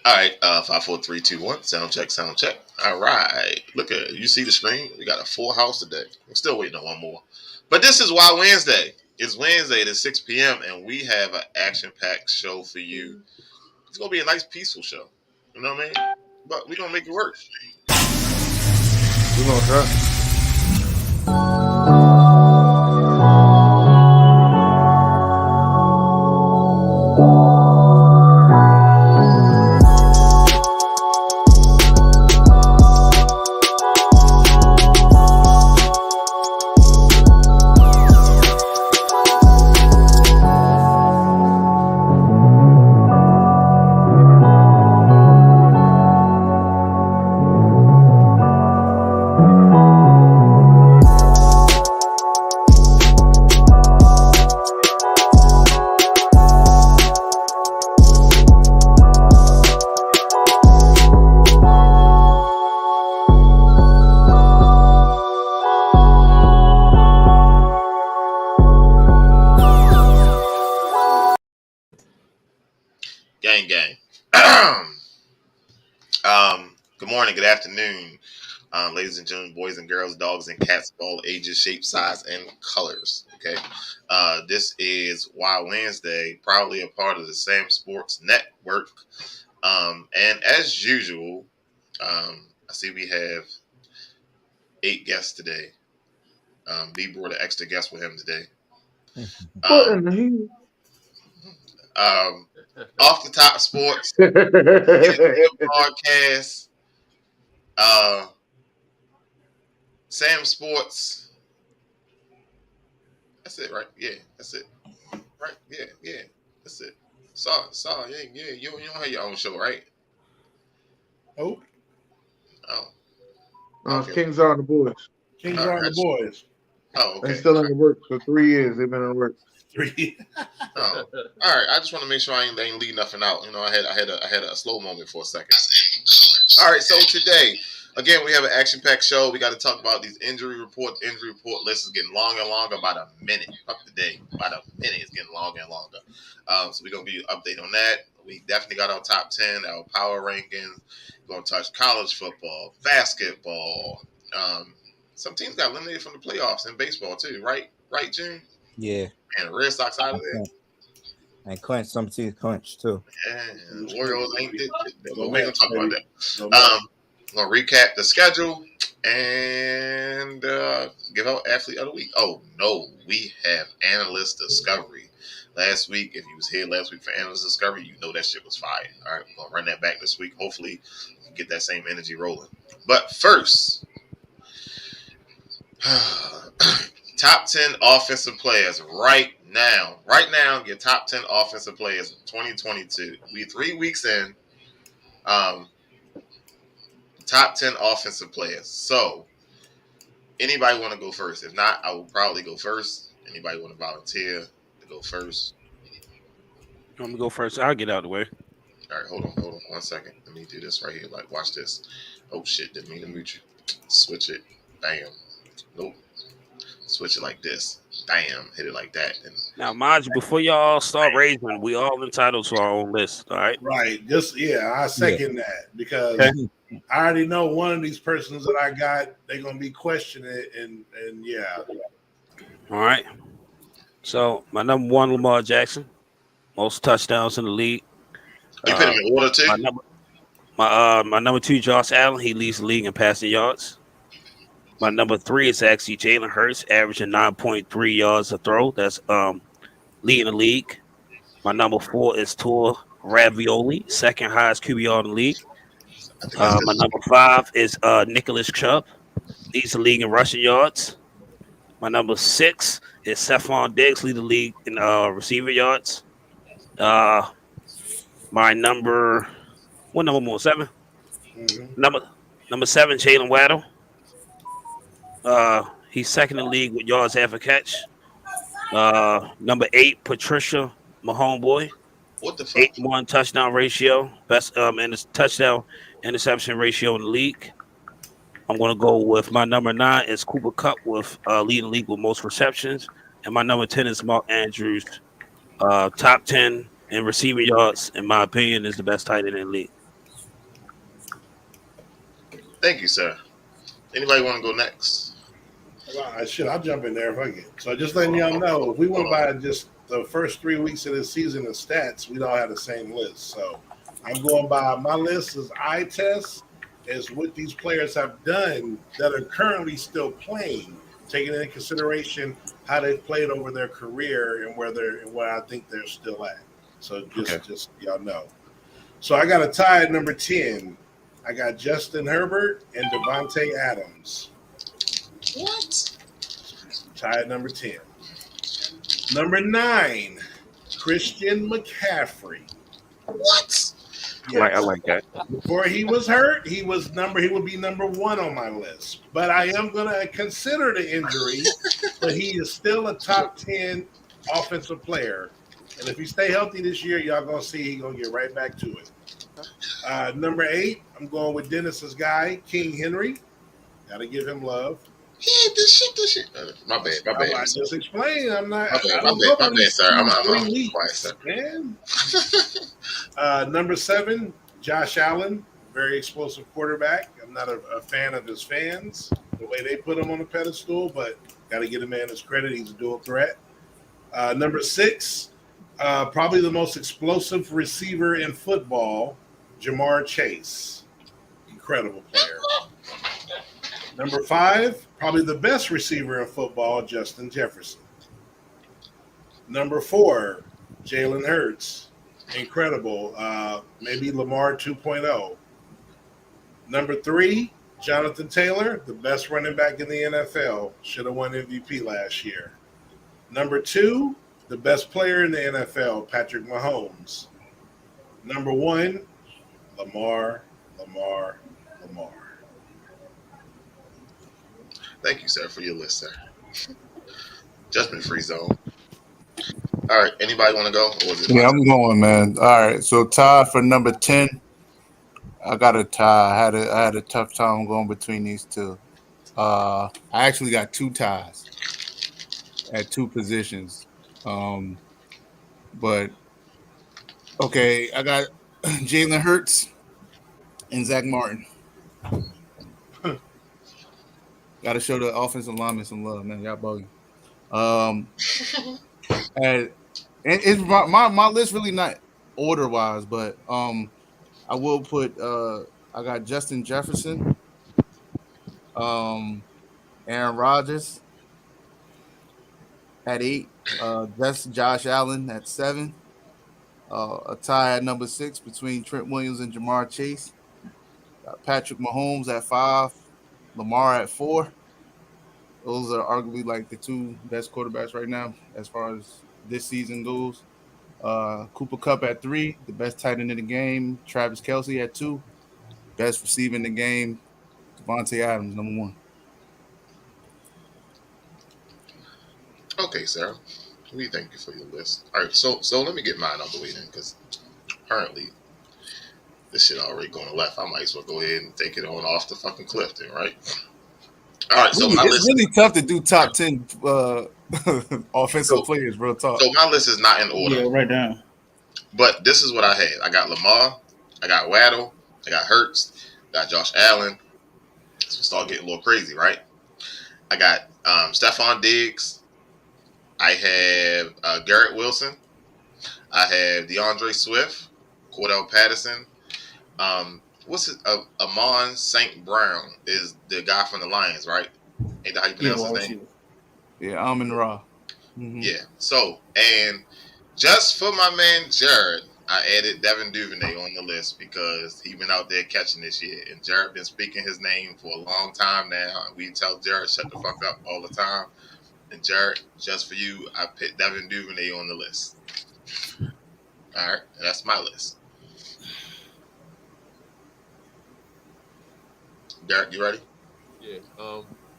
All right, 5, 4, 3, 2, 1. Sound check, sound check. All right, look at it. You see the screen? We got a full house today. I'm still waiting on one more, but this is why Wednesday. It's Wednesday at 6 p.m. and we have an action-packed show for you. It's gonna be a nice, peaceful show. You know what I mean? But we're gonna make it work. We're gonna try. Gang, gang. Good morning, good afternoon, ladies and gentlemen, boys and girls, dogs and cats of all ages, shapes, size, and colors. Okay, this is Why Wednesday, proudly a part of the SamzSportz network. And as usual, I see we have 8 guests today. B brought an extra guest with him today. What Um, in the Off the top sports hell? podcast. SamzSportz. That's it, right? Yeah, that's it. Right? Yeah, that's it. Yeah. You don't have your own show, right? Oh, Oh, okay. Kings are the boys. Kings All are the right. boys. Oh, okay. They still in the works for 3 years. They've been in the works. 3. Oh, all right. I just want to make sure I ain't leave nothing out. You know, I had a slow moment for a second. All right. So today, again, we have an action-packed show. We got to talk about these injury report. Injury report list is getting longer and longer. About a minute up to date. About a minute. It's getting longer and longer. So we're gonna give you an update on that. We definitely got our top 10, our power rankings. We're gonna touch college football, basketball. Some teams got eliminated from the playoffs in baseball too, right? Right, June? Yeah. And the Red Sox out of there. And clinch, some teams clinch too. And the Orioles ain't did. We ain't Mets, gonna talk about baby. that. Go Mets. I'm gonna recap the schedule and give out athlete of the week. Oh no, we have analyst discovery. Last week, if you was here last week for analyst discovery, you know that shit was fire. All right, we're gonna run that back this week. Hopefully, we can get that same energy rolling. But first, top 10 offensive players right now. Right now, your top 10 offensive players of 2022. We 3 weeks in. Top 10 offensive players. So, anybody want to go first? If not, I will probably go first. Anybody want to volunteer to go first? I'm gonna go first. I'll get out of the way. All right, hold on 1 second. Let me do this right here. Like, watch this. Oh shit, didn't mean to mute you. Switch it. Bam. Nope. Switch it like this. Bam. Hit it like that. And Now, mind you, before y'all start raising, we all entitled to our own list. All right. Right. I second that because Okay. I already know one of these persons that I got, they're gonna be questioning it, and yeah. All right. So my number 1, Lamar Jackson, most touchdowns in the league. you put him in order too? My number 2, Josh Allen. He leads the league in passing yards. My number 3 is actually Jalen Hurts, averaging 9.3 yards a throw. That's leading the league. My number 4 is Tua Ravioli, second highest QBR in the league. My number 5 is Nicholas Chubb, leads the league in rushing yards. My number 6 is Stephon Diggs, leads the league in receiver yards. My number, what number more? 7? Mm-hmm. Number 7, Jalen Waddle. He's second in the league with yards after catch. Number 8, Patricia Mahomeboy. What the fuck? 8-1 touchdown ratio, best and touchdown interception ratio in the league. I'm going to go with my number 9 is Cooper Kupp with leading the league with most receptions, and my number 10 is Mark Andrews. Top 10 in receiving yards, in my opinion, is the best tight end in the league. Thank you, sir. Anybody want to go next? I'll jump in there if I get. So just letting y'all know, if we went by just the first 3 weeks of the season of stats, we'd all have the same list. So I'm going by my list is eye test, is what these players have done that are currently still playing, taking into consideration how they've played over their career and where I think they're still at. So just y'all know. So I got a tie at number 10. I got Justin Herbert and Devontae Adams. What? Tie at number 10. Number 9, Christian McCaffrey. What? Yes. I like that. Before he was hurt, he would be number 1 on my list. But I am gonna consider the injury, but he is still a top 10 offensive player. And if he stay healthy this year, y'all gonna see he's gonna get right back to it. Number 8, I'm going with Dennis's guy, King Henry. Gotta give him love. Yeah, this shit. My bad. I just explained. I'm not. My bad, sir. I'm quiet, sir. Man. Number 7, Josh Allen, very explosive quarterback. I'm not a fan of his fans, the way they put him on the pedestal, but got to give the man his credit. He's a dual threat. Number 6, probably the most explosive receiver in football, Jamar Chase. Incredible player. Number 5, probably the best receiver in football, Justin Jefferson. Number 4, Jalen Hurts. Incredible. Maybe Lamar 2.0. Number 3, Jonathan Taylor, the best running back in the NFL. Should have won MVP last year. Number 2, the best player in the NFL, Patrick Mahomes. Number 1, Lamar. Thank you, sir, for your list, sir. Judgment free zone. All right. Anybody want to go? Or was it Yeah, I'm going, man. All right. So tied for number 10. I got a tie. I had a tough time going between these two. I actually got 2 ties at 2 positions. But okay, I got Jalen Hurts and Zach Martin. Got to show the offensive linemen some love, man. Y'all bugging. And it's my list really not order wise, but I will put I got Justin Jefferson, Aaron Rodgers at 8, Josh Allen at 7, a tie at number 6 between Trent Williams and Jamar Chase. Got Patrick Mahomes at 5, Lamar at 4. Those are arguably like the 2 best quarterbacks right now as far as this season goes. Cooper Kupp at 3, the best tight end in the game. Travis Kelce at 2, best receiver in the game. Devontae Adams, number 1. Okay, sir. We thank you for your list. All right, so let me get mine out the way then, because apparently this shit already going left. I might as well go ahead and take it on off the fucking cliff then, right? All right, so my it's list. really tough to do top 10 offensive players, real talk. So my list is not in order. Yeah, right down. But this is what I had. I got Lamar, I got Waddle, I got Hurts, got Josh Allen. It's gonna start getting a little crazy, right? I got Stephon Diggs. I have Garrett Wilson. I have DeAndre Swift, Cordell Patterson. What's it? Amon St. Brown is the guy from the Lions, right? Ain't that how you pronounce his name? Yeah, Amon Ra. Mm-hmm. Yeah. So, and just for my man Jared, I added Devin Duvernay on the list because he been out there catching this year, and Jared been speaking his name for a long time now. We tell Jared shut the fuck up all the time. And Jared, just for you, I put Devin Duvernay on the list. All right, and that's my list. Derek, you ready? Yeah.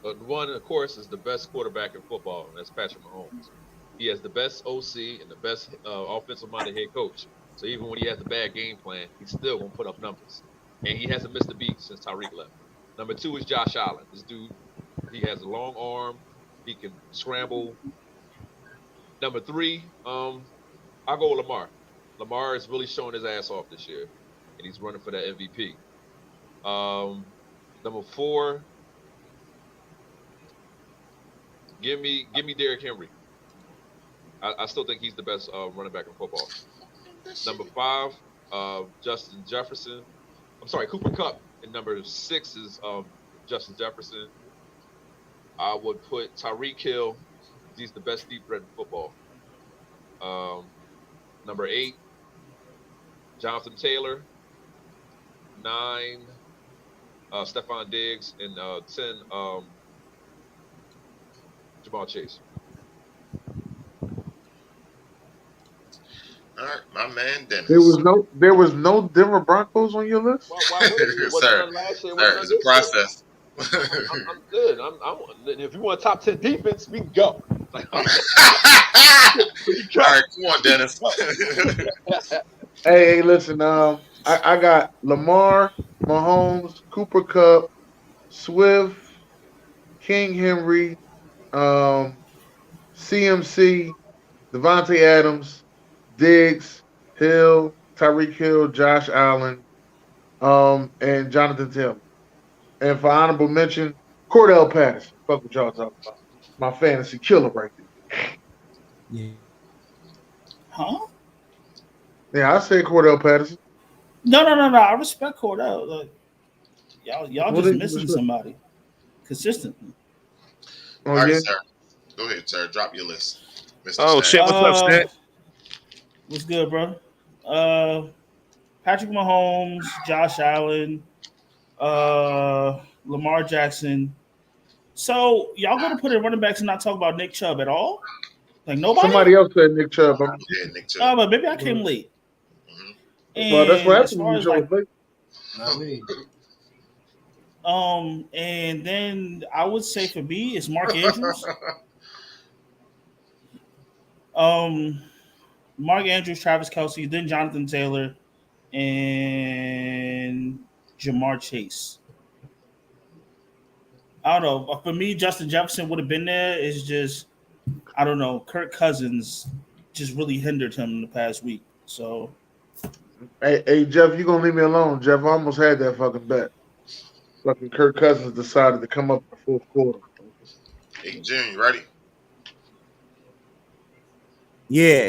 But one, of course, is the best quarterback in football, and that's Patrick Mahomes. He has the best OC and the best offensive-minded head coach. So even when he has a bad game plan, he's still going to put up numbers. And he hasn't missed a beat since Tyreek left. Number 2 is Josh Allen. This dude, he has a long arm. He can scramble. Number 3, I'll go with Lamar. Lamar is really showing his ass off this year, and he's running for that MVP. Number 4, give me Derek Henry. I still think he's the best running back in football. Number 5, Justin Jefferson. I'm sorry, Cooper Kupp. And number 6 is Justin Jefferson. I would put Tyreek Hill. He's the best deep threat in football. Number 8, Jonathan Taylor. 9, Stephon Diggs. And 10, Jamal Chase. All right, my man Dennis. There was no Denver Broncos on your list. Why would it? Sir, it's a process. I'm good. If you want top 10 defense, we can go. Like, All right, come on, Dennis. Hey, listen. I got Lamar, Mahomes, Cooper Kupp, Swift, King Henry, CMC, Devontae Adams, Diggs, Hill, Tyreek Hill, Josh Allen, and Jonathan Taylor. And for honorable mention, Cordell Patterson. Fuck what y'all talking about. My fantasy killer right there. Yeah. Huh? Yeah, I said Cordell Patterson. No. I respect Cordell. Like, y'all What just did you missing respect? somebody consistently. Oh, All right, yeah? sir. Go ahead, sir. Drop your list, Mr. Oh, Stan. shit. What's up, Stan? What's good, bro? Patrick Mahomes, Josh Allen, Lamar Jackson. So y'all gonna put in running backs and not talk about Nick Chubb at all? Like nobody? Somebody else said Nick Chubb. Yeah, Nick Chubb. Oh, but maybe I came late. Mhm. And Well, that's what as happened far when you as show like, up late. Not me. and then I would say for me it's Mark Andrews. Mark Andrews, Travis Kelce, then Jonathan Taylor, and Jamar Chase. I don't know. For me, Justin Jefferson would have been there. It's just, I don't know. Kirk Cousins just really hindered him in the past week. So, Hey, Jeff, you gonna leave me alone? Jeff, I almost had that fucking bet. Fucking Kirk Cousins decided to come up in the fourth quarter. Hey, June, you ready? Yeah.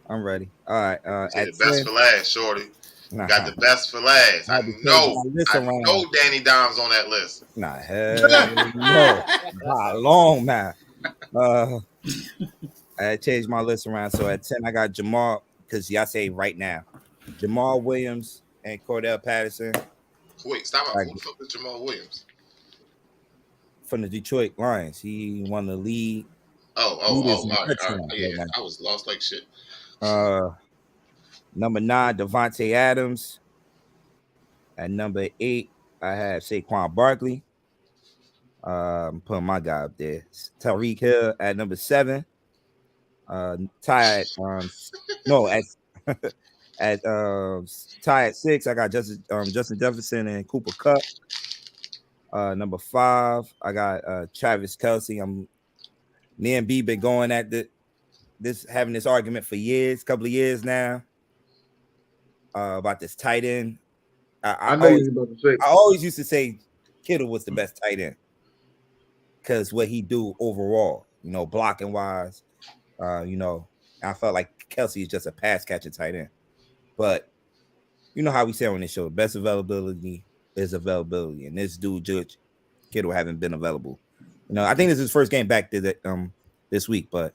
I'm ready. All right. Say At the best 10, for last, Shorty. nah, Got the best for last. I I had to change know. my list I around. know Danny Dimes on that list. Nah, hell no. Not long, man. I had changed my list around. So at 10, I got Jamal, because y'all say right now, Jamal Williams and Cordell Patterson Wait, stop. Like- Who the fuck is Jamal Williams? from the Detroit Lions. He won the league. Oh, All right. right. Yeah, I was lost like shit. Number 9, Devontae Adams. At number 8, I have Saquon Barkley. I'm putting my guy up there. Tyreek Hill at number 7. Tied no at at tie at 6. I got Justin Jefferson and Cooper Kupp. Number 5, I got Travis Kelce. Me and B been going at having this argument for couple of years now. About this tight end. I know you were about to say. I always used to say Kittle was the best tight end because what he do overall, blocking wise, I felt like Kelce is just a pass catching tight end. But you know how we say on this show, best availability is availability, and this dude Judge Kittle haven't been available. I think this is his first game back this week, but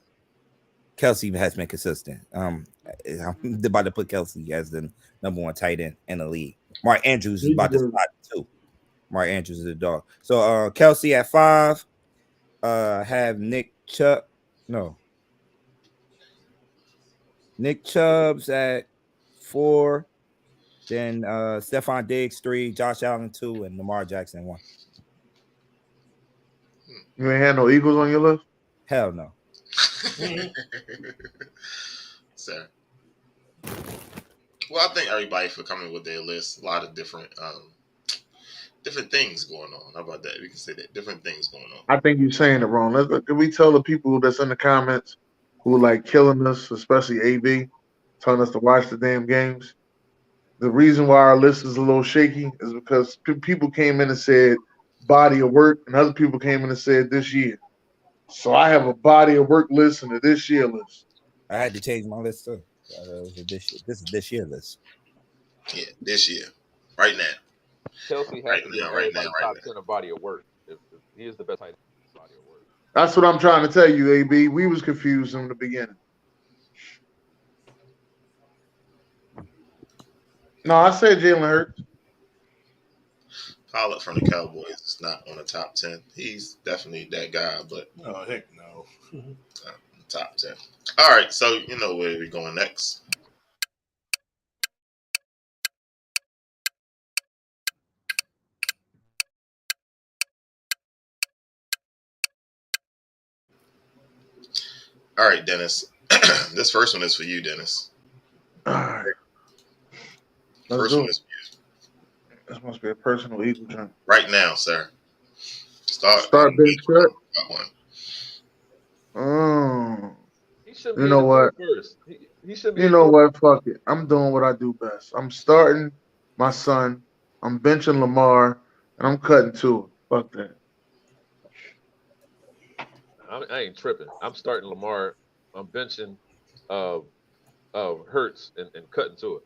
Kelce has been consistent. I'm about to put Kelce as the number 1 tight end in the league. Mark Andrews is about to slide too. Mark Andrews is a dog. So Kelce at 5. Have Nick Chubb. No. Nick Chubb's at 4. Then Stephon Diggs 3, Josh Allen 2, and Lamar Jackson 1. You ain't had no Eagles on your list? Hell no. Sir. Well, I thank everybody for coming with their list. A lot of different things going on. How about that? We can say that. Different things going on. I think you're saying it wrong. Can we tell the people that's in the comments who like killing us, especially AB, telling us to watch the damn games? The reason why our list is a little shaky is because people came in and said body of work, and other people came in and said this year. So I have a body of work list and a this year list. I had to change my list too. This is this year list. Yeah, this year, right now. Kelsey has to be everybody's top 10 of body of work. If he is the best tight end body of work. That's what I'm trying to tell you, AB. We was confused in the beginning. No, I said Jalen Hurts. Pollard from the Cowboys is not on the top 10. He's definitely that guy, but oh heck no. Top 10. All right, so you know where we're going next. All right, Dennis. This first one is for you, Dennis. All right. First one is for you. This must be a personal equal jump. Right now, sir. Start bench cut. One. You know what? He should be. You know what? Fuck it. I'm doing what I do best. I'm starting my son. I'm benching Lamar, and I'm cutting Tua. Fuck that. I ain't tripping. I'm starting Lamar. I'm benching Hurts and cutting to it.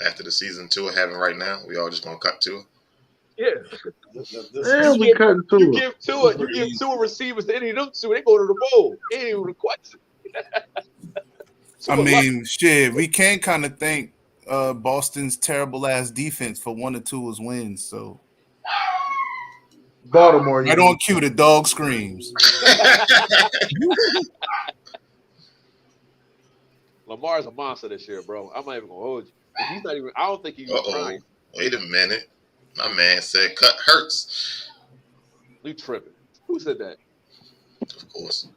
After the season 2 of having right now, we all just gonna cut to it. Yeah. We cutting Tua. You give Tua receivers to any of them two, they go to the bowl. Ain't even a question. I mean, shit, we can kind of thank Boston's terrible ass defense for one or two as wins. So Baltimore, right on cue, the dog screams. Lamar's a monster this year, bro. I'm not even gonna hold you. He's not even. I don't think he's trying. Wait a minute. My man said cut Hurts. You tripping? Who said that? Of course.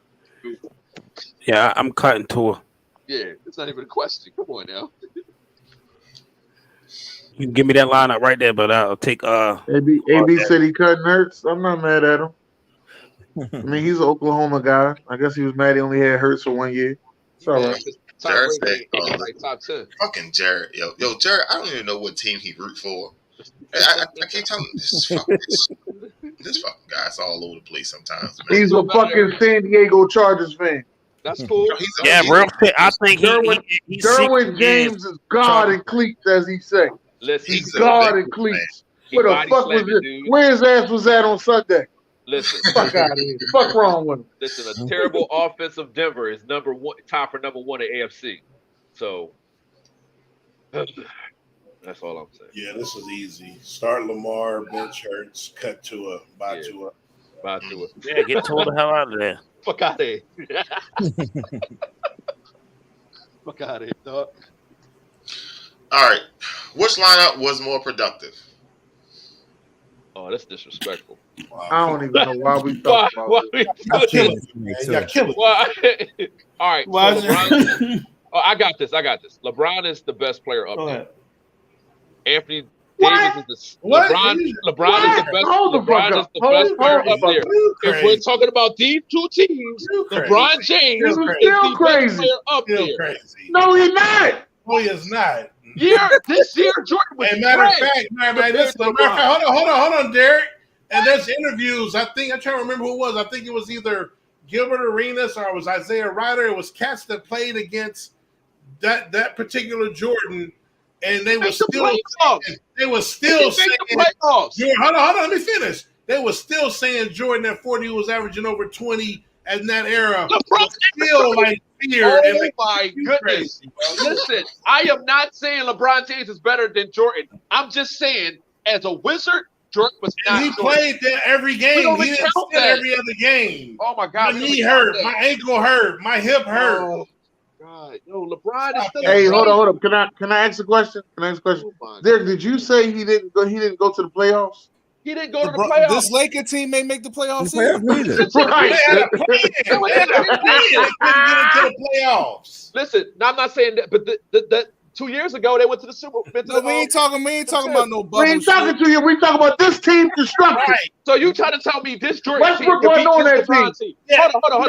Yeah, I'm cutting Tua. Yeah, it's not even a question. Come on now. You can give me that lineup right there, but I'll take AB said he cutting Hurts. I'm not mad at him. I mean, he's an Oklahoma guy. I guess he was mad he only had Hurts for 1 year. It's all right. Jared said, like top 10. Fucking Jared. Yo, Jared, I don't even know what team he root for. I keep telling him this fucking guy's all over the place sometimes, man. He's a fucking San Diego Chargers fan. That's cool. Real quick. I think Derwin James is God in cleats, as he say. Listen, he's God in cleats. Where the fuck was it? Where his ass was at on Sunday? Listen, fuck out of here. Fuck wrong with him. Listen, a terrible offensive Denver is top for number 1 at AFC. So that's all I'm saying. Yeah, this is easy. Start Lamar, bench Hurts, cut Tua, buy Tua. Buy Tua. Yeah, get Tua the hell out of there. Fuck out of here. Fuck out of here, dog. All right. Which lineup was more productive? Oh, that's disrespectful. Wow. I don't even know why we talk about it. Y'all killing it. All right. So I got this. LeBron is the best player up there. Anthony Davis is the LeBron is the best. LeBron is the best player up there. If we're talking about these two teams, LeBron James is the best player up there. No, he's not. No, he is not. This year, Jordan was matter of fact, hold on, Derek. And there's interviews. I'm trying to remember who it was. I think it was either Gilbert Arenas or it was Isaiah Ryder. It was cats that played against that particular Jordan, and they were still saying playoffs. Hold on, let me finish. They were still saying Jordan at 40 was averaging over 20 in that era. Still like fear. Oh my goodness! Listen, I am not saying LeBron James is better than Jordan. I'm just saying, as a Wizard, Jordan was not. He played there every game. He didn't sit every other game. Oh my God! My knee hurt. My ankle hurt. My hip hurt. Oh God! Yo, LeBron is still. Hey, hold on. Can I ask a question? Derek, did you say he didn't go to the playoffs? He didn't go to the playoffs. This Laker team may make the playoffs. Right. They couldn't get into the playoffs. Listen, I'm not saying that, but the 2 years ago they went to the Super Bowl. No, we ain't talking about no bubble. We ain't talking to you. We talking about this team construction. Right. So you trying to tell me this Jordan Westbrook team wasn't on that team? Yeah. Hold on.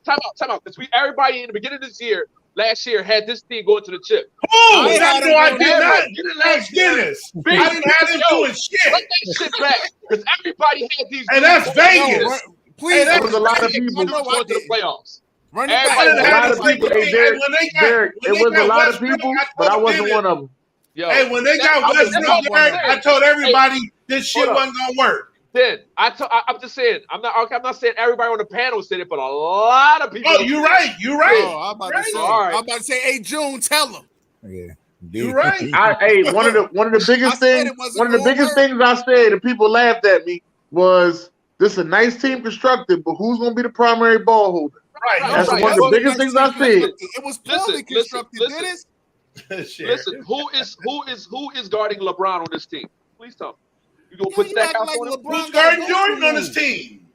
Time out. Because everybody in the beginning of this year last year had this team going to the chip. Oh, I I had did him not. You didn't Thanks, Dennis. I didn't have him doing Let shit. that shit back. Because everybody had these. And that's Vegas. Run- Hey, Please, that There was a lot of people. know I going to the did. playoffs. Run it I back. didn't A have lot this of people. thing. Hey, Derek, when they got, Derek, when it they was a got lot of Westbrook, people, I but I told wasn't Dennis, one of them. Yo, hey, when they got that's Westbrook, what I'm Derek, saying. I told everybody this shit Hold up. wasn't gonna work. Then I'm just saying. I'm not saying everybody on the panel said it, but a lot of people. Oh, you're right. You're right. Oh, I'm about to say. All right. I'm about to say, hey June, tell him. Yeah. You're right. Hey, one of the I biggest said things, it wasn't one of the gonna biggest work. things I said, and people laughed at me, was this a nice team constructed, but who's gonna be the primary ball holder? Right. That's Right. one of the Well, biggest things I said. It was poorly constructed, Dennis. Shit. Listen, who is guarding LeBron on this team? Please tell me. You gonna Yo, put you act Stackhouse like on him? LeBron Who's got a guarding go-to Jordan on move. his team?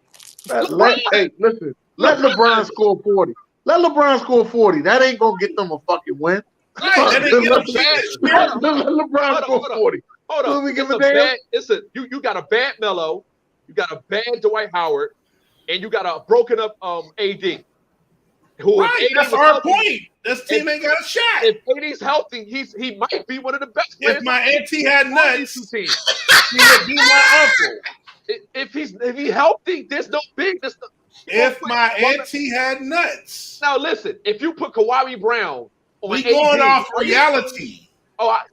Hey, listen. Let LeBron score 40. Let LeBron score 40. That ain't gonna get them a fucking win. Right. That ain't get him shit this year. Let LeBron score 40. Hold Will up. we give It's a a damn? bad. You got a bad Melo, you got a bad Dwight Howard, and you got a broken up AD. Who Right. if AD That's was our healthy, point. This team ain't got a shot. If AD's healthy, he might be one of the best players. If my auntie had on these two nuts, teams. he would be my uncle. If he's healthy, there's no big. If my auntie had nuts. Now listen, if you put Kawhi Brown on We AD, going off reality.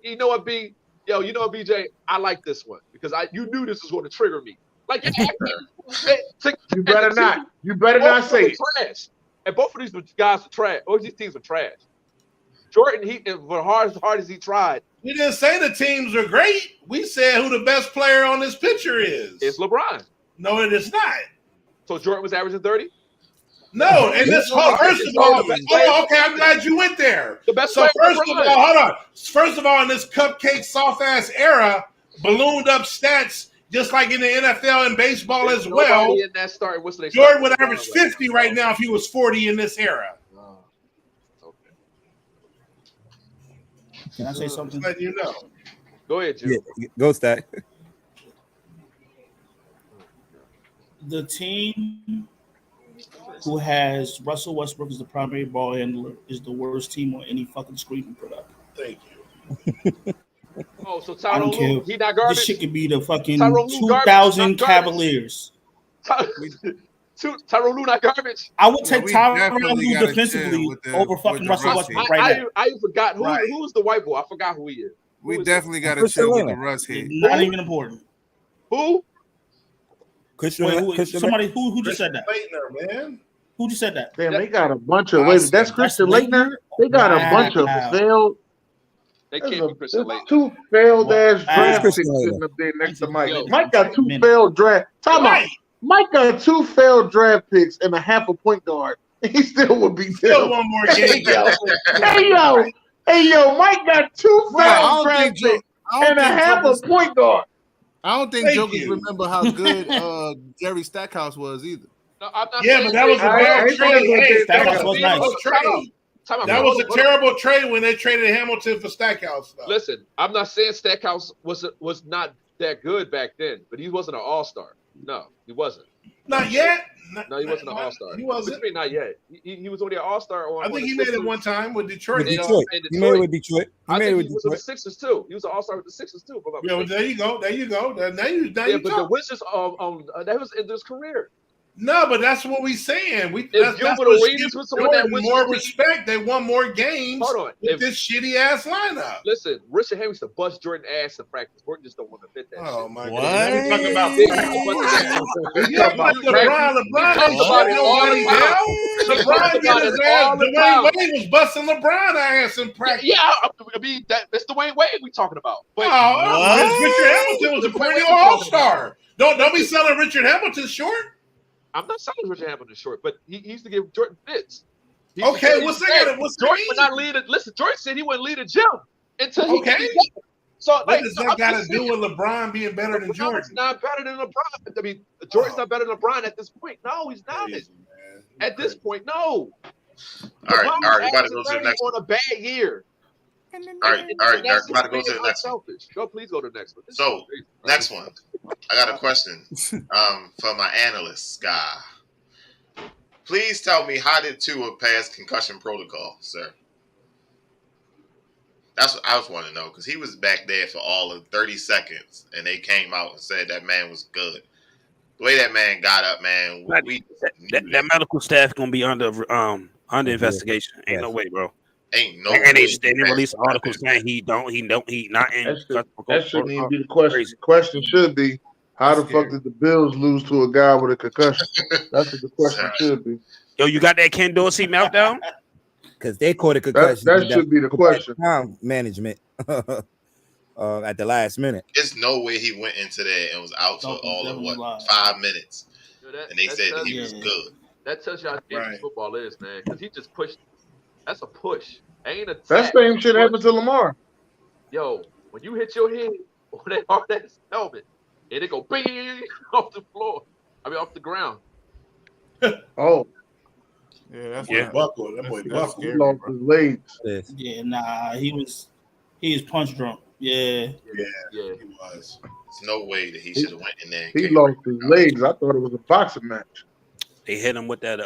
You know what, B? Yo, you know what, BJ? I like this one because you knew this was going to trigger me. Like, You better not. You better not say it. Trash. And both of these guys are trash. Both these teams are trash. Jordan, for hard as he tried, We didn't say the teams are great. We said who the best player on this picture is. it's LeBron. No, it is not. So Jordan was averaging 30? No, and this whole first of all, okay, I'm glad you went there. The best So player first of all, hold on. First of all, in this cupcake soft ass era, ballooned up stats just like in the NFL and baseball as well. In that start, what's the Jordan would average 50 right now if he was 40 in this era. Okay. Can I say something? Just letting you know. Go ahead, Jim. Yeah, go Stack. The team who has Russell Westbrook as the primary ball handler is the worst team on any fucking screen you put up. Thank you. Oh, so I don't Tyronn care. Lue, he not garbage? This shit could be the fucking Tyronn Lue 2000 garbage, not Cavaliers. Tyronn Lue not garbage? I would take we Tyronn definitely Lue gotta defensively chill with the- over with fucking the Russell Russ Westbrook right now. I forgot Right. who's the white boy. I forgot who he is. We Who is definitely got to Christian chill with the Leonard. Russ hit. Not even important. Who? Christian, Wait, Christian somebody who just said that? Leitner, man. Who just said that? Damn, they got a bunch of. I Wait, said that's Christian Leitner? Leitner. They got a bunch of Wow. failed. They There's can't be Christian Leitner. two failed ass Wow. draft Christian picks Leitner. sitting up there next to Mike. Yo. Mike got two Minute. failed draft. Time out. Right. Mike got two failed draft picks and a half a point guard. He still would be Still still. one more game. Hey yo, Mike got two Bro, I failed don't draft think picks I and don't a think half a jokers, point guard. I don't think Thank jokers you. remember how good Jerry Stackhouse was either. No, I'm not Yeah, saying but that was a I bad ain't trade. gonna go Hey, get that Stackhouse was a was nice. terrible trade. Time out. That was a Hold on. terrible trade when they traded Hamilton for Stackhouse. Though. Listen, I'm not saying Stackhouse was not that good back then, but he wasn't an all-star. No, he wasn't. Not yet. No, he wasn't an all-star. He What wasn't. do you mean not yet? He was only an all-star. I think he made it one time with Detroit. With though. Detroit. in He made it with Detroit. He I made it think with he was with the Detroit. Sixers too. He was an all-star with the Sixers too. if I'm not Yeah, well, mistaken. there you go. There you go. Now you Yeah, but the talk. Wizards that was in his career. No, but that's what we saying. If That's Gilbert what Arenas gives was on that Jordan Wizards more team- respect. They won more games Hold on. with If, this shitty ass lineup. listen, Richard Henry used to bust Jordan ass in practice. Jordan just don't want to fit that Oh shit. my What? god! Now we talking about Big big. He Yeah, talking but about LeBron ain't about it shutting all nobody the time. down. He LeBron talks get about his it ass. all the Dwayne time. Wade was busting LeBron ass in practice. Yeah, I mean that's Dwayne Wade we talking about. But Oh, Richard Hamilton was a perennial all-star. Don't be selling Richard Hamilton short. I'm not selling Richard Hamilton short, but he used to give Jordan fits. Okay, what's that? Jordan would not lead it. Listen, Jordan said he wouldn't lead a gym until he Okay. So What like, does so that I'm got just to do saying, with LeBron being better than LeBron's Jordan? not better than LeBron. I mean, Jordan's not better than LeBron at this point. No, he's not. Crazy, man. At this point, no. All right, LeBron we're about to was go to the averaging next one. on a bad year. All right, we're That's about to go to being the next one. unselfish. Go, please go to the next one. This So, is crazy. next one. I got a question for my analyst guy. Please tell me, how did Tua pass concussion protocol, sir? That's what I was wanting to know because he was back there for all of 30 seconds, and they came out and said that man was good. The way that man got up, man, that medical staff gonna be under investigation. Ain't no way, bro. Ain't no. And they didn't release an article saying he not in. That shouldn't even be the question. The question should be, how the fuck did the Bills lose to a guy with a concussion? That's what the question should be. Yo, you got that Ken Dorsey meltdown? Because they caught a concussion. That should be the question. Time management at the last minute. There's no way he went into there and was out for all of 5 minutes. And they said he was good. That tells you how dangerous football is, man. Because he just pushed. That's a push. Ain't a. That same shit happened to Lamar. Yo, when you hit your head on that hard ass helmet, and it go bing off the floor. Off the ground. Oh. Yeah, that's buckle. That boy buckle. He lost his legs. Yeah, nah, he was punch drunk. Yeah, he was. There's no way that he should have went in there. He lost his legs. I thought it was a boxing match. They hit him with that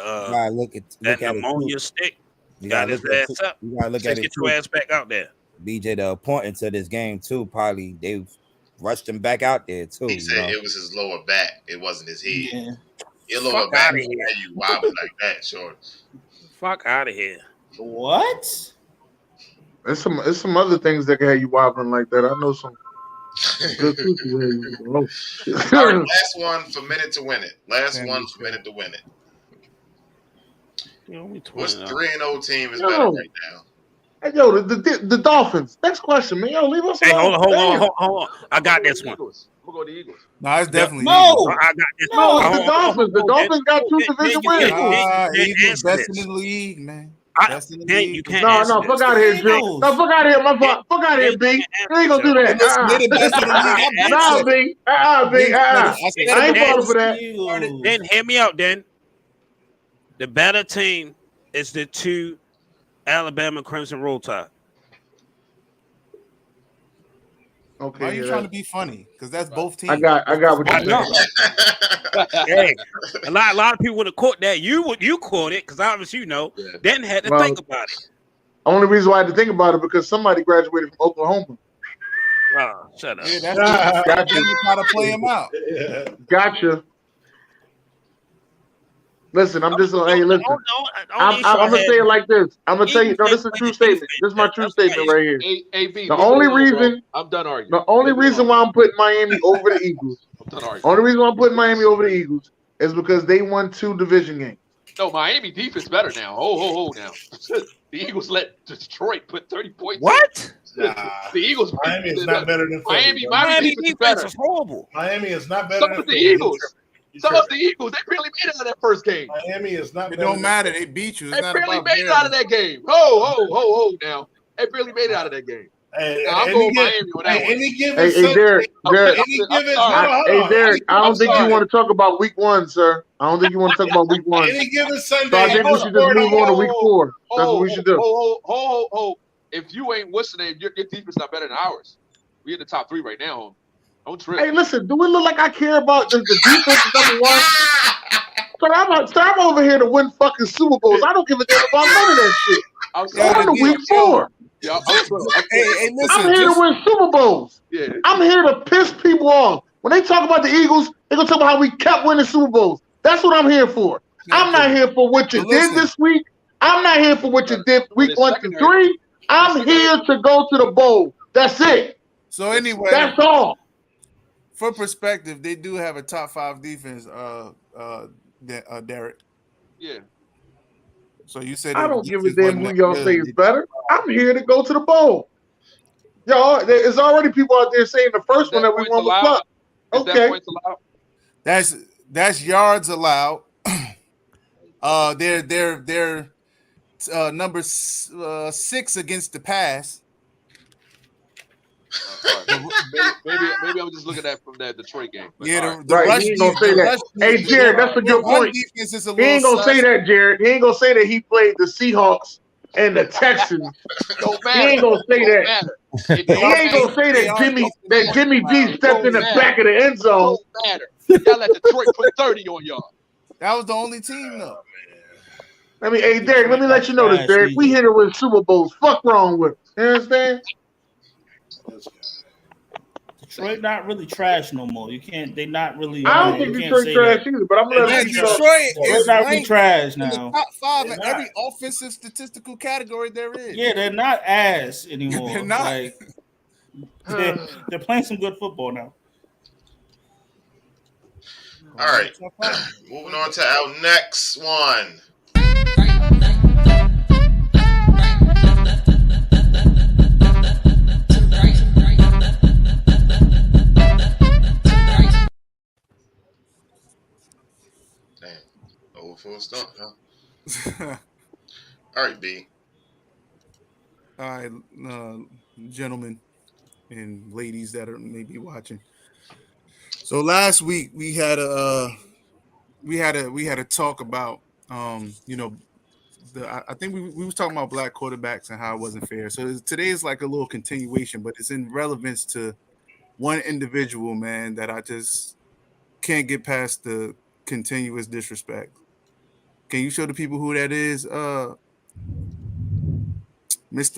look that pneumonia stick. Got his ass up. You gotta look at it. Get your ass back out there. BJ, the importance of this game too. Probably they rushed him back out there too. He said it was his lower back. It wasn't his head. Yeah. Your lower back is why you wobbling like that, short. Fuck out of here. What? There's some other things that can have you wobbling like that. I know some good people. All right, last one for minute to win it. Last one for minute to win it. What's 3-0 team is better right now? Hey, yo, the Dolphins. Next question, man. Yo, leave us alone. Hold on. I got this one. We'll go to Eagles. No, it's definitely no. Eagles. I got this. No, it's the Dolphins. The Dolphins got 2 division wins. Eagles best in the league, man. Best in the league. You can't. No, fuck out of here, Jim. No, fuck out of here, fuck out of here, B. You ain't gonna do that. No, B. B. I ain't falling for that. Then hear me out. Then the better team is the 2 Alabama Crimson Roll Tide. Okay, why are you trying to be funny? Because that's both teams. I got what you know. Hey, a lot of people would have caught that. You caught it because obviously then had to think about it. Only reason why I had to think about it because somebody graduated from Oklahoma. Oh, shut up. Yeah, that's gotcha. Try to play him out. Gotcha. Listen, I'm just hey, listen. I'm gonna say it like this. I'm gonna tell you. No, this is a true statement. This is my true statement right here. The only reason I'm done arguing. The only reason why I'm putting Miami over the Eagles. Only reason why I'm putting Miami over the Eagles is because they won 2 division games. No, Miami defense better now. Ho now. The Eagles let Detroit put 30 points. What? The Eagles. Miami is not better than Miami defense is horrible. Miami is not better than the Eagles. Some of the Eagles, they barely made it out of that first game. Miami is not. It don't matter. They beat you. They barely made it out of that game. Ho! Now they barely made it out of that game. Hey, I'm going Miami on that one. Any given hey, Derek. Derek, I don't think you want to talk about week 1, sir. I don't think you want to talk about week 1. Any given Sunday. So I think we should just move on to week 4. That's what we should do. If you ain't listening, your defense not better than ours. We in the top 3 right now. Don't trip. Hey, listen, do it look like I care about the defense number 1? So I'm over here to win fucking Super Bowls. I don't give a damn about none of that shit. I'm to week 4. Yeah, hey, listen, I'm here to win Super Bowls. Yeah. I'm here to piss people off. When they talk about the Eagles, they're going to talk about how we kept winning Super Bowls. That's what I'm here for. I'm not here for what you did this week. I'm not here for what you did week 1 to 3. I'm here to go to the bowl. That's it. So anyway, that's all. For perspective, they do have a top 5 defense, Derek. Yeah. So you said I don't give a damn who y'all say is better. I'm here to go to the bowl. Y'all, there's already people out there saying the first one that we won was up. Okay. That's yards allowed. They're number 6 against the pass. Maybe I'm just looking at from that Detroit game. Yeah, right. He ain't gonna say that. Hey, Jared, that's a good point. He ain't gonna say that, Jared. He ain't gonna say that he played the Seahawks and the Texans. He ain't gonna say that. He ain't gonna say that Jimmy G stepped in the back of the end zone. Don't matter. Y'all let Detroit put 30 on y'all. That was the only team, though. Hey, Derek, let me let you know this, Derek. We hit it with Super Bowls. Fuck wrong with it. You understand? This guy. Detroit not really trash no more. You can't. They not really. I don't You think can't Detroit say trash that. either, but I'm They're letting not Man, you trash. know. Detroit Detroit is not really ranked trash in the now. top 5 They're in not. every offensive statistical category there is. Yeah, they're not ass anymore. They're not. Like they're playing some good football now. All right. Moving on to our next one. Damn. Over for a stump, huh? All right, B. All right, gentlemen and ladies that are maybe watching. So last week we had a talk about I think we was talking about black quarterbacks and how it wasn't fair. So today is like a little continuation, but it's in relevance to one individual, man, that I just can't get past the continuous disrespect. Can you show the people who that is? Mr.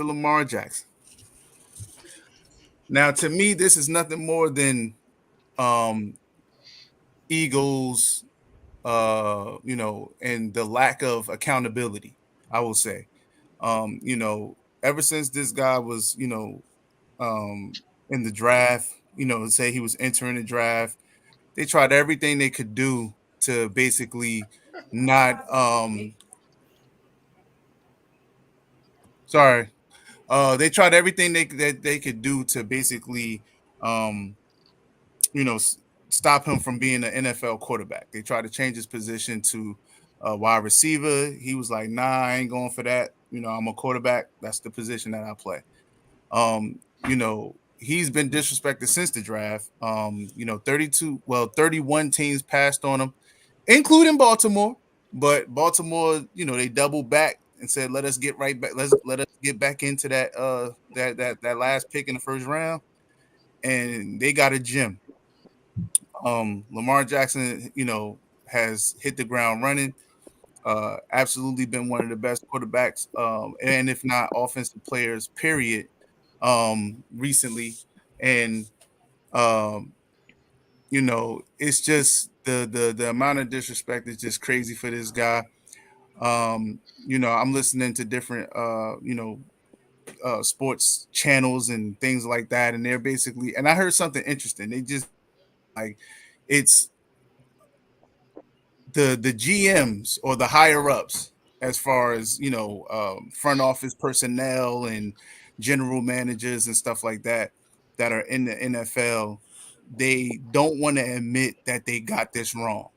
Lamar Jackson. Now, to me, this is nothing more than um egos, and the lack of accountability, I will say. Ever since this guy was, in the draft, say he was entering the draft, they tried everything they could do to basically not sorry. They tried everything that they could do to basically um you know, stop him from being an NFL quarterback. They tried to change his position to wide receiver. He was like, "Nah, I ain't going for that. I'm a quarterback. That's the position that I play." He's been disrespected since the draft. 31 teams passed on him, including Baltimore. But Baltimore, they doubled back and said, "Let us get right back. Let us get back into that last pick in the first round." And they got a gem. Lamar Jackson, has hit the ground running. Absolutely been one of the best quarterbacks, and if not offensive players, period, recently. And it's just the amount of disrespect is just crazy for this guy. I'm listening to different sports channels and things like that, and they're basically, and I heard something interesting. They just like it's the GMs or the higher ups, as far as front office personnel and general managers and stuff like that are in the NFL. They don't want to admit that they got this wrong.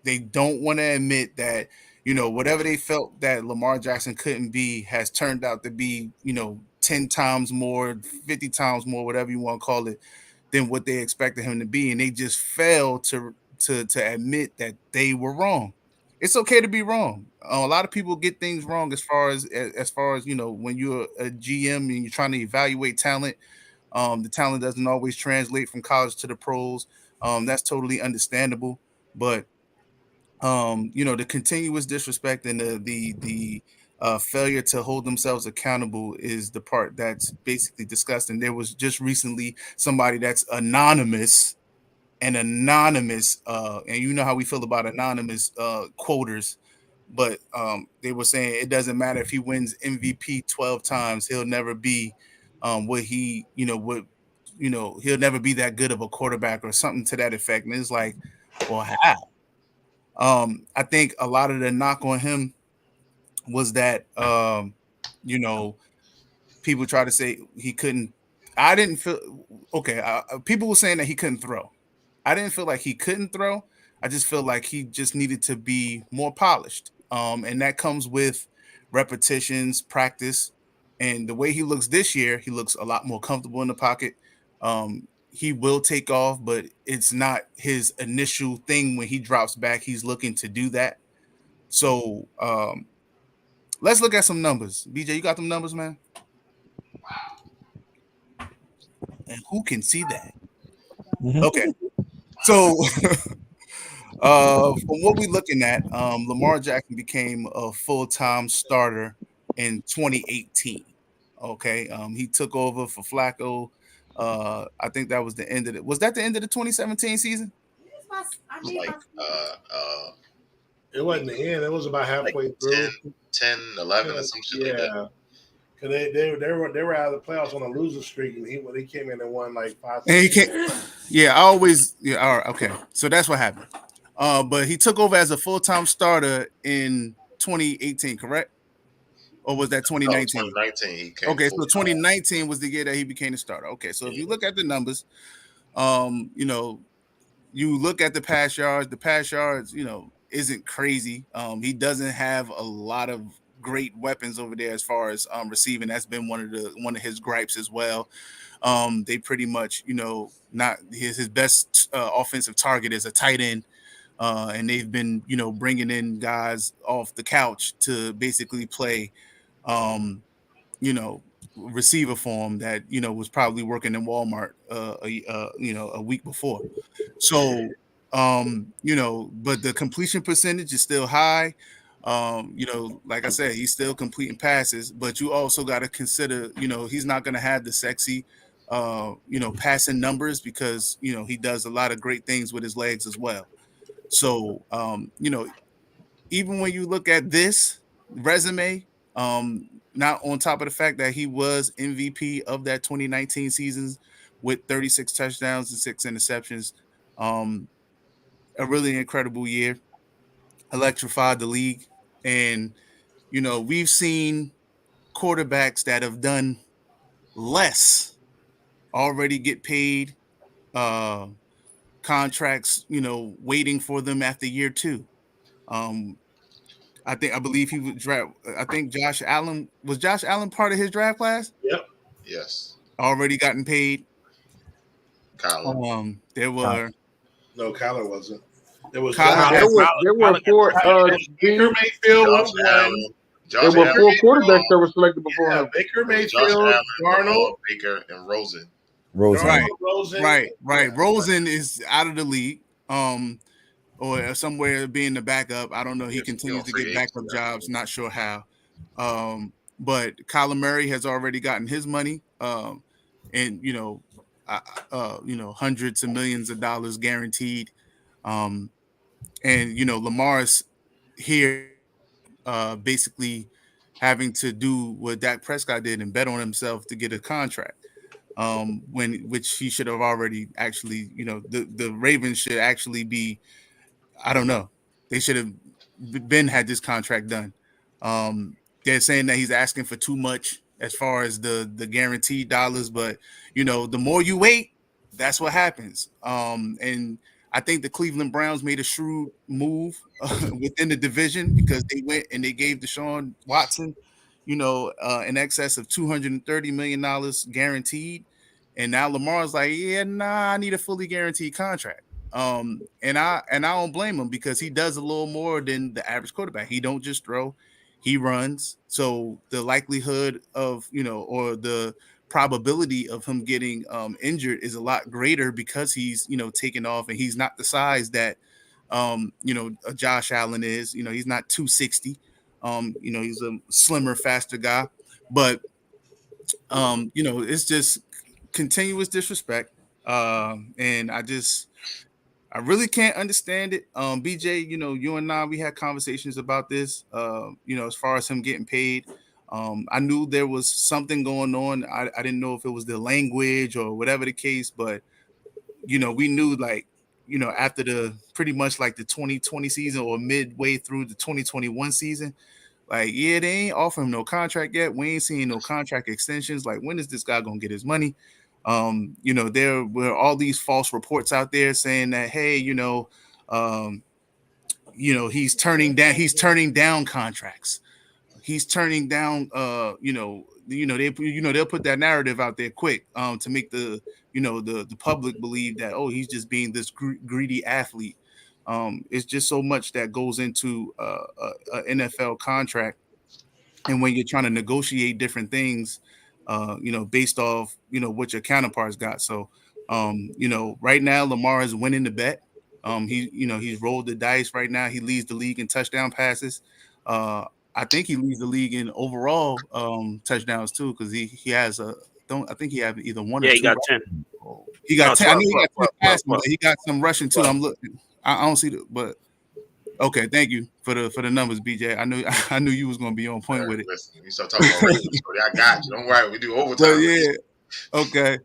They don't want to admit that whatever they felt that Lamar Jackson couldn't be has turned out to be 10 times more, 50 times more, whatever you want to call it, than what they expected him to be, and they just failed to admit that they were wrong. It's okay to be wrong. A lot of people get things wrong as far as when you're a GM and you're trying to evaluate talent. The talent doesn't always translate from college to the pros. That's totally understandable, but the continuous disrespect and the failure to hold themselves accountable is the part that's basically disgusting. There was just recently somebody that's anonymous, and you know how we feel about anonymous quoters, but they were saying it doesn't matter if he wins MVP 12 times, he'll never be he'll never be that good of a quarterback or something to that effect. And it's like, well, how? I think a lot of the knock on him was that people try to say he couldn't. I didn't feel okay. People were saying that he couldn't throw. I didn't feel like he couldn't throw. I just feel like he just needed to be more polished. And that comes with repetitions, practice, and the way he looks this year. He looks a lot more comfortable in the pocket. He will take off, but it's not his initial thing when he drops back. He's looking to do that. So let's look at some numbers. BJ, you got them numbers, man? And who can see that? Okay. So from what we're looking at, Lamar Jackson became a full-time starter in 2018. Okay, he took over for Flacco. I think that was the end of it. Was that the end of the 2017 season? Like It wasn't the end. It was about like halfway 10, through. 10, 11 or some shit like that. Yeah, because they were out of the playoffs on a losing streak, and when he came in and won like five, And he 6 can't. Yeah, I always. Yeah, all right, okay. So that's what happened. But he took over as a full-time starter in 2018, correct? Or was that No, 2019? 2019 he came Okay, full so time. 2019 was the year that he became the starter. Okay, so if you look at the numbers, you know, you look at the pass yards, you know, isn't crazy. He doesn't have a lot of great weapons over there as far as receiving. That's been one of his gripes as well. They pretty much, you know, not his best offensive target is a tight end. And they've been, you know, bringing in guys off the couch to basically play, um, you know, receiver form that, you know, was probably working in Walmart, you know, a week before. So, you know, but the completion percentage is still high. You know, like I said, he's still completing passes, but you also got to consider, you know, he's not going to have the sexy, you know, passing numbers because, you know, he does a lot of great things with his legs as well. So, you know, even when you look at this resume, not on top of the fact that he was MVP of that 2019 seasons with 36 touchdowns and 6 interceptions, um, a really incredible year, electrified the league. And, you know, we've seen quarterbacks that have done less already get paid, uh, contracts, you know, waiting for them after year two. Um, I believe he was draft. I think Josh Allen part of his draft class. Yep. Yes, Already gotten paid. Kyler. There were No, Kyler wasn't. There was Kyler Josh. There got were there were four Baker teams. Mayfield Josh was one. Allen. There Josh were Allen. four quarterbacks that were selected before Yeah, him. Baker It was Josh Mayfield, Allen, Darnold, Lamar, Baker, and Rosen. Rosen. right, Darnold, Rosen. right. Yeah. Rosen is out of the league. Or somewhere being the backup. I don't know. He Yes, still continues to free get agent. backup jobs. Not sure how. But Kyler Murray has already gotten his money. And you know, hundreds of millions of dollars guaranteed. Um, and you know, Lamar's here, basically having to do what Dak Prescott did and bet on himself to get a contract. When which he should have already actually, you know, the Ravens should actually be, I don't know. They should have been had this contract done. They're saying that he's asking for too much as far as the guaranteed dollars, but you know, the more you wait, that's what happens. And I think the Cleveland Browns made a shrewd move within the division because they went and they gave Deshaun Watson, you know, in excess of $230 million guaranteed. And now Lamar's like, yeah, nah, I need a fully guaranteed contract. And I don't blame him because he does a little more than the average quarterback. He don't just throw, he runs. So the likelihood of, you know, or the probability of him getting injured is a lot greater because he's, you know, taking off and he's not the size that you know, Josh Allen is. You know, he's not 260. You know, he's a slimmer, faster guy. But you know, it's just continuous disrespect. And I really can't understand it. BJ, you know, you and I, we had conversations about this, you know, as far as him getting paid. I knew there was something going on. I didn't know if it was the language or whatever the case, but, you know, we knew like, you know, after the pretty much like the 2020 season or midway through the 2021 season, like, yeah, they ain't offering him no contract yet. We ain't seeing no contract extensions. Like, when is this guy gonna get his money? You know, there were all these false reports out there saying that, hey, um, he's turning down contracts. He's turning down, they'll put that narrative out there quick, to make the public believe that, oh, he's just being this greedy athlete. It's just so much that goes into a NFL contract, and when you're trying to negotiate different things, you know, based off, you know, what your counterparts got. So, you know, right now Lamar is winning the bet. He's rolled the dice right now. He leads the league in touchdown passes. I think he leads the league in overall touchdowns too, because he has I think he have either one or Yeah, two. he got 10. He got No, 10. I 12, knew he got 10 passing, 12. but he got some rushing too. 12. I'm looking. I don't see the, but okay. Thank you for the numbers, BJ. I knew you was gonna be on point with it. Listen, you start talking about ratings, I got you. Don't worry, we do overtime. But yeah, okay.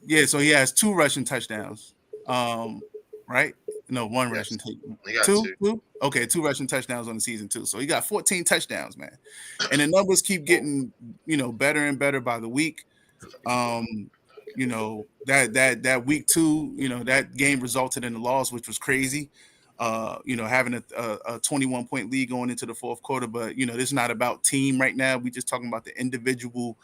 Yeah. So he has 2 rushing touchdowns. Right? No, 1 rushing touchdown. He got 2. Okay, 2 rushing touchdowns on the season too. So he got 14 touchdowns, man. And the numbers keep getting better and better by the week. That week 2, that game resulted in a loss, which was crazy. Having a 21-point lead going into the fourth quarter, but this is not about team right now. We just talking about the individual,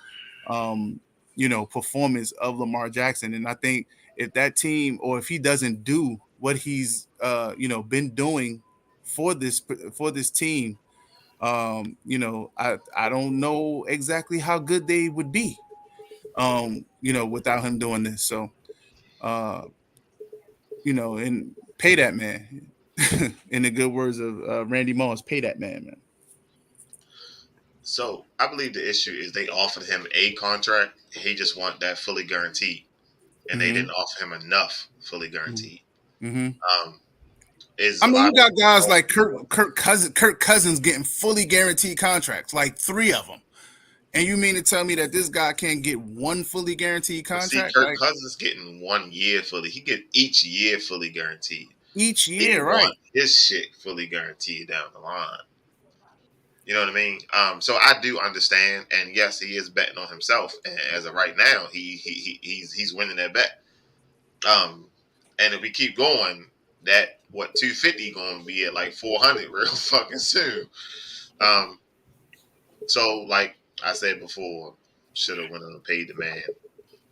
performance of Lamar Jackson. And I think if that team, or if he doesn't do what he's been doing for this team, I don't know exactly how good they would be, without him doing this. So, and pay that man. In the good words of Randy Moss, pay that man. So I believe the issue is they offered him a contract. He just want that fully guaranteed, and they didn't offer him enough fully guaranteed. You got guys like Kirk Cousins getting fully guaranteed contracts, like 3 of them. And you mean to tell me that this guy can't get 1 fully guaranteed contract? See, Kirk Cousins getting 1 year fully. He get each year fully guaranteed. Each year, right? His shit fully guaranteed down the line. You know what I mean? So I do understand, and yes, he is betting on himself. And as of right now, he's winning that bet. And if we keep going, that 250 going to be at like 400 real fucking soon. So like I said before, should have went and paid the man.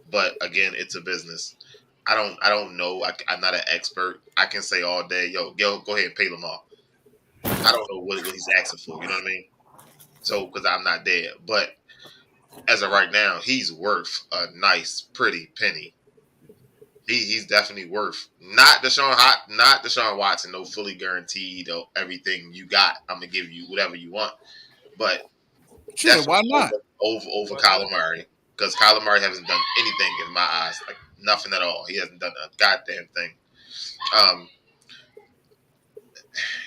But again, it's a business. I don't know. I'm not an expert. I can say all day, yo, go ahead and pay Lamar. I don't know what he's asking for. You know what I mean? So, because I'm not there. But as of right now, he's worth a nice, pretty penny. He's definitely worth not Deshaun Watson, no fully guaranteed or everything you got. I'm gonna give you whatever you want. But sure, why not? Over Kyler Murray, because Kyler Murray hasn't done anything in my eyes, like nothing at all. He hasn't done a goddamn thing.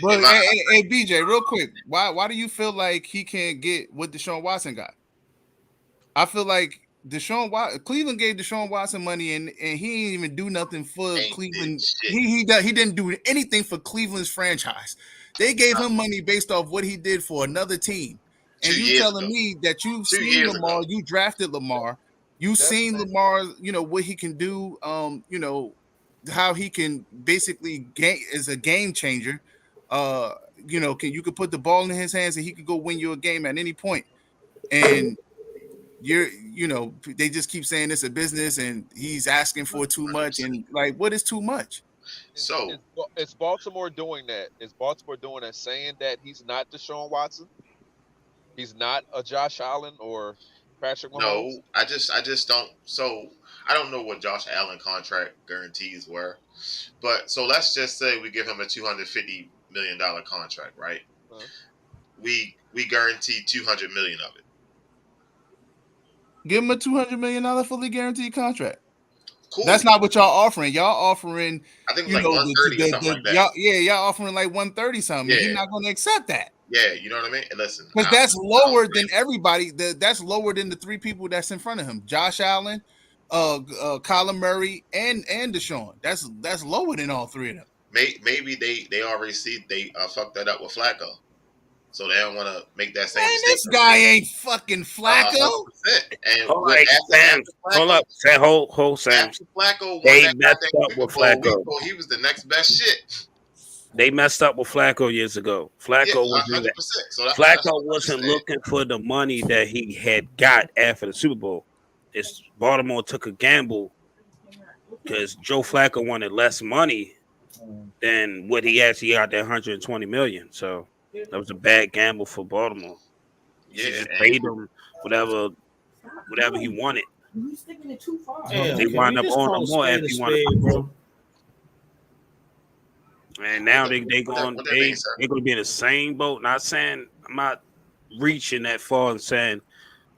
But hey, BJ, real quick, why do you feel like he can't get what Deshaun Watson got? I feel like Cleveland gave Deshaun Watson money, and he didn't even do nothing for Cleveland. He didn't do anything for Cleveland's franchise. They gave him money based off what he did for another team. And you telling me that you've seen Lamar, you drafted Lamar, you've seen Lamar, what he can do, how he can basically is a game changer. You could put the ball in his hands and he could go win you a game at any point. And they just keep saying it's a business and he's asking for too much. And like, what is too much? So it's Baltimore doing that. Is Baltimore doing that, saying that he's not Deshaun Watson? He's not a Josh Allen or Patrick Mahomes? No, I just don't. So I don't know what Josh Allen contract guarantees were, but so let's just say we give him a $250 million contract, right? Uh-huh. We guarantee $200 million of it. Give him a $200 million fully guaranteed contract. Cool. That's not what y'all offering. Y'all offering, I think like 130 or something like that. Y'all offering like 130 something. Yeah. He's not going to accept that. Yeah, you know what I mean? And listen, because that's lower than everybody. That's lower than the 3 people that's in front of him: Josh Allen, Kyler Murray, and Deshaun. That's lower than all 3 of them. Maybe they already see they fucked that up with Flacco, so they don't want to make that same mistake. This guy ain't fucking Flacco. And hold up, Sam. After Flacco, they messed up with Flacco. He was the next best shit. They messed up with Flacco years ago. Flacco wasn't looking for the money that he had got after the Super Bowl. Baltimore took a gamble because Joe Flacco wanted less money than what he actually got, that $120 million. So that was a bad gamble for Baltimore. He just paid him whatever he wanted. They wound up owning more if he wanted. And now they're going to be in the same boat. Not saying I'm not reaching that far and saying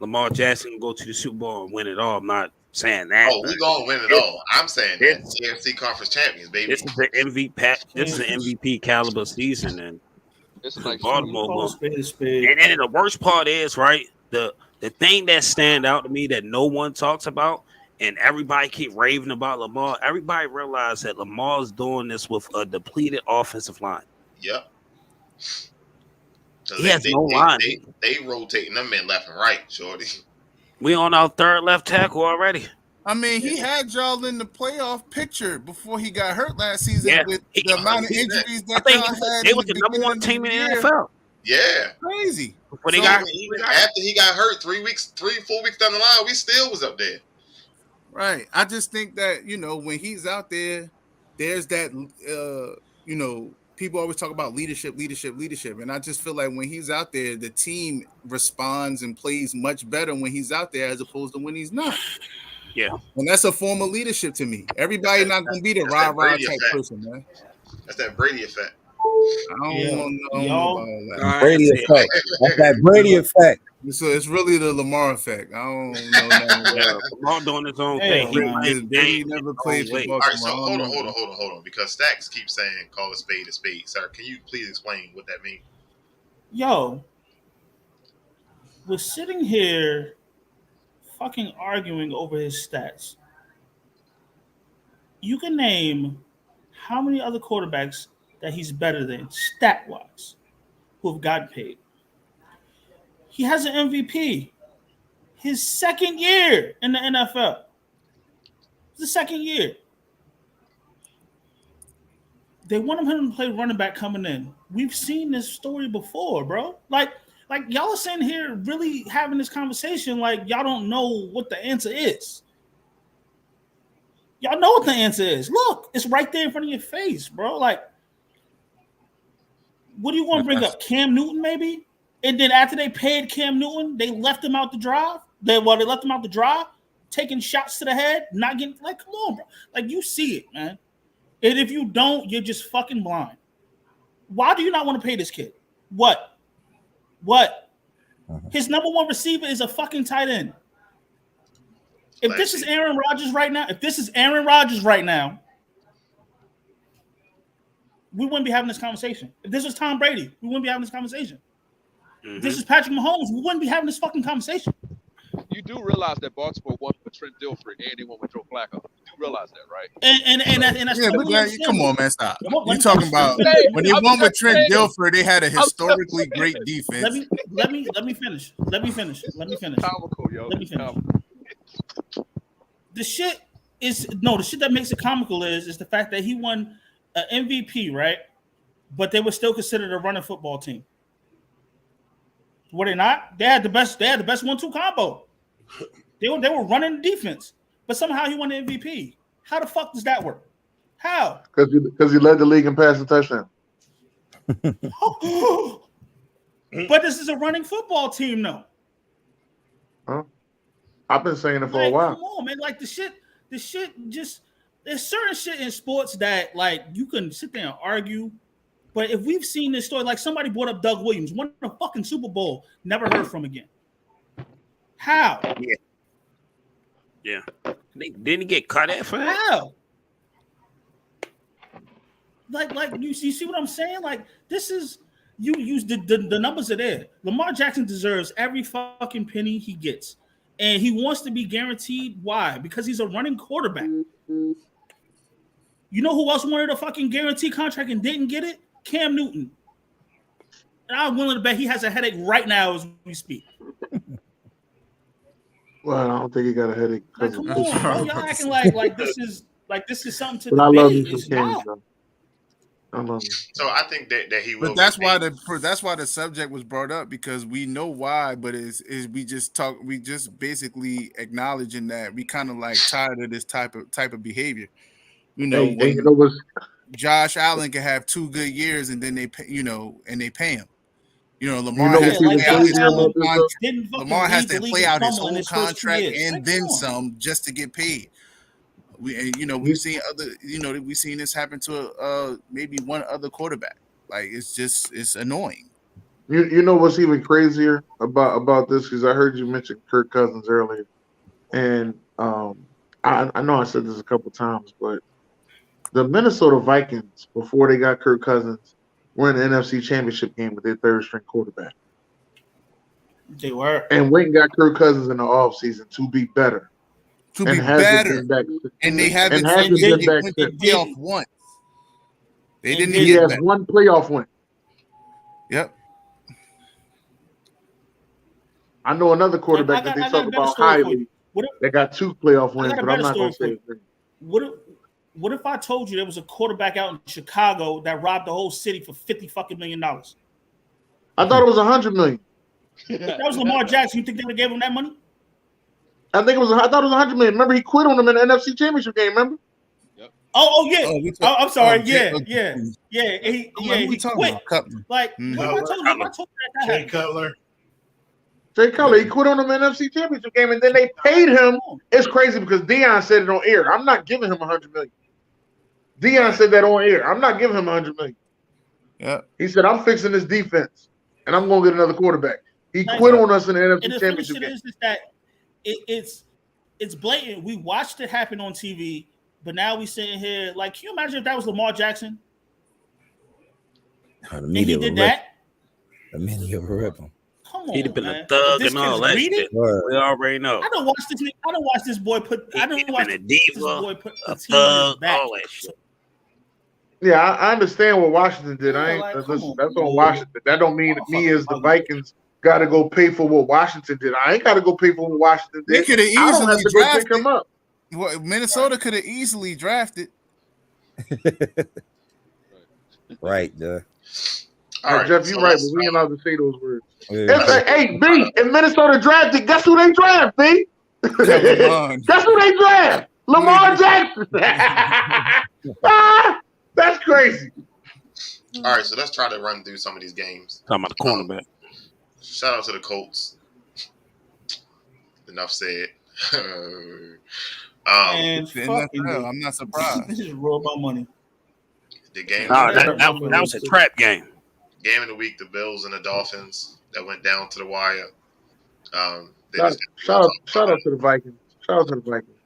Lamar Jackson can go to the Super Bowl and win it all. I'm not saying that. Oh, we gonna win it all. I'm saying that AFC Conference champions, baby. This is the MVP. This is an MVP caliber season, and It's like Baltimore. And then the worst part is right. The thing that stand out to me that no one talks about, and everybody keep raving about Lamar. Everybody realize that Lamar's doing this with a depleted offensive line. Yep. He has no line. They rotating them in left and right, shorty. We on our third left tackle already. I mean, he had y'all in the playoff picture before he got hurt last season with the amount of injuries that y'all had. They was the number one team in the NFL. Yeah. Crazy. After he got hurt 4 weeks down the line, we still was up there. Right. I just think that, when he's out there, there's that, people always talk about leadership. And I just feel like when he's out there, the team responds and plays much better when he's out there as opposed to when he's not. Yeah. And that's a form of leadership to me. Everybody not going to be the rah-rah type person, man. That's that Brady effect. I don't know about that. Brady effect. That's that Brady effect. So it's really the Lamar effect. I don't know. Lamar doing his own thing. He never played for Baltimore. All right, so hold on. Because Stacks keeps saying call a spade a spade. Sir, can you please explain what that means? Yo, we're sitting here fucking arguing over his stats. You can name how many other quarterbacks that he's better than stat-wise who have gotten paid. He has an MVP. His second year in the NFL. It's the second year. They wanted him to play running back coming in. We've seen this story before, bro. Like y'all are sitting here really having this conversation like y'all don't know what the answer is. Y'all know what the answer is. Look, it's right there in front of your face, bro. Like, what do you want to bring up? Cam Newton, maybe? And then after they paid Cam Newton, they left him out the drive. They left him out the drive, taking shots to the head, not getting come on, bro. Like, you see it, man. And if you don't, you're just fucking blind. Why do you not want to pay this kid? What? His number one receiver is a fucking tight end. If this is Aaron Rodgers right now, we wouldn't be having this conversation. If this was Tom Brady, we wouldn't be having this conversation. If this is Patrick Mahomes, we wouldn't be having this fucking conversation. You do realize that Baltimore won with Trent Dilfer and they won with Joe Flacco. You do realize that, right? And that's totally come on, man, stop. You're talking about when they won with Trent Dilfer, they had a historically great defense. Let me finish. Comical, yo. Let me finish. The shit that makes it comical is the fact that he won an MVP, right? But they were still considered a running football team. Were they not? They had the best 1-2 combo. They were running the defense, but somehow he won the MVP. How the fuck does that work? How? Because he led the league in passing touchdown. But this is a running football team, though. Huh? I've been saying it for a while. Come on, man. Like the shit just there's certain shit in sports that like you can sit there and argue. But if we've seen this story, like somebody brought up Doug Williams, won a fucking Super Bowl, never heard from again. How? Yeah. Didn't he get cut at for that? How? Like you see what I'm saying? Like this is you use the numbers are there. Lamar Jackson deserves every fucking penny he gets. And he wants to be guaranteed. Why? Because he's a running quarterback. You know who else wanted a fucking guarantee contract and didn't get it? Cam Newton. And I'm willing to bet he has a headache right now as we speak. Well, I don't think he got a headache. Like, come on, bro. Y'all acting like this is something to but I love debate. you It's for Cam, not. though. I love you. So I think that he will. But that's why the subject was brought up, because we know why. But we just basically acknowledging that we kind of like tired of this type of behavior. You know, you know what's Josh Allen can have 2 good years and then they pay him. You know, Lamar has to play out his whole contract and then some just to get paid. We've seen we've seen this happen to maybe one other quarterback. Like it's annoying. You know what's even crazier about this? Because I heard you mention Kirk Cousins earlier, and I know I said this a couple times, but the Minnesota Vikings before they got Kirk Cousins were in the NFC Championship game with their third string quarterback. They were. And went and got Kirk Cousins in the offseason to be better. To be better. And they haven't been back to playoff once. They didn't He has one playoff win. Yep. I know another quarterback that they talk about highly. They got 2 playoff wins, but I'm not going to say his name. What if I told you there was a quarterback out in Chicago that robbed the whole city for $50 million? I thought it was $100 million. If that was Lamar Jackson, you think they would have gave him that money? I thought it was $100 million. Remember, he quit on them in the NFC Championship game. Remember? Yep. Oh yeah. I'm sorry. Yeah. He quit. Like what I told you that Jay Cutler. Jay Cutler, he quit on them in the NFC Championship game, and then they paid him. It's crazy because Deion said it on air. I'm not giving him $100 million. Deion said that on air. I'm not giving him $100 million. Yeah. He said, I'm fixing this defense, and I'm going to get another quarterback. He quit on us in the NFC Championship game. Is that it's blatant. We watched it happen on TV, but now we sitting here like, can you imagine if that was Lamar Jackson? And he did that. The media will rip him. Come on, he'd have been man. a thug and all that shit. We already know. I don't watch this boy put. I don't watch a this diva, boy put a the team in his thug, back. all that shit. Yeah, I understand what Washington did. That's on Washington. That don't mean me as the Vikings got to go pay for what Washington did. I ain't got to go pay for what Washington did. They could have I don't have easily to go drafted pick him up. Minnesota could have easily drafted. Right, yeah. All right, Jeff, you're right, but we ain't allowed to say those words. Hey, B, if Minnesota drafted, guess who they draft, B? Guess who they draft? Lamar Jackson. That's crazy. All right, so let's try to run through some of these games. Talking about the cornerback. Shout out to the Colts. Enough said. And I'm not surprised. This is roll my money. The game. That was a trap game. Game of the week: the Bills and the Dolphins that went down to the wire. Shout out to the Vikings. Shout out to the Vikings.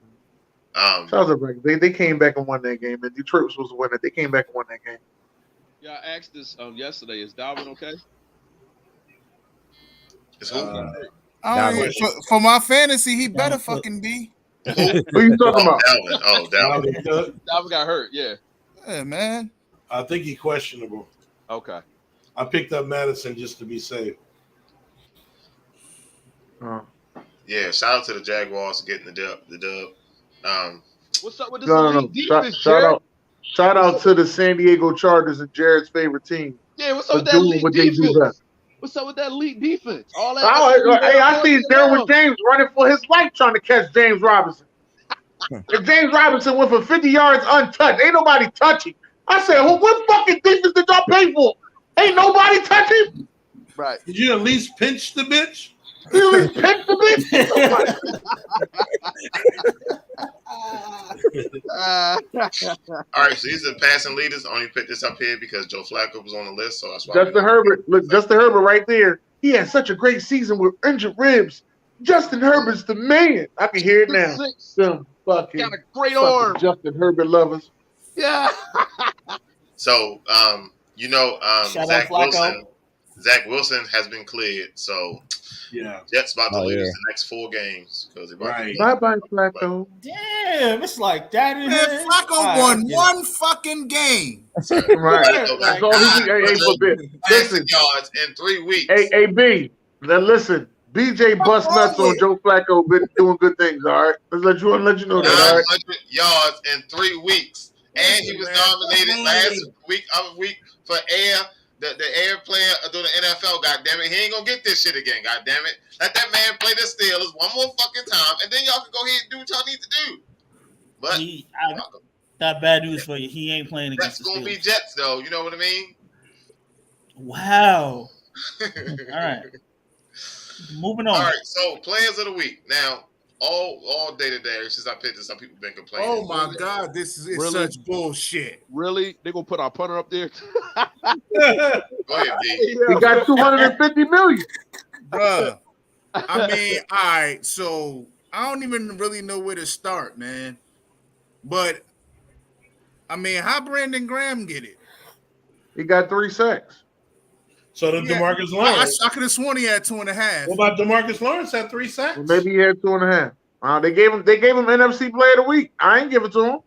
Shout out to the Vikings. They came back and won that game, and Detroit was supposed to win it. They came back and won that game. Yeah, I asked this yesterday. Is Dalvin okay? It's who? For my fantasy, he better fucking be. Who you talking about? Dalvin. Dalvin got hurt. Yeah. Yeah, man. I think he's questionable. Okay. I picked up Madison just to be safe. Yeah, shout out to the Jaguars getting the dub. What's up with this elite defense, Shout out to the San Diego Chargers and Jared's favorite team. Yeah, what's up with that elite defense? What's up with that elite defense? All that. I see Derek James running for his life trying to catch James Robinson. If James Robinson went for 50 yards untouched, ain't nobody touching. I said, what fucking defense did y'all pay for? Ain't nobody touching. Right. Did you at least pinch the bitch? You at least pinch the bitch? All right, so these are the passing leaders. I only picked this up here because Joe Flacco was on the list, so that's why. Justin Herbert. Look, Justin Herbert right there. He had such a great season with injured ribs. Justin Herbert's the man. I can hear it now. Some fucking got a great arm. Justin Herbert lovers. Yeah. So, Zach Wilson has been cleared. So, yeah, Jets about to lose the next 4 games because bye bye Flacco. Damn, it's like that. Flacco won one fucking game. Right. That's all he did. For bit. Listen, yards in 3 weeks. Hey, B. Now listen. BJ bust nuts on Joe Flacco, been doing good things. All right, let's let you know that. 900 yards in 3 weeks, and he was nominated last week for the air player of the NFL. God damn it, he ain't gonna get this shit again. God damn it, let that man play the Steelers one more fucking time, and then y'all can go ahead and do what y'all need to do. But that bad news for you. He ain't playing against the Steelers. That's gonna be Jets, though. You know what I mean? Wow. All right. Moving on. All right, so players of the week. Now, all day today since I picked this. Some people been complaining. Oh my God, this is Really? such bullshit. Really? They gonna put our punter up there? Go ahead, B. He got 250 million. Bruh. I mean, all right, so I don't even really know where to start, man. But I mean, how Brandon Graham get it? He got 3 sacks. So did Yeah, DeMarcus Lawrence. I could have sworn he had 2.5. What about DeMarcus Lawrence had 3 sacks? Well, maybe he had 2.5. They gave him NFC Player of the Week. I ain't give it to him.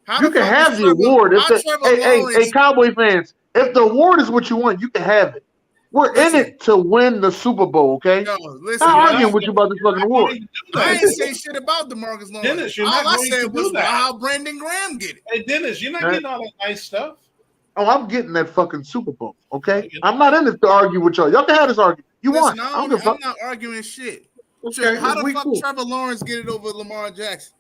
How You the can fuck have is the Trevor- award. how If Trevor hey, Lawrence- Cowboy fans, if the award is what you want, you can have it. We're Listen. in it to win the Super Bowl, okay? Yo, listen, I'm you're arguing not- with you about this fucking award. I ain't say shit about DeMarcus Lawrence. Dennis, you're all not I going said to was do that. how Brandon Graham get it. Hey, Dennis, you're not Huh? getting all that nice stuff. Oh, I'm getting that fucking Super Bowl, okay? I'm not in it to argue with y'all. Y'all can have this argument. You Listen, won. I don't give a I'm fuck. not arguing shit. Okay, How the we fuck cool. Trevor Lawrence get it over Lamar Jackson?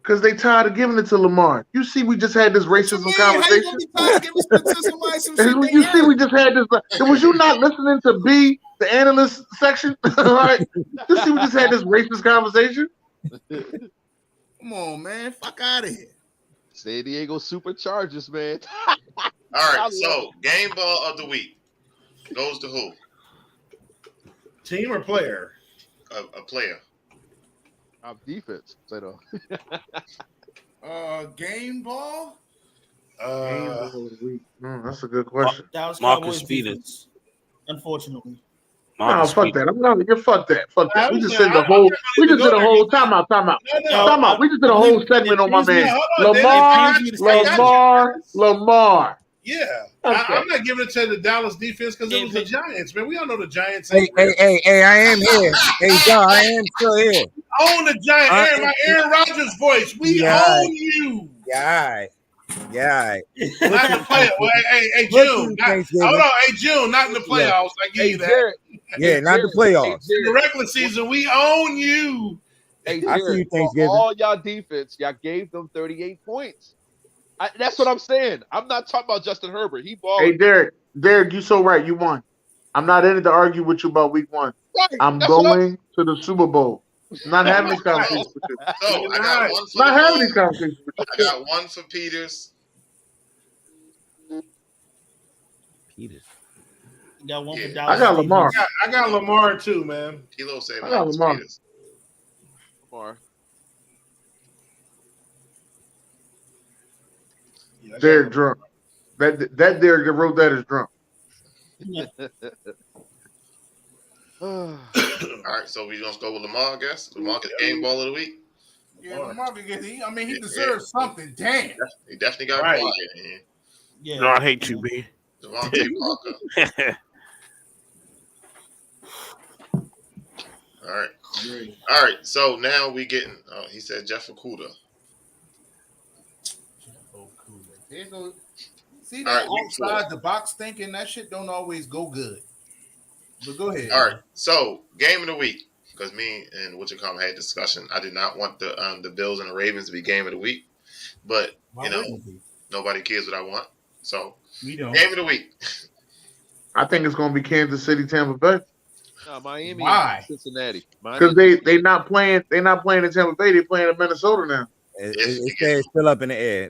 Because they tired of giving it to Lamar. You see, we just had this racism What you mean? How you conversation. gonna be tired of giving shit to somebody some shit they You see, we earned? just had this. Was you not listening to B, the analyst section? All right. You see, we just had this racist conversation. Come on, man. Fuck out of here. San Diego Superchargers, man. All right, so game ball of the week goes to who? Team or player? A player. Our defense. Say no. Game ball? That's a good question. Dallas Marcus Cowboys Peters. defense, unfortunately. No, Marcus fuck Peters. that. I'm not. Fuck that. Fuck that. We just I'm did the not whole. gonna We even just did go a there. whole time out. Time out. We just did a whole segment on my man Lamar. Yeah. Okay. I'm not giving it to the Dallas defense because it was the Giants, man. We all know the Giants. Hey, I am here. Hey, John, I am still here. Own the Giants. My Aaron Rodgers voice. We own you. Yeah, Not in the playoffs. Well, hey, June. Hold on. Hey, June, not in the playoffs. I give you that. Derek, Yeah, not the playoffs. In the regular season, we own you. Hey, I see you, Derek, for Thanksgiving. all y'all defense, y'all gave them 38 points. That's what I'm saying. I'm not talking about Justin Herbert. He balled. Hey, Derek, you so right. You won. I'm not in it to argue with you about week 1. Right. I'm That's what going to the Super Bowl. I'm not having these conversations with you. So I got one for Not having Lamar. these conversations with you. I got one for Peters. Peters. You got one for Yeah. Dallas. I got Lamar. I got Lamar too, man. Kilo said I got Marcus Lamar. Peters. Lamar. Derek drunk. That Derek that wrote that is drunk. All right, so we gonna go with Lamar, I guess. Lamar get game ball of the week. Yeah, Lamar can get it. I mean, he deserves something. Damn. He definitely got Right. quiet in here. Yeah. No, I hate you, B. Devontae Parker. All right. All right. So now we getting. He said Jeff Okuda. See All that right, week outside the box thinking that shit don't always go good. But go ahead. All right. So game of the week, because me and Witchcom had a discussion. I did not want the Bills and the Ravens to be game of the week, but you know nobody cares what I want. So We don't. game of the week. I think it's going to be Kansas City, Tampa Bay, No, Miami. Why? And Cincinnati. because they not playing. They not playing in Tampa Bay. They playing in Minnesota now. It's still up in the air.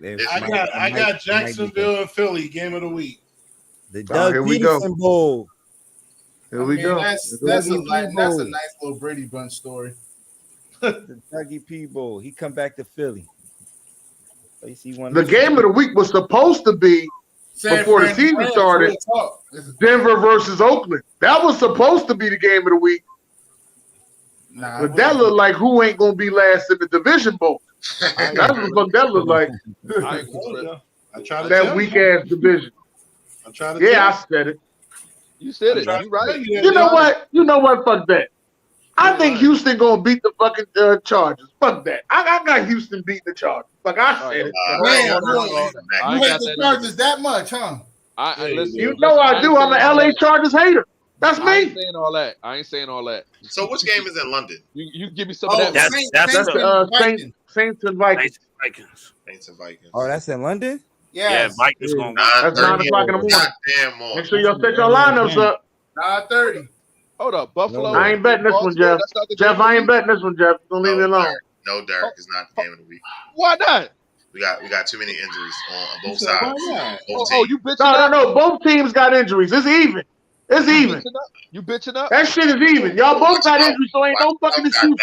I got Jacksonville and Philly game of the week. The Oh, here Doug we go. Peterson Bowl. Here we go. That's a nice little Brady Bunch story. The Dougie P Bowl. He come back to Philly. You see one. The game of the week was supposed to be before the season started. Denver versus Oakland. That was supposed to be the game of the week. Nah, But that looked like who ain't gonna be last in the division bowl. That's what that looked like. I try to That tell weak you. ass division. I try to Yeah, tell I said it. You said it. you. You right. You know what? Fuck that. I think Houston gonna beat the fucking Chargers. Fuck that. I got Houston beating the Chargers. Like I said it. I Man, ain't you I hate got the that. Chargers that much, huh? Listen, You know I do. I'm an LA Chargers hater. That's I ain't me. saying all that. I ain't saying all that. So which game is in London? You give me some of that. That's Saints the- and Vikings. Saints and Vikings. Vikings. Saints and Vikings. Oh, that's in London? Yeah, Yes. Vikings gonna win. That's 9 o'clock in the morning. Goddamn more. Make sure y'all set your lineups up. 9:30. Hold up, Buffalo. I ain't betting this one, Baltimore, Jeff. that's not the Jeff, game of I the ain't week? betting this one, Jeff. Don't leave me alone. No, Derek, it's not the game of the week. Why not? We got too many injuries on both So sides. why not? Both Oh, teams. you bitching up? No. Both teams got injuries. It's even. It's even. You bitching up? That shit is even. Y'all both got injuries, so ain't no fucking excuse.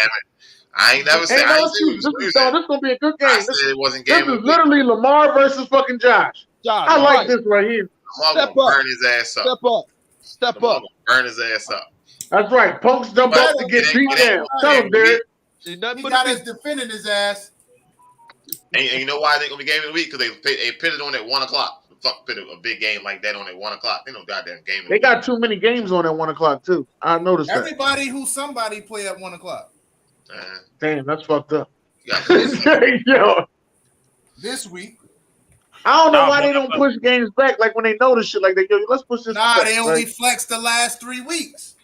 I ain't never said. Ain't I no ain't say we excuse. was This losing. is gonna be a good I game. said it wasn't This game of is the week. literally Lamar versus fucking Josh. Josh, I like right. this right here. Lamar Step gonna up. burn his ass up. Step up. Step Lamar up. gonna burn his ass up. That's right. Punk's jump But up to get it beat ain't down. Tell him, Derek. Ain't nothing He but got a us defending his ass. And you know why they gonna be game of the week? Because they pitted on at 1 o'clock. Fuck, put a big game like that on at 1 o'clock. They no goddamn game. They got too many games on at 1 o'clock too. I noticed that. Everybody who's somebody play at 1 o'clock. Damn, that's fucked up. Yeah. Yo, This week. I don't know why they don't push games back. Like when they know this shit, like they go, let's push this. Nah, back, they only right? flex the last 3 weeks.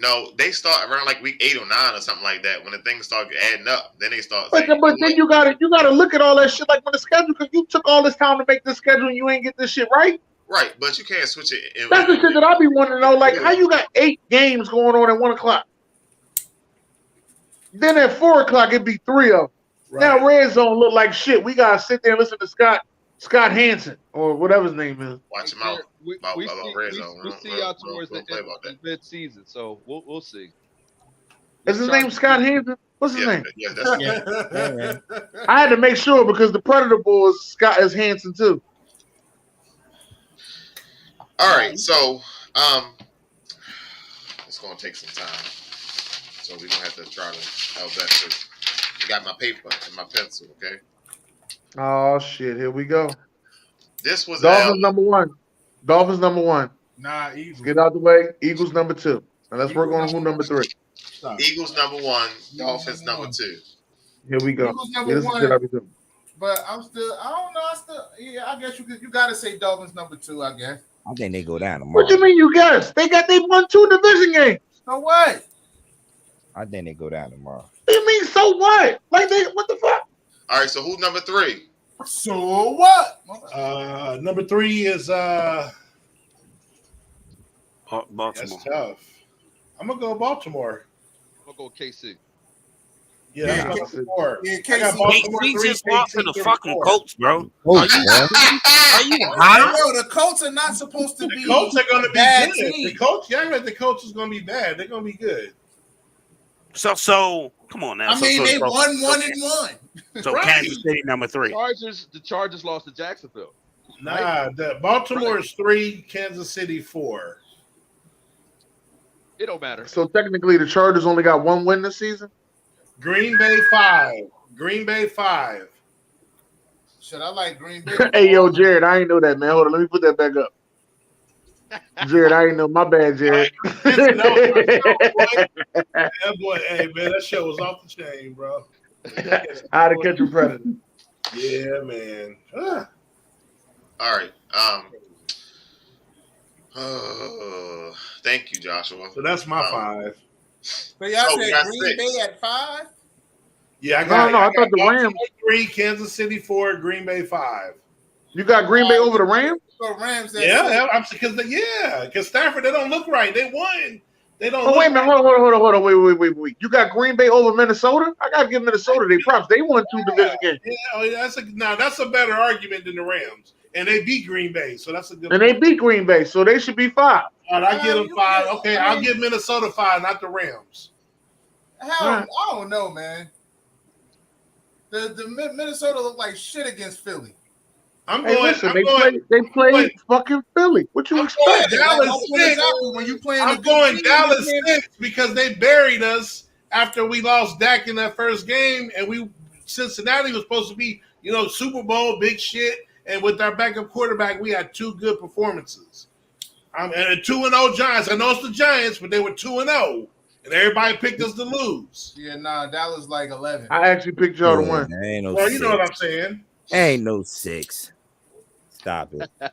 No, they start around like week 8 or 9 or something like that. When the things start adding up, then they start. But then you gotta look at all that shit like when the schedule, because you took all this time to make this schedule and you ain't get this shit right. Right, but you can't switch it. That's the shit that I be wanting to know. Like how you got 8 games going on at 1 o'clock. Then at 4 o'clock it'd be 3 of them. Right. Now red zone look like shit. We gotta sit there and listen to Scott Hansen or whatever his name is. Watch him out. We see y'all towards the end of the mid-season, so we'll see. Is his name Scott Hansen? What's his name? Yeah, that's Yeah. I had to make sure because the Predator Boy is Hansen too. All right, so it's gonna take some time. So we're gonna have to try to help that too. I got my paper and my pencil, okay? Oh shit! Here we go. This was Dolphins number 1. Dolphins number 1. Nah, Eagles. Get out the way. Eagles number 2. Now let's work on who number 3. Eagles number 1, Dolphins number 2. Here we go. Eagles number This is 1. shit I be doing. But I don't know. I guess you gotta say Dolphins number 2, I guess. I think they go down tomorrow. What you mean you guys? They won 2 division games. So what? I think they go down tomorrow. What do you mean so what? Like what the fuck? All right, so who's number 3? So what? Number 3 is Baltimore. that's tough. I'm gonna go Baltimore. I'm gonna go KC. Yeah, I'm going 4. Yeah, I got KC. Baltimore KC 3, just lost to KC the fucking 4. Colts, bro. Oh, Are you high? Yo, the Colts are not supposed to be. The Colts are going to be bad good. team. The Colts, yeah, but the Colts is going to be bad. They're going to be good. So come on now. I mean, they won 1 okay. and 1. So Right. Kansas City number 3. The Chargers lost to Jacksonville. Nah, the Baltimore is 3, Kansas City 4. It don't matter. So technically the Chargers only got 1 win this season? Green Bay 5. Green Bay 5. Shit, I like Green Bay. Hey yo, Jared, I ain't know that, man. Hold on, let me put that back up. Jared, I ain't know. My bad, Jared. That boy, hey man, that show was off the chain, bro. How to Catch a Predator. Yeah, man. All right. Thank you, Joshua. So that's my 5. So y'all Oh, we said got Green 6. Bay at 5? Yeah, I got. No, I thought the Baltimore Rams. 3, Kansas City 4, Green Bay 5. You got Green Bay over the Rams? So Rams at Yeah, 6. because Stafford, they don't look right. They won. They don't. Oh, wait a look minute. right. Hold on. Wait. You got Green Bay over Minnesota? I got to give Minnesota their props. They won 2 division games. Yeah, that's a better argument than the Rams, and they beat Green Bay, so that's a good. And they beat Green Bay, so they should be 5. All right, I give them You 5. get- Okay, I I'll mean- give Minnesota 5, not the Rams. I don't know, man. The Minnesota look like shit against Philly. I'm Hey, going. listen, I'm they going. played fucking Philly. What you I'm expect? going Dallas Like, 6. exactly when you playing a I'm good going team, Dallas you can't- 6 because they buried us after we lost Dak in that first game, and Cincinnati was supposed to be, Super Bowl big shit, and with our backup quarterback, we had 2 good performances. And a 2-0 Giants. I know it's the Giants, but they were 2-0, and everybody picked us to lose. Yeah, nah, Dallas like 11. I actually picked y'all to win. There ain't no Well, 6. you know what I'm saying. Ain't no 6. Stop it. And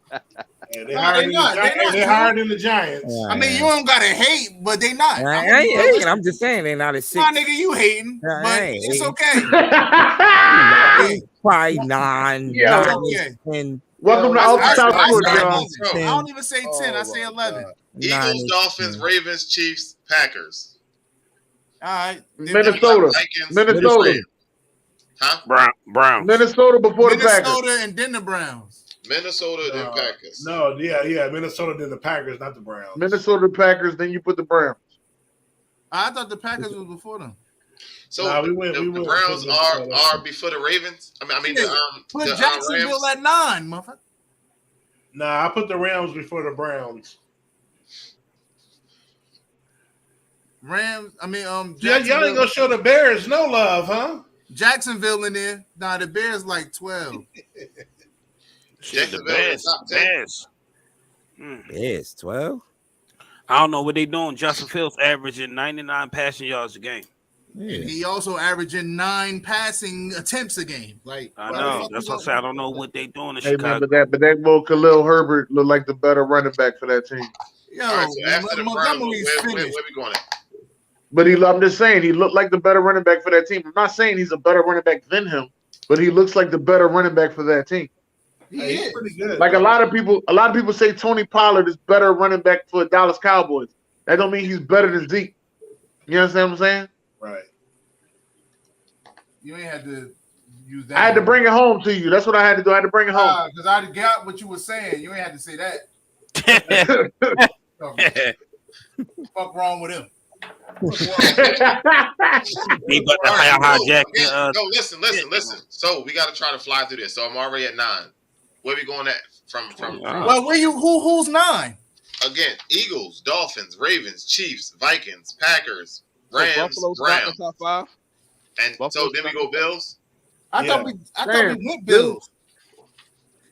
No, they not. They're higher than the Giants. I mean, you don't gotta hate, but they not. I ain't hating. I'm just saying they're not a 6. Nah, nigga, you hating, Nah, but I ain't it's hating. okay. Probably 9, Yeah. 9, Okay. 10. Welcome to Ultra South I Sports, say y'all. 11. I don't even say 10. I say 11. Eagles, Dolphins, Ravens, Chiefs, Packers. All right. Minnesota. Vikings. Minnesota. Huh? Browns. Minnesota before the Packers. Minnesota and then the Browns. Minnesota, then Packers. No, yeah. Minnesota, then the Packers, not the Browns. Minnesota Packers, then you put the Browns. I thought the Packers was before them. So Nah, the Browns are before the Ravens. Put the Jacksonville Rams. at 9, motherfucker. Nah, I put the Rams before the Browns. Rams. I mean, Yeah, y'all ain't gonna show the Bears no love, huh? Jacksonville in there. Nah, the Bears like 12. The Bears. Bears 12. I don't know what they doing. Justin Fields averaging 99 passing yards a game. Yeah. And he also averaging 9 passing attempts a game. Like I know. That's what I say. I don't know what they doing in Hey, Chicago. man, but that boy Khalil Herbert looked like the better running back for that team. Yo, All right, so after the Browns, Montgomery's where finished. we going at? But I'm just saying he looked like the better running back for that team. I'm not saying he's a better running back than him, but he looks like the better running back for that team. He's pretty good. Like a lot of people say Tony Pollard is better running back for Dallas Cowboys. That don't mean he's better than Zeke. You understand what I'm saying? Right. You ain't had to use that. I had to bring it home to you. That's what I had to do. I had to bring it home. Because I got what you were saying. You ain't had to say that. Fuck wrong with him. He but the hijack. No, listen. So we got to try to fly through this. So I'm already at 9. Where we going at from? Well, who's 9? Again, Eagles, Dolphins, Ravens, Chiefs, Vikings, Packers, Rams, Buffalo's not in Browns, the top 5. and Buffalo's so then we go Bills. I thought we went Bills.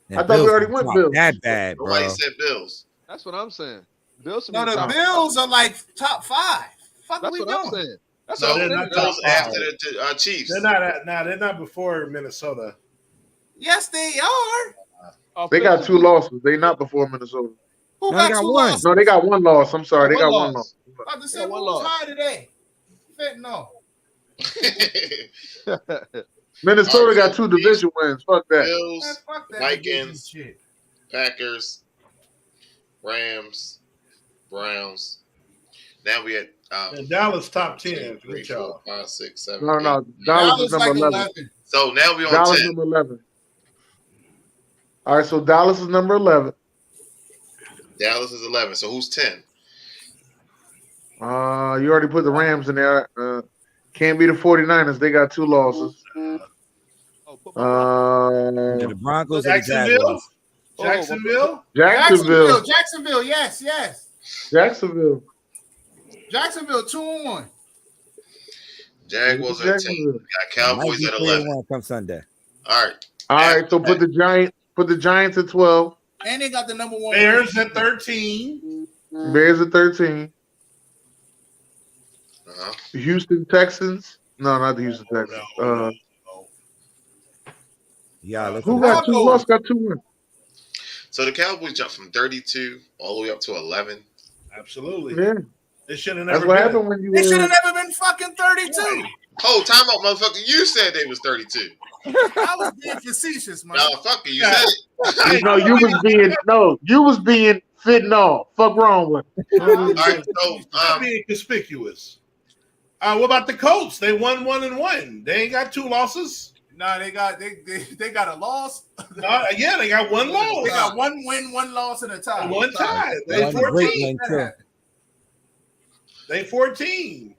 I thought we already went Bills. That bad, bro. Nobody said Bills. That's what I'm saying. Bills. No, the Bills are like top 5. Fuck, That's we what doing? I'm saying. That's So what I'm they're saying. not Bills top after five. the Chiefs. They're not before Minnesota. Yes, they are. They got 2 losses. They not before Minnesota. Who No, they got got 2 one. losses? No, they got 1 loss. I'm sorry. They got 1 loss. I just said Yeah, one who was loss. high today? No. Minnesota got 2 division wins. Fuck that. Bills, Fuck that Vikings, shit. Packers, Rams, Browns. Now we at And Dallas top 10. 3, Good 4, job. 5, 6, 7. No. 8. Dallas is number like 11. 11. So now we on Dallas 10. number 11. All right, so Dallas is number 11. Dallas is 11. So who's 10? You already put the Rams in there. Can't be the 49ers. They got 2 losses. The Broncos and the Jacksonville? Jaguars. Jacksonville? Jacksonville, yes. Jacksonville. Jacksonville 2-1. Jaguars at 10. Got Cowboys Might at be 11. 3-1 come Sunday. All right. All right, so put the Giants at 12. And they got the number 1. Bears at 13. Bears at 13. Uh-huh. The Houston Texans. No, not the Houston Texans. Yeah, look Who at got 2 losses? Got 2 wins. So the Cowboys jumped from 32 all the way up to 11. Absolutely. Yeah, They should have that's never what been. happened when you. They should have never been fucking 32. Oh, time out, motherfucker. You said they was 32. I was being facetious, man. No, fuck you. You said it. You was being fitting off. Fuck wrong with. All right. So Not being conspicuous. What about the Colts? They won 1-1. They ain't got 2 losses. Nah, they got a loss. Yeah, they got 1 loss. They got 1 win, 1 loss, and a tie. 1 tie. They One great 14. win, too. They 14.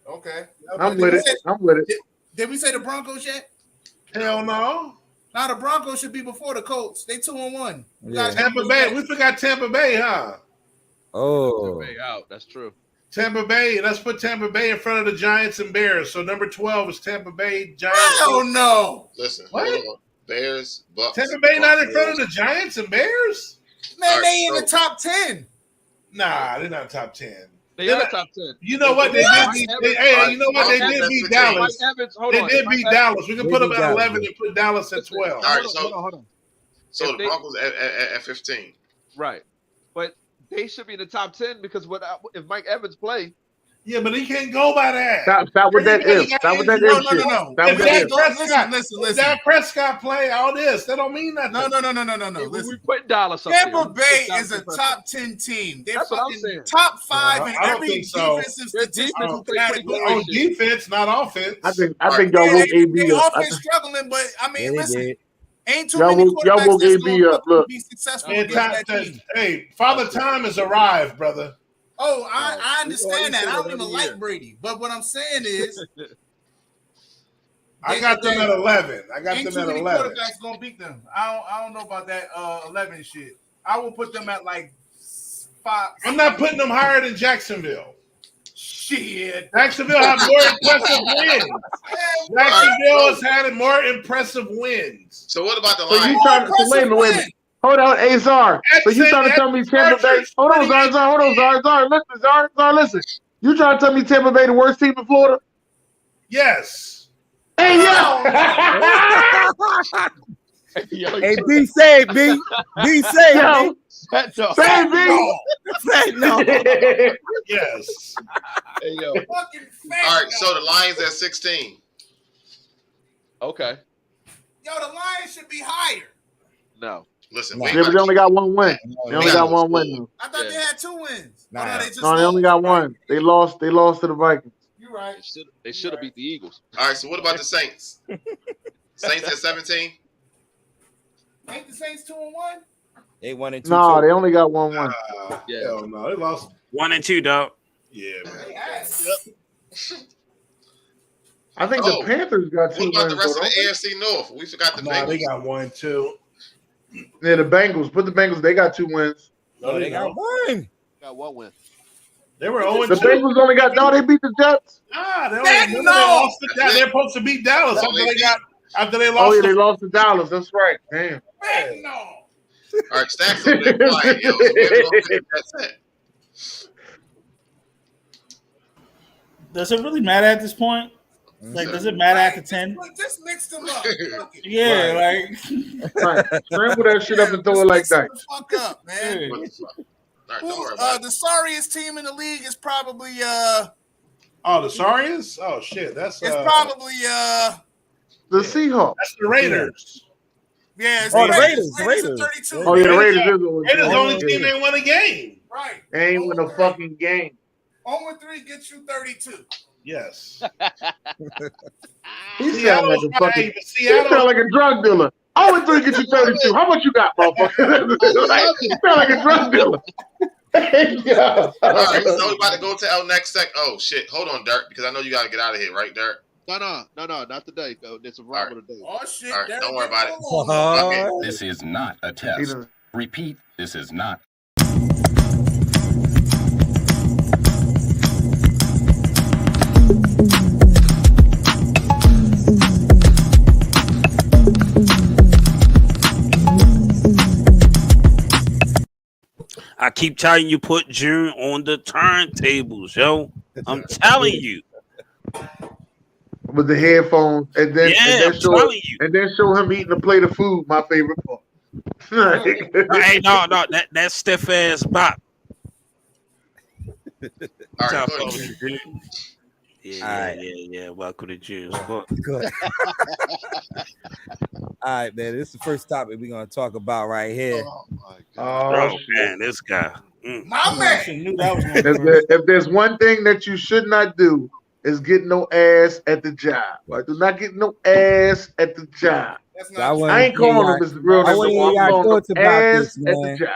Okay. I'm with it. Did we say the Broncos yet? Hell no. Now the Broncos should be before the Colts. They 2-1. Yeah. Tampa Bay. We forgot Tampa Bay, huh? Oh, Way out. That's true. Tampa Bay. Let's put Tampa Bay in front of the Giants and Bears. So number 12 is Tampa Bay Giants. Hell no. listen. What? Hold on. Bears, Bucks. Tampa Bay not in front of the Giants and Bears? Man, All right, they in so- the top 10. Nah, they're not top 10. They They're are not- top 10. You know what? They did beat. You know what? They did beat Dallas. Mike Evans, hold They on. did Mike beat Evans- Dallas. We can They put them beat at Dallas. 11 and put Dallas at 12. All right, Hold on. So If the they- Broncos at 15. Right. But they should be in the top 10 because if Mike Evans play, Yeah, but he can't go by that. Stop with that if. Stop with that if shit. No. Stop with that if. Listen. Dak Prescott play all this. That don't mean nothing. No. We Listen. put Dallas up Tampa there. Bay is a top 10 team. They're That's what I'm fucking saying. top 5 in I don't every think so. defensive Their statistical defense category. On defense, not offense. I think y'all woke They AB up. offense struggling, but I mean, listen, ain't too Y'all many woke quarterbacks that's AB going up. Look. to be successful Man, against that team. hey, Father Time has arrived, brother. Oh, I We understand always that. say I don't that even every like year. Brady, but what I'm saying is, I got them at 11. ain't too many quarterbacks gonna beat them. I don't know about that 11 shit. I will put them at like 5. I'm not putting them higher than Jacksonville. Shit. Jacksonville have more impressive wins. Jacksonville has had more impressive wins. So what about the So you Lions? trying to wait a minute. Hold on, hey Czar. So you trying to tell me Tampa Bay? Hold on, Czar. Listen. You trying to tell me Tampa Bay the worst team in Florida? Yes. Hey yo. Hey, B say it, B. B say it, B. Say B. Say no. Yes. Hey, yo. Fucking fat. All right, so the Lions at 16. Okay. Yo, the Lions should be higher. No. Listen, No. we Yeah, but they only got one win. They only Yeah. got one win. I thought Yeah. they had 2 wins. Nah. No, they just No, they only got one. They lost to the Vikings. You're right. They should have beat the Eagles. All right, so what about the Saints? Saints at 17? Ain't the Saints 2-1? They 1 and 2. No, they only got one win. Yeah. Hell no, they lost. 1 and 2, dog. Yeah, man. They ass. I think Oh, the Panthers got What 2 about the wins. rest of though, the AFC North? We forgot the Nah, they Bengals. got 1, 2. Yeah, the Bengals. Put the Bengals. They got 2 wins. No, They got don't. 1. Got 1 win. They were 0 The 2. Bengals only got. No, they beat the Jets. They lost to Dallas. They're supposed to beat Dallas after they lost. Oh yeah, they lost to Dallas. That's right. Damn. Heck no. All right, Stacks over there quiet, yo. So we're gonna finish that set. Does it really matter at this point? Like, does it matter after 10? Just mix them up. Fuck it. Yeah, Right. Scramble that shit up and throw it like that. Shut the fuck up, man. What the fuck? All right, don't worry about it. The sorriest team in the league is probably Oh, the Sarians? Oh shit, that's probably The Seahawks. that's the Raiders. yeah, it's Oh, the Raiders. Raiders. Raiders are 32. Oh yeah, the Raiders is Raiders the only team that won a game. Right. They ain't win a fucking game. 0-3 gets you 32. Yes. He sound like a fucking. He Seattle. sound like a drug dealer. 0-3 get you 32. How much you got, motherfucker? Like, he sound like a drug dealer. Yeah. All right, so we're about to go to our next sec. Oh shit, hold on, Dirk, because I know you got to get out of here, right, Dirk? No, not today. There's a rival today. Oh shit. All right, Derek, don't worry about it. Uh-huh. Okay. This is not a test. Repeat, this is not. I keep telling you, put June on the turntables, yo. I'm telling you. With the headphones, and then I'm telling you. and then show him eating a plate of food. My favorite part. Hey, no, that stiff ass bop. All right, go Welcome ahead. to June. Yeah. Welcome to June. Good. All right, man. This is the first topic we're gonna talk about right here. Oh my God. Oh man, this guy. My man. Knew that was gonna If there's one thing that you should not do, is get no ass at the job. Right? Do not get no ass at the job. That's So I not I ain't calling him Mr. Real. I want to hear y'all thoughts about ass this, at man. the job.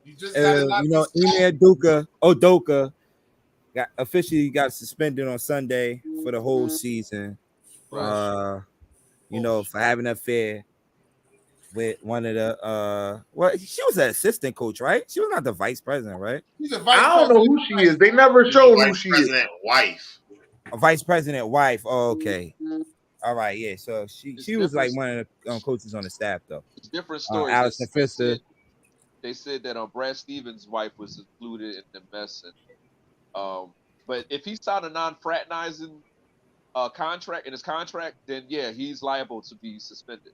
you just got Ime Udoka officially got suspended on Sunday for the whole season. For having an affair with one of the she was an assistant coach, right? She was not the vice president, right? He's a vice I don't know who she is. They never showed who Vice she is. President wife. A vice president wife. Oh, okay. All right, yeah. So she was like one of the coaches on the staff, though. It's different stories. Allison Pfister. They said that Brad Stevens' wife was included in the mess, and but if he signed a non-fraternizing contract in his contract, then yeah, he's liable to be suspended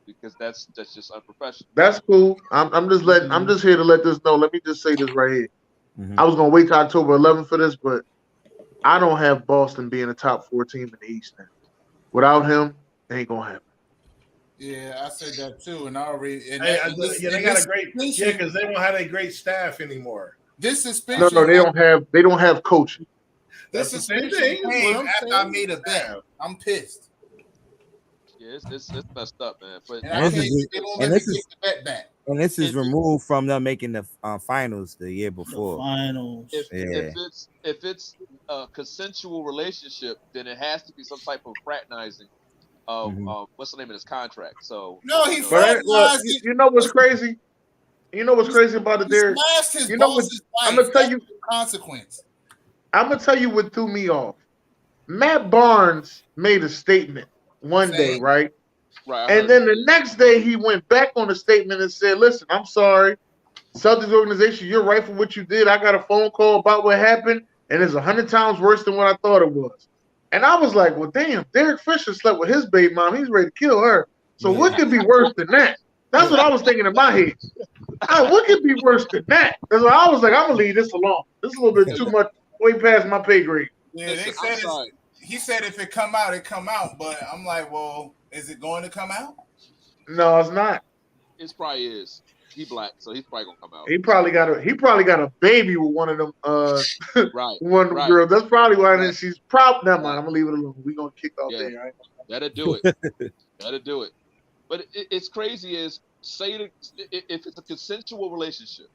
because that's just unprofessional. That's cool. I'm just here to let this know. Let me just say this right here. Mhm. I was gonna wait till October 11th for this, but I don't have Boston being a top 4 team in the East now. Without him, it ain't gonna happen. Yeah, I said that too, and I already. And Hey, this, they got a great because they don't have a great staff anymore. This suspension. No, they don't have coaching. This That's the same suspension thing. came after I made a bet. I'm pissed. Yeah, it's messed up, man. But And this is removed from them making the finals the year before. Finals. If it's a consensual relationship, then it has to be some type of fraternizing of what's the name of his contract. So no, he fraternized. You know what's crazy? You know what's crazy about it, Derek? You know what? I'm gonna tell you consequence. I'm gonna tell you what threw me off. Matt Barnes made a statement one day, right? Right. And then the next day he went back on the statement and said, "Listen, I'm sorry, Celtics organization, you're right for what you did. I got a phone call about what happened, and it's 100 times worse than what I thought it was." And I was like, "Well, damn, Derek Fisher slept with his baby mom. He's ready to kill her. So what could be worse than that?" That's what I was thinking in my head. What could be worse than that? That's why I was like, "I'm gonna leave this alone. This is a little bit too much, way past my pay grade." Yeah, they said he said if it come out, it come out. But I'm like, well, is it going to come out? No, it's not. It probably is. He black, so he's probably gonna come out. He probably got a baby with one of them right. One of them girls. That's probably why then she's probably never mind. I'm gonna leave it alone. We're gonna kick off there, right? That'll do it. That'll do it. But it's crazy is if it's a consensual relationship.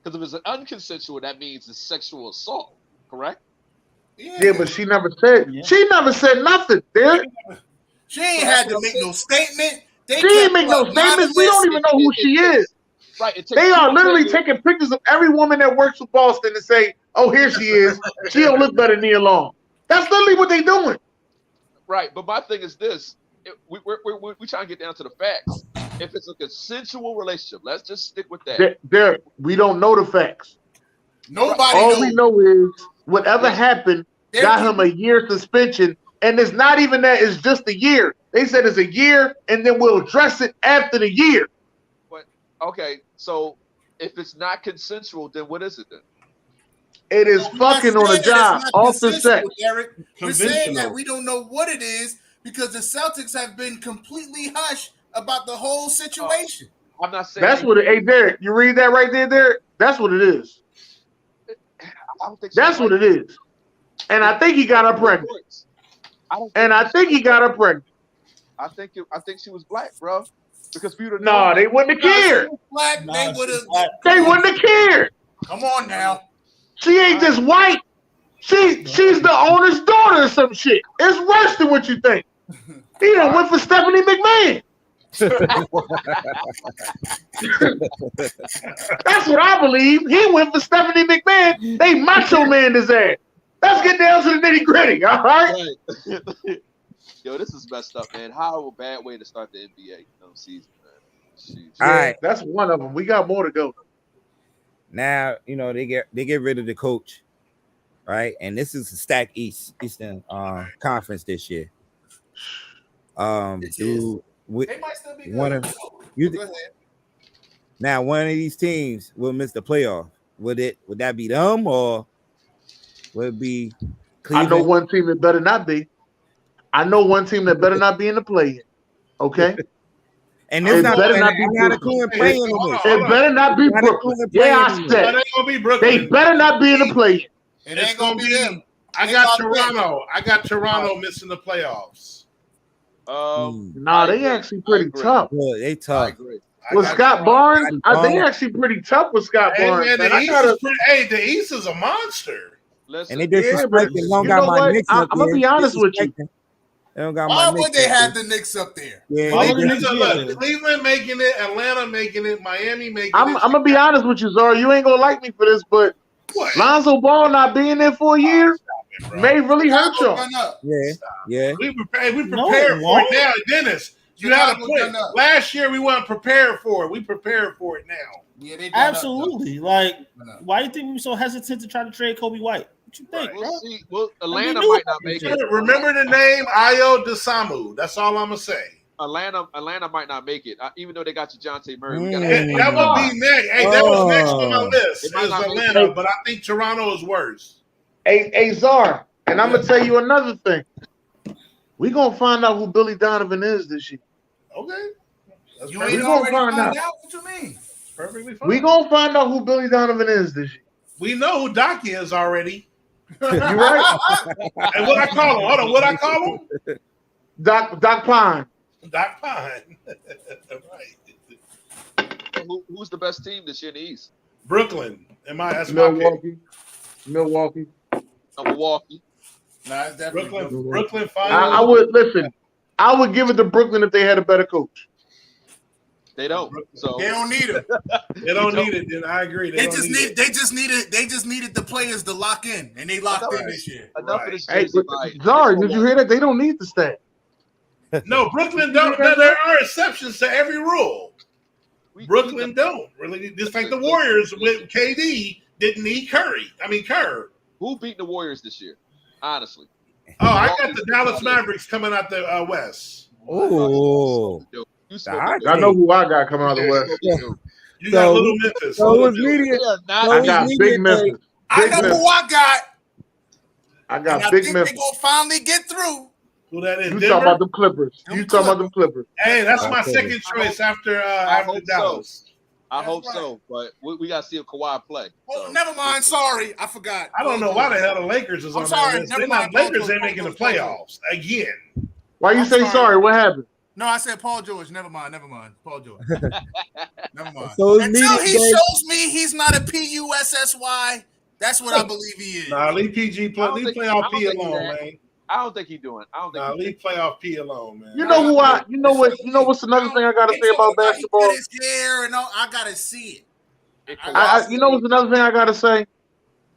Because if it's an unconsensual, that means it's sexual assault, correct? Yeah, but she never said nothing, Derek. She ain't had to make no statement. She ain't make no statements. We don't even know who she is. Right. They are literally taking pictures of every woman that works with Boston and say, "Oh, here she is. She don't look better than Nia Long." That's literally what they doing. Right, but my thing is this: we're trying to get down to the facts. If it's a consensual relationship, let's just stick with that. Derek, we don't know the facts. Nobody. All we know is whatever happened got him a year suspension, and it's not even that; it's just a year. They said it's a year, and then we'll address it after the year. But okay, so if it's not consensual, then what is it then? It is fucking on a job, off the set. Derek, we're saying that we don't know what it is because the Celtics have been completely hushed about the whole situation. I'm not saying that's what it. Hey, Derek, you read that right there, Derek? That's what it is. I don't think that's what it is. And I think he got her pregnant. I think he got her pregnant. I think she was black, bro. Because we would have they wouldn't have cared. Black, they would have. They wouldn't have cared. Come on now. She ain't just white. She's the owner's daughter or some shit. It's worse than what you think. He done went for Stephanie McMahon. That's what I believe. He went for Stephanie McMahon. They macho man his ass. Let's get down to the nitty gritty. All right. Yo, this is messed up, man. How a bad way to start the NBA season, man. All right, that's one of them. We got more to go. Now they get rid of the coach, right? And this is a stacked Eastern Conference this year. Dude, they might still be good. Now one of these teams will miss the playoff. Would that be them or would it be Cleveland? I know one team that better not be. I know one team that better not be in the play-in. Okay. And it's better not be Brooklyn. It better not be Brooklyn. Yeah, I said. They better not be in the play-in. It ain't gonna be them. I got Toronto. I got Toronto missing the playoffs. Nah, they actually pretty tough. Yeah, they tough. With Scott Barnes, they actually pretty tough with Scott Barnes. Man, the East is a monster. And they disrespecting. I'm gonna be honest with you. Why would they have the Knicks up there? Yeah, Cleveland making it, Atlanta making it, Miami making it. I'm gonna be honest with you, Zara. You ain't gonna like me for this, but Lonzo Ball not being there for a year may really hurt y'all. Yeah. We prepared for it now, Dennis. You had to play. Last year we weren't prepared for it. We prepared for it now. Yeah, they absolutely. Like, why do you think we were so hesitant to try to trade Kobe White? What you think, bro? Well, Atlanta might not make it. Remember the name Ayo Dosunmu. That's all I'm gonna say. Atlanta might not make it, even though they got DeJounte Murray. That would be next. Hey, that was next on my list. It was Atlanta, but I think Toronto is worse. Hey, Czar, And I'm gonna tell you another thing. We gonna find out who Billy Donovan is this year. Okay. You ain't already find out. What you mean? Perfectly fine. We gonna find out who Billy Donovan is this year. We know who Doc is already. You right? And what I call him? Hold on. What I call him? Doc Pine. Doc Pine. Right. Who's the best team this year in the East? Brooklyn. That's Milwaukee. Milwaukee. Nah, it's definitely Brooklyn. I would listen. I would give it to Brooklyn if they had a better coach. They don't. So they don't need it. They don't need it. Then I agree. They just needed the players to lock in, and they locked in this year. Enough of this. Hey, sorry, did you hear that? They don't need the stat. No, Brooklyn don't. There are exceptions to every rule. Brooklyn don't really. Just like the Warriors with KD didn't need Curry. I mean Kerr. Who beat the Warriors this year? Honestly. Oh, I got the Dallas Mavericks coming out the West. Oh. I know who I got coming out of the West. You got Little Memphis. So it was media. I got Big Memphis. I know who I got. I got Big Memphis. They gonna finally get through. Who that is? You talking about them Clippers? You talking about them Clippers? Hey, that's my second choice after Dallas. I hope so, but we got to see if Kawhi play. Well, never mind. Sorry, I forgot. I don't know why the hell the Lakers is on that list. Never mind. Lakers ain't making the playoffs again. Why you say sorry? What happened? No, I said Paul George. Never mind. Paul George. Never mind. So until he shows me he's not a PUSSY, that's what I believe he is. Nah, leave PG play. Leave playoff P alone, man. I don't think he's doing. Leave playoff P alone, man. You know who I? You know what? You know what's another thing I gotta say about basketball? His hair and all, I gotta see it. You know what's another thing I gotta say?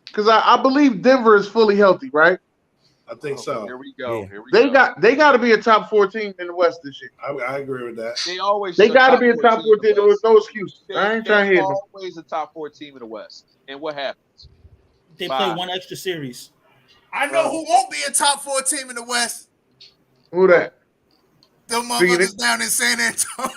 Because I believe Denver is fully healthy, right? I think so. Here we go. They got to be a top 14 in the West this year. I agree with that. They got to be a top 14. There was no excuse. I ain't trying to hear them. Always a top 4 team in the West. And what happens? They play one extra series. I know who won't be a top 4 team in the West. Who that? The motherfuckers down in San Antonio.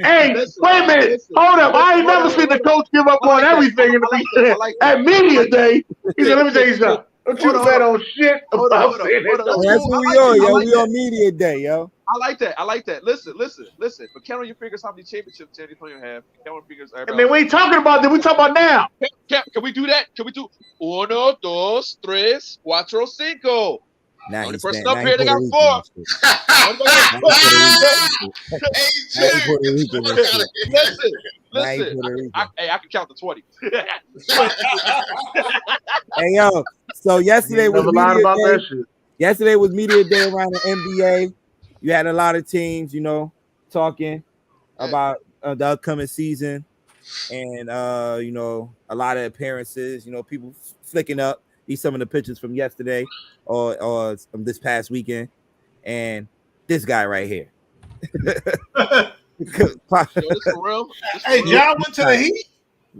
Hey, wait a minute. Hold up. I ain't never seen the coach give up on everything in the beginning. At media day, he said, let me tell you something. Don't you bet on shit about San Antonio. That's who we are, yo. We on media day, yo. I like that. Listen. But count on your fingers how many championships San Antonio have. Count on fingers. I mean, we ain't talking about that. We talking about now. Can we do that? Can we do 1, 2, 3, 4, 5? Now only he's person saying, up here that got 4. Listen. I can count to 20. Hey, yo. So yesterday was media day. Yesterday was media day around the NBA. You had a lot of teams, talking about the upcoming season, and a lot of appearances. People flicking up some of the pictures from yesterday or this past weekend, and this guy right here. Yo, this for real? Hey, John went to the Heat.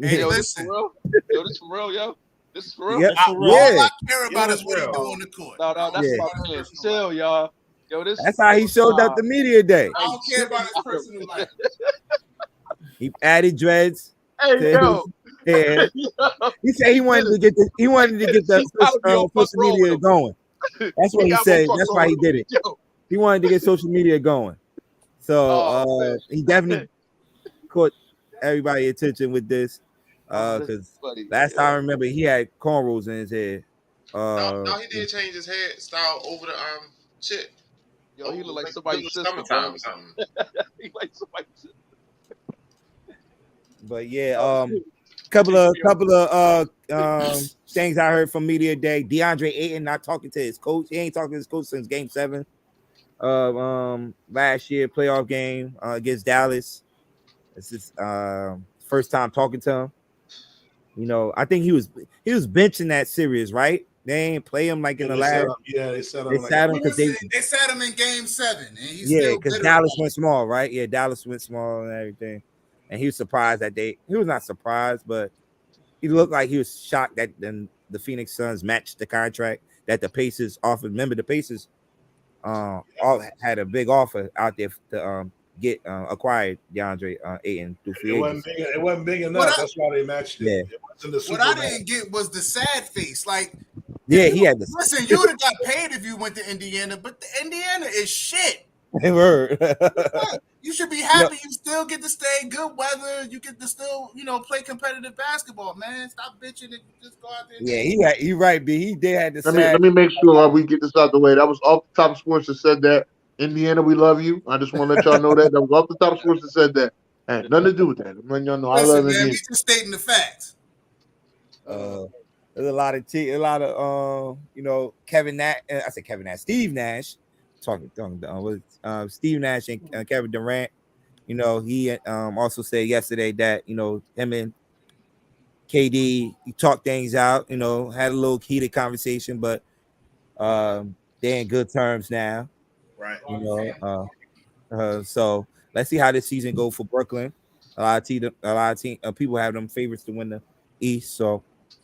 Hey, yo, listen. This for real, yo. This is for real. Yeah, All I care about is what he do on the court. No, that's my man. Chill, y'all. Yo, that's how he showed up the media day. I don't care about his personal life. He added dreads. Hey, yo. Yeah. He said he wanted to get the social media going. That's what he said. That's why he did it. He wanted to get social media going. So he definitely caught everybody's attention with this. Because last time I remember he had cornrows in his head. No, he did change his hairstyle over the shit. Yo, he look like somebody's sister. Summertime or something. He like somebody's sister. But yeah, couple of things I heard from media day. DeAndre Ayton not talking to his coach. He ain't talking to his coach since Game 7 of last year playoff game against Dallas. It's his first time talking to him. I think he was benching that series, right? They ain't play him like in the last. They sat him because they sat him in Game 7, and he's because Dallas went small, right? Yeah, Dallas went small and everything, and he was surprised that he was not surprised, but he looked like he was shocked that the Phoenix Suns matched the contract that the Pacers offered. Remember, the Pacers all had a big offer out there to acquired DeAndre Ayton through free agency. It wasn't big enough. That's why they matched it. Yeah. What I didn't get was the sad face. Like, yeah, he had this. Listen, you would have got paid if you went to Indiana, but the Indiana is shit. Word. You should be happy you still get to stay, good weather. You get to still, play competitive basketball, man. Stop bitching and just go out there. Yeah, he right, B. He did have the Let me make sure we get this out the way. That was off the top sports that said that. Indiana, we love you. I just want to let y'all know that. That was off the top sports that said that. Had nothing to do with that. I'm letting y'all know I love Indiana. We just stating the facts. There's a lot of Kevin Nash. I said Kevin Nash, Steve Nash, talking with Steve Nash and Kevin Durant. He also said yesterday that him and KD talked things out. Had a little heated conversation, but they're in good terms now. Right. So let's see how this season go for Brooklyn. A lot of people have them favorites to win the East. So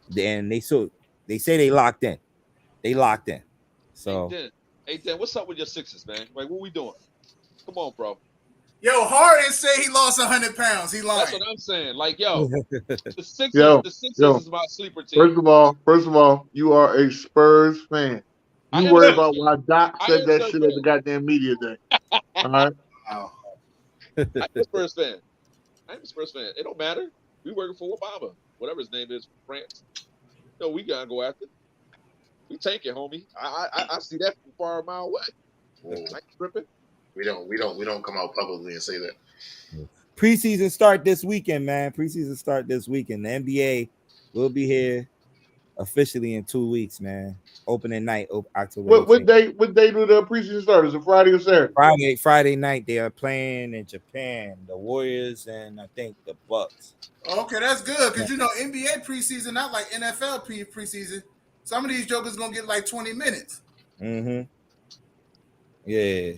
then they say they locked in. So hey Dan, what's up with your Sixers, man? Like, what we doing? Come on, bro. Yo, Harden say he lost 100 pounds. He lying. That's what I'm saying. Like, the Sixers is my sleeper team. First of all, you are a Spurs fan. You worry about why Doc said that shit at the goddamn media day. All right. I'm a Spurs fan. It don't matter. We working for Obama, whatever his name is, France. We gotta go after. We take it, homie. I see that from far a mile away. Tripping. We don't come out publicly and say that. Preseason start this weekend, man. The NBA will be here officially in 2 weeks, man. Opening night, October. What day do the preseason start? Is it Friday or Saturday? Friday night. They are playing in Japan, the Warriors, and I think the Bucks. Okay, that's good because NBA preseason not like NFL preseason. Some of these jokers gonna get like 20 minutes. Mm-hmm. Yeah.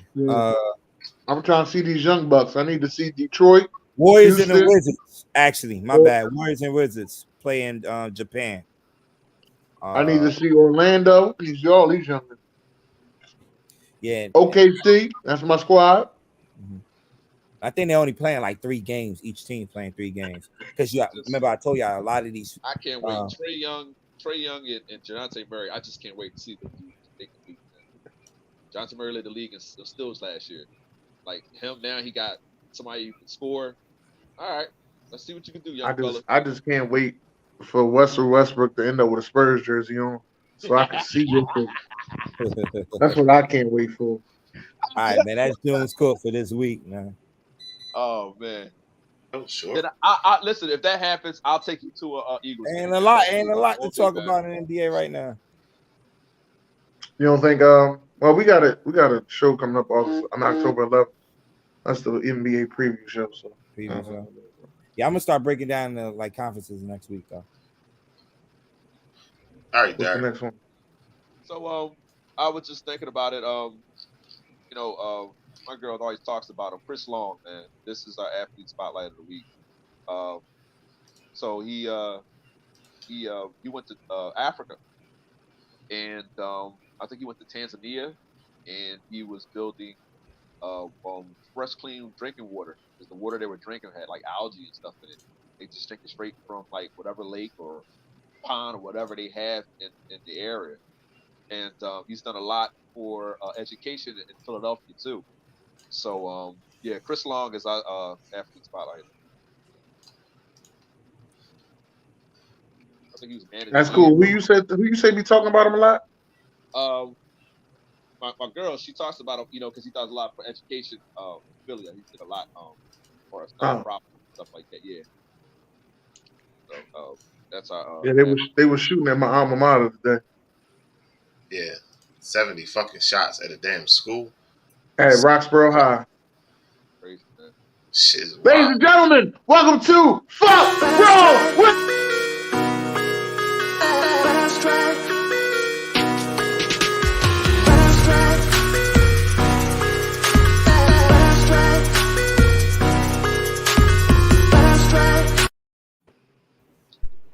I'm trying to see these young bucks. I need to see Detroit. Warriors and the Wizards. Actually, my bad. Warriors and Wizards play in Japan. I need to see Orlando. These young. Yeah. OKC. That's my squad. Mm-hmm. I think they're only playing like 3 games. Each team playing 3 games. Because remember I told y'all a lot of these. I can't wait. Trae Young and Dejounte Murray. I just can't wait to see them. They can beat them. Dejounte Murray led the league in steals last year. Like him now, he got somebody who can score. All right, let's see what you can do, young fella. I just can't wait for Russell Westbrook to end up with a Spurs jersey on, so I can see this. That's what I can't wait for. All right, man. That's Jones Court for this week, man. Oh man. Oh sure. Then I listen. If that happens, I'll take you to a Eagles. Ain't a lot to talk about in the NBA right now. You don't think? Well, we got a show coming up on October 11th. That's the NBA preview show. So yeah, I'm gonna start breaking down the conferences next week, though. All right, Derek. What's the next one? So I was just thinking about it. My girl always talks about him, Chris Long, man. This is our athlete spotlight of the week. So he went to Africa, and I think he went to Tanzania, and he was building fresh, clean drinking water. Because the water they were drinking had like algae and stuff in it. They just drink it straight from like whatever lake or pond or whatever they have in the area. And he's done a lot for education in Philadelphia too. So Chris Long is our athlete spotlight. I think he was managing. That's cool. Who you say be talking about him a lot? My girl, she talks about him, because he does a lot for education. Philly, he did a lot for us, nonprofit stuff like that. Yeah. So that's our. They were shooting at my alma mater today. Yeah, 70 fucking shots at a damn school. At Roxborough High. Crazy, man. Shit. Ladies and gentlemen, welcome to Fuk Wrong Wit Em.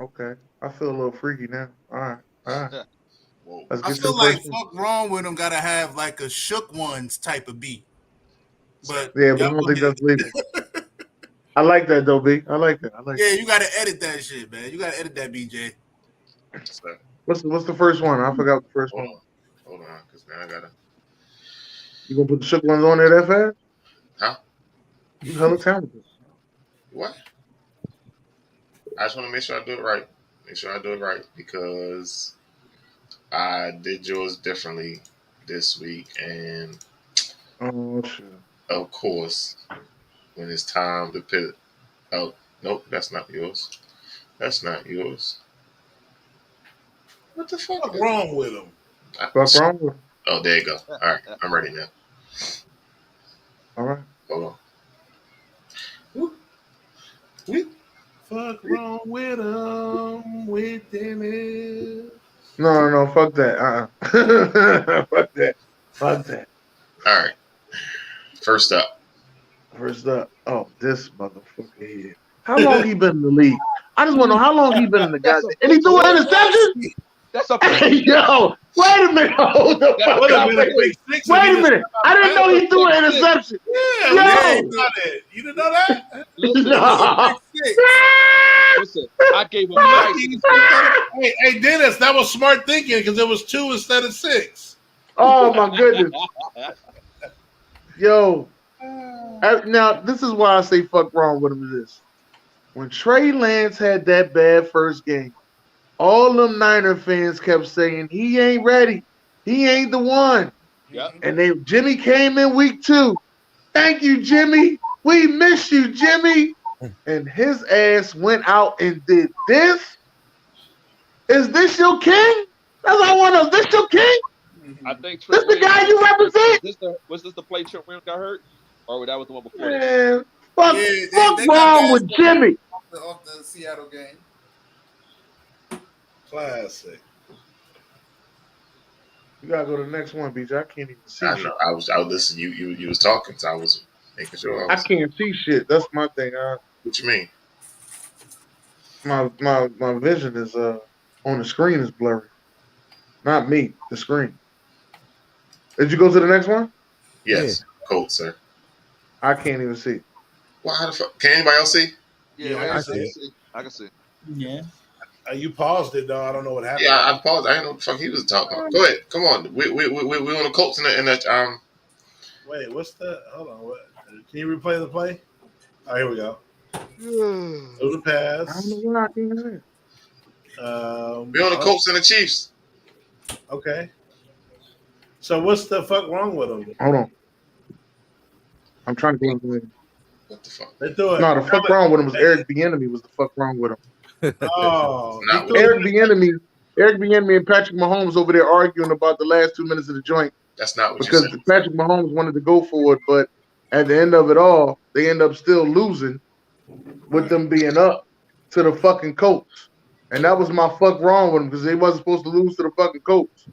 Okay, I feel a little freaky now. All right. I feel like Fuk Wrong With Em gotta have like a Shook Ones type of beat. But I don't think that's legal. I like that though, B. I like that. Yeah, you gotta edit that shit, man. You gotta edit that, BJ. What's the first one? I forgot the first one. Hold on, because now I gotta. You gonna put the shook ones on there that fast? Huh? You hella talented. What? I just want to make sure I do it right. Make sure I do it right because I did yours differently this week, and shit. Of course, when it's time to pivot. Oh, nope, that's not yours. That's not yours. What the fuck? What's wrong with him? What's wrong with him? Oh, there you go. All right, I'm ready now. All right. Hold on. Fuck wrong with him with Dennis. No, fuck that. Fuck that. Fuck that. All right. First up. Oh, this motherfucker here. How long he been in the league? I just want to know how long he been in the goddamn. And he threw an interception? That's a yo, wait a minute. Hold the fuck up. Wait a minute. I didn't know he threw an interception. Yeah, you didn't know that? Listen, I gave him Hey, Dennis, that was smart thinking because it was 2 instead of 6. Oh my goodness. Yo. Now, this is why I say fuck wrong with him this. When Trey Lance had that bad first game, all them Niner fans kept saying, he ain't ready. He ain't the one. Yep. And Jimmy came in week 2. Thank you, Jimmy. We miss you, Jimmy. And his ass went out and did this. Is this your king? That's all I want to know. Is this your king? I think this the guy you represent? Was this the play Trent Williams got hurt? Or that was the one before that? Fuck wrong with Jimmy? Off the Seattle game. Classic. You gotta go to the next one, BJ. I can't even see. I know. I was listening. You was talking, so I was making sure. I can't see shit. That's my thing. What you mean? My vision is on the screen is blurry. Not me. The screen. Did you go to the next one? Yes. Yeah. Cold, sir. I can't even see. Well, how the fuck? Can anybody else see? Yeah, I can see. Yeah. You paused it though. I don't know what happened. Yeah, I paused. I didn't know what the fuck he was talking about. Go ahead. Come on. We on the Colts in that Wait, what's the? Hold on. What? Can you replay the play? Oh, here we go. Through the pass. I don't know what I can see. We on the Colts and the Chiefs. Okay. So what's the fuck wrong with them? Hold on. I'm trying to go into it. What the fuck? They do it. No, the fuck wrong with him was Eric Bieniemy was the fuck wrong with him. Oh, Eric Bieniemy and Patrick Mahomes over there arguing about the last 2 minutes of the joint. That's not what because you said. Patrick Mahomes wanted to go for it, but at the end of it all, they end up still losing with them being up to the fucking Colts. And that was my fuck wrong with them because they wasn't supposed to lose to the fucking Colts.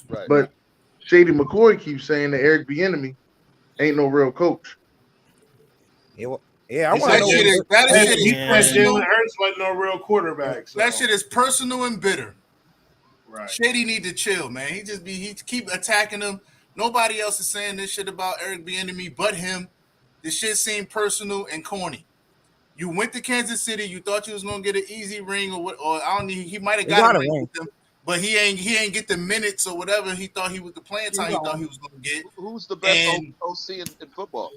Right. But Shady McCoy keeps saying that Eric Bieniemy ain't no real coach. Yeah, I want to know. Jalen Hurts wasn't no real quarterback. So. That shit is personal and bitter. Right. Shady need to chill, man. He keep attacking him. Nobody else is saying this shit about Eric Bieniemy but him. This shit seemed personal and corny. You went to Kansas City. You thought you was gonna get an easy ring or what? Or I don't know. He might have got a ring with them, but he ain't get the minutes or whatever. He thought he was the playing time. He thought he was gonna get. Who's the best OC in football?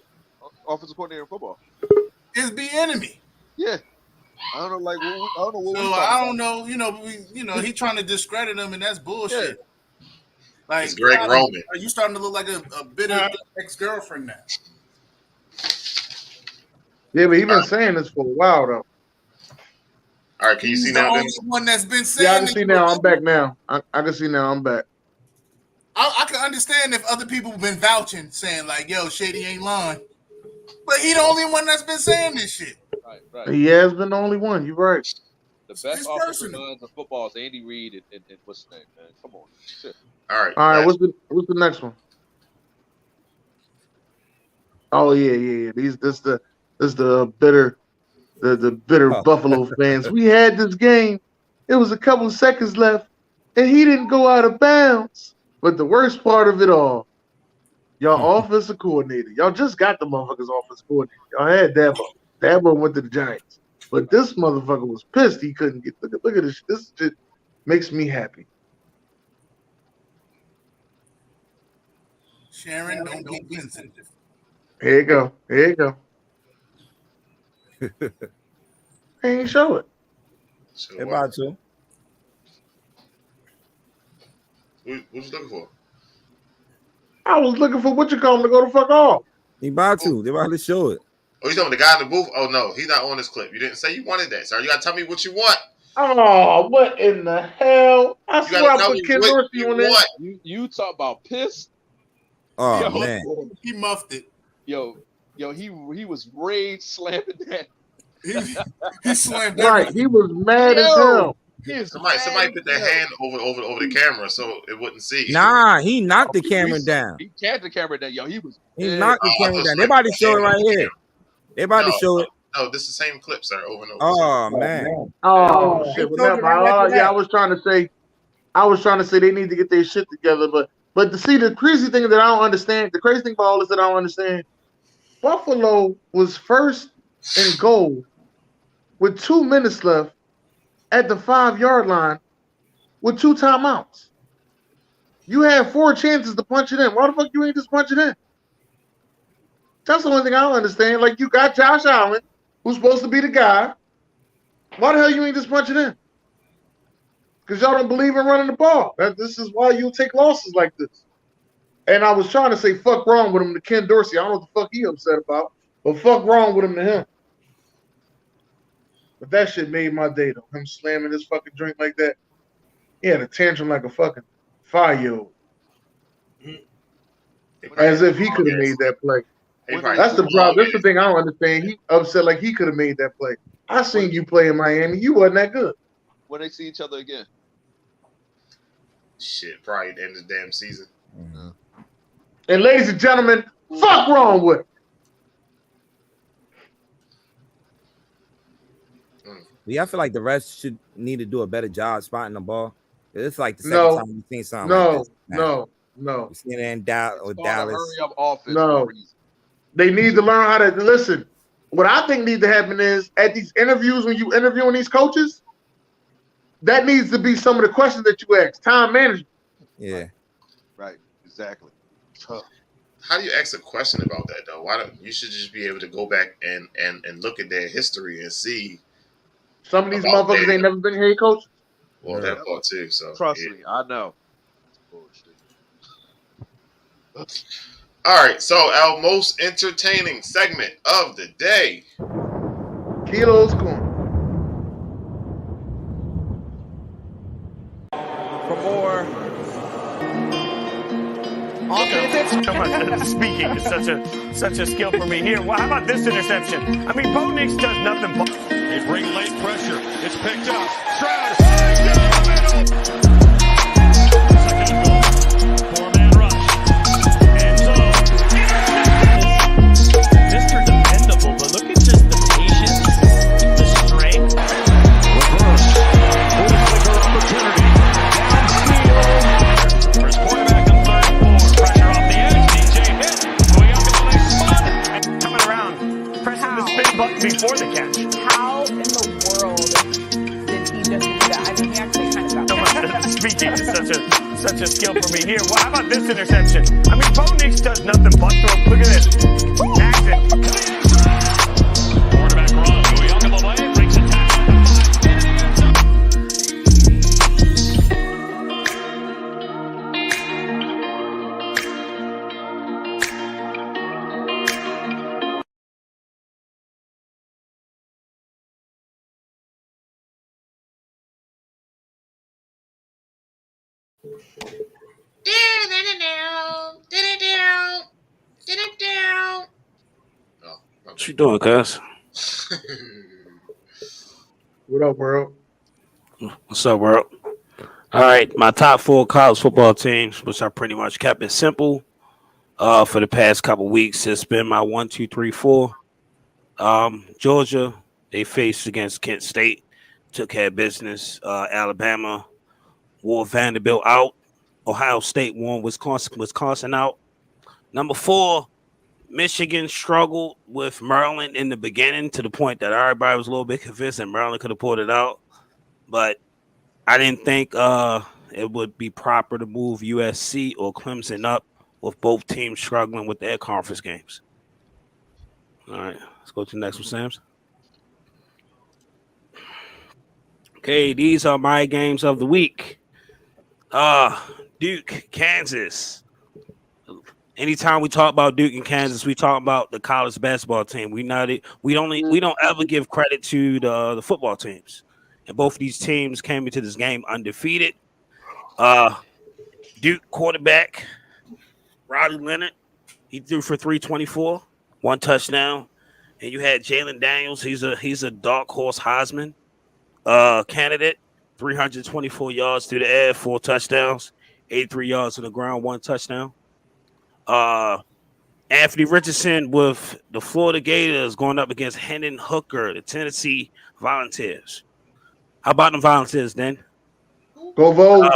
Offensive coordinator in football. It's Bieniemy. Yeah. I don't know. Like I don't know. So I don't know. You know, he trying to discredit him, and that's bullshit. Yeah. Like it's Greg Roman. Are you starting to look like a bitter ex-girlfriend now? Yeah, but he's been saying this for a while though. All right, can you see now? The only one that's been saying. Yeah, I can see now. I'm back now. I can see now. I'm back. I can understand if other people have been vouching, saying like, "Yo, Shady ain't lying," but he the only one that's been saying this shit. Right. He has been the only one. You're right. The best offensive minds of football is Andy Reid and what's his name, man? Come on. Shit. All right. What's the next one? Oh yeah. This the bitter Buffalo fans. We had this game. It was a couple seconds left, and he didn't go out of bounds. But the worst part of it all, y'all offensive coordinator. Y'all just got the motherfuckers offensive coordinator. Y'all had Dabo. Dabo went to the Giants. But this motherfucker was pissed he couldn't get. Look at this. This just makes me happy. Sharon, don't get Vincent. Here you go. Here you go. He ain't show it. So, About to. what you looking for? I was looking for what you call him to go the fuck off. He about to. They about to show it. Oh, you talking about the guy in the booth? Oh no, he's not on this clip. You didn't say you wanted that, sir. You gotta tell me what you want. Oh, what in the hell? I You swear gotta I tell put me Ken what Dorsey you on there. want. You talk about pissed? Oh Yo. man. He muffed it. Yo, he was rage slamming that. He slammed Right, everything. he was mad as hell. Somebody put their hand over the camera so it wouldn't see. Nah, he knocked the camera down. He tapped the camera down. Yo, he was. He knocked the Oh, I camera thought down. it They was about to like show it right the here. They about to show it. No, this is the same clip, sir, over and over. Oh man. Oh He shit! Well, told never you right mind. after Yeah, that. I was trying to say they need to get their shit together. But to see the crazy thing that I don't understand, the crazy thing about all this that I don't understand, Buffalo was first and goal with 2 minutes left at the 5-yard line with 2 timeouts. You had 4 chances to punch it in. Why the fuck you ain't just punch it in? That's the only thing I don't understand. Like, you got Josh Allen, who's supposed to be the guy. Why the hell you ain't just punch it in? Because y'all don't believe in running the ball. This is why you'll take losses like this. And I was trying to say fuck wrong with him to Ken Dorsey. I don't know what the fuck he upset about, but fuck wrong with him to him. But that shit made my day, though. Him slamming his fucking drink like that. He had a tantrum like a fucking 5-year-old. As if he could have made that play. That's the problem. That's the thing I don't understand. He upset like he could have made that play. I seen you play in Miami. You wasn't that good. When they see each other again. Shit, probably the end of the damn season. Mm-hmm. And ladies and gentlemen, fuck wrong with him. Yeah, I feel like the refs should need to do a better job spotting the ball. It's like the second time we've seen something like this. No. We've seen it in Dallas. Hurry up offense. No. They need to learn how to listen. What I think needs to happen is at these interviews, when you interviewing these coaches, that needs to be some of the questions that you ask. Time management. Yeah. Right. Exactly. How do you ask a question about that though? Why don't you should just be able to go back and look at their history and see. Some of these motherfuckers ain't never been head coaches. Well, that part too. So trust me, I know. All right, so our most entertaining segment of the day. Kilo's Corner. For more speaking is such a skill for me here. Well, how about this interception? I mean, Bo Nix does nothing but they bring late pressure. It's picked up. Stroud right down the middle. Second goal. 4-man rush. End zone. Mr. Dependable, but look at just the patience, the strength. Reverse. For the clicker opportunity. Downfield. First quarterback on 3rd and 4. Pressure off the edge. DJ hit. Going up in the left spot. And coming around, pressing the spin button before the catch. How in the world did he just do that? I mean, he actually kind of got Speaking is such a skill for me here. Well, how about this interception? I mean, Bo Nix does nothing but throw. Look at this. Jackson. Quarterback run. Going up in the lane. Breaks a tackle. What you doing, cuz? What up, world? What's up, world? All right, my top 4 college football teams, which I pretty much kept it simple for the past couple weeks. It's been my 1, 2, 3, 4. Georgia, they faced against Kent State, took care of business. Alabama wore Vanderbilt out. Ohio State won Wisconsin out. Number 4, Michigan struggled with Maryland in the beginning to the point that everybody was a little bit convinced that Maryland could have pulled it out. But I didn't think it would be proper to move USC or Clemson up with both teams struggling with their conference games. All right, let's go to the next one, Sam's. Okay, these are my games of the week. Duke, Kansas. Anytime we talk about Duke and Kansas, we talk about the college basketball team. We don't ever give credit to the football teams. And both of these teams came into this game undefeated. Duke quarterback Rodney Leonard, he threw for 324, 1 touchdown. And you had Jalen Daniels. He's a dark horse Heisman candidate. 324 yards through the air, 4 touchdowns, 83 yards on the ground, 1 touchdown. Anthony Richardson with the Florida Gators going up against Hendon Hooker, the Tennessee Volunteers. How about the Volunteers, then? Go Vols.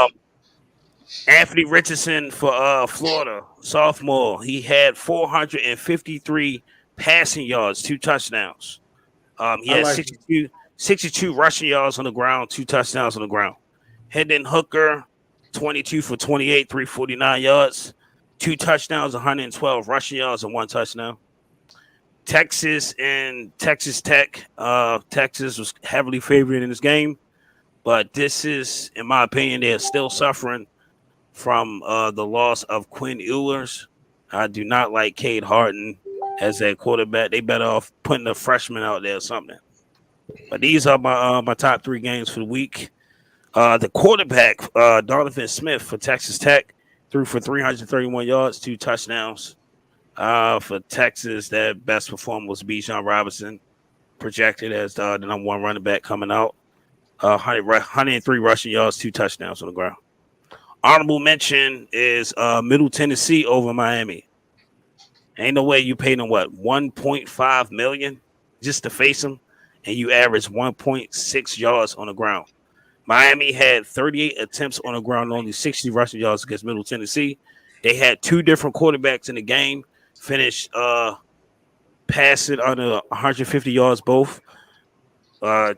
Anthony Richardson for Florida, sophomore. He had 453 passing yards, 2 touchdowns. He had 62 rushing yards on the ground, 2 touchdowns on the ground. Hendon Hooker, 22 for 28, 349 yards, 2 touchdowns, 112 rushing yards, and 1 touchdown. Texas and Texas Tech. Texas was heavily favored in this game, but this is, in my opinion, they're still suffering from the loss of Quinn Ewers. I do not like Cade Harton as a quarterback. They better off putting a freshman out there or something. But these are my top 3 games for the week. The quarterback, Donovan Smith for Texas Tech, threw for 331 yards, 2 touchdowns. For Texas, their best performer was Bijan Robinson, projected as the number 1 running back coming out. 103 rushing yards, 2 touchdowns on the ground. Honorable mention is Middle Tennessee over Miami. Ain't no way you paid them, what, $1.5 million just to face them, and you average 1.6 yards on the ground. Miami had 38 attempts on the ground, only 60 rushing yards against Middle Tennessee. They had 2 different quarterbacks in the game, finished passing under 150 yards both.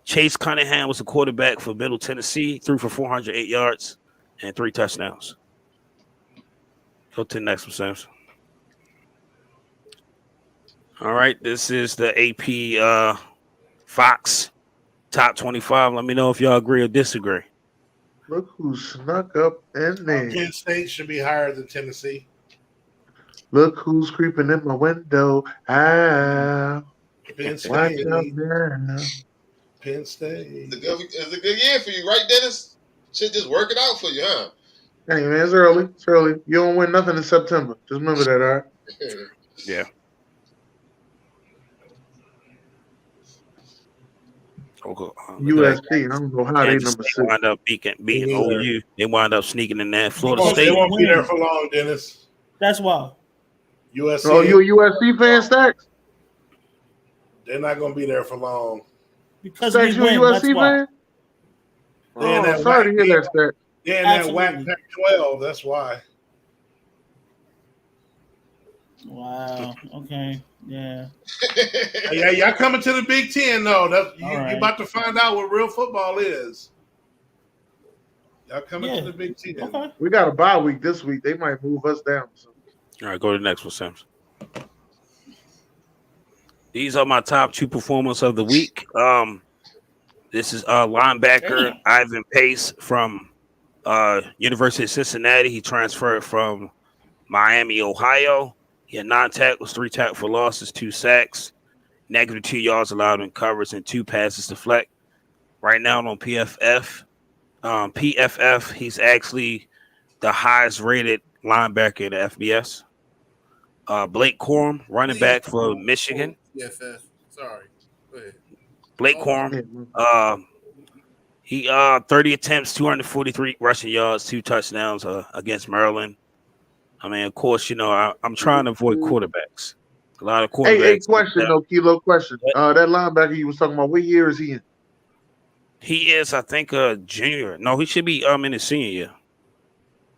Chase Cunningham was the quarterback for Middle Tennessee, threw for 408 yards and 3 touchdowns. Go to the next one, Samson. All right, this is the AP Fox Top 25. Let me know if y'all agree or disagree. Look who snuck up in there. Penn State should be higher than Tennessee. Look who's creeping in my window. Penn State. Watch out now. Penn State. It's a good year for you, right, Dennis? Shit just working out for you, huh? Hey, man, it's early. It's early. You don't win nothing in September. Just remember that, all right? Yeah. USC, I don't know how they number 6. They wind up beating OU. They wind up sneaking in that. Florida They State won't be there for long, Dennis. That's why. USC. Oh, you a USC fan, Stacks? They're not going to be there for long. Because Stacks, you a USC fan? Oh, sorry to hear that, Stacks. Yeah, in that whack Pac-12, that's why. Wow. Okay. Yeah. Yeah, y'all coming to the Big Ten, though. You right. about to find out what real football is. Y'all coming to the Big Ten. Okay. We got a bye week this week. They might move us down. So. All right, go to the next one, Samson. These are my top 2 performers of the week. This is linebacker Ivan Pace from University of Cincinnati. He transferred from Miami, Ohio. He had 9 tackles, 3 tackles for losses, 2 sacks, -2 yards allowed in coverage, and 2 passes deflect. Right now on PFF, he's actually the highest rated linebacker in the FBS. Blake Corum, running back for Michigan. PFF. Sorry. Go ahead. Blake Corum, he 30 attempts, 243 rushing yards, 2 touchdowns against Maryland. I mean, of course, I'm trying to avoid quarterbacks. A lot of quarterbacks. Hey, question, though, Kilo, question. That linebacker you was talking about, what year is he in? He is, I think, a junior. No, he should be in his senior year.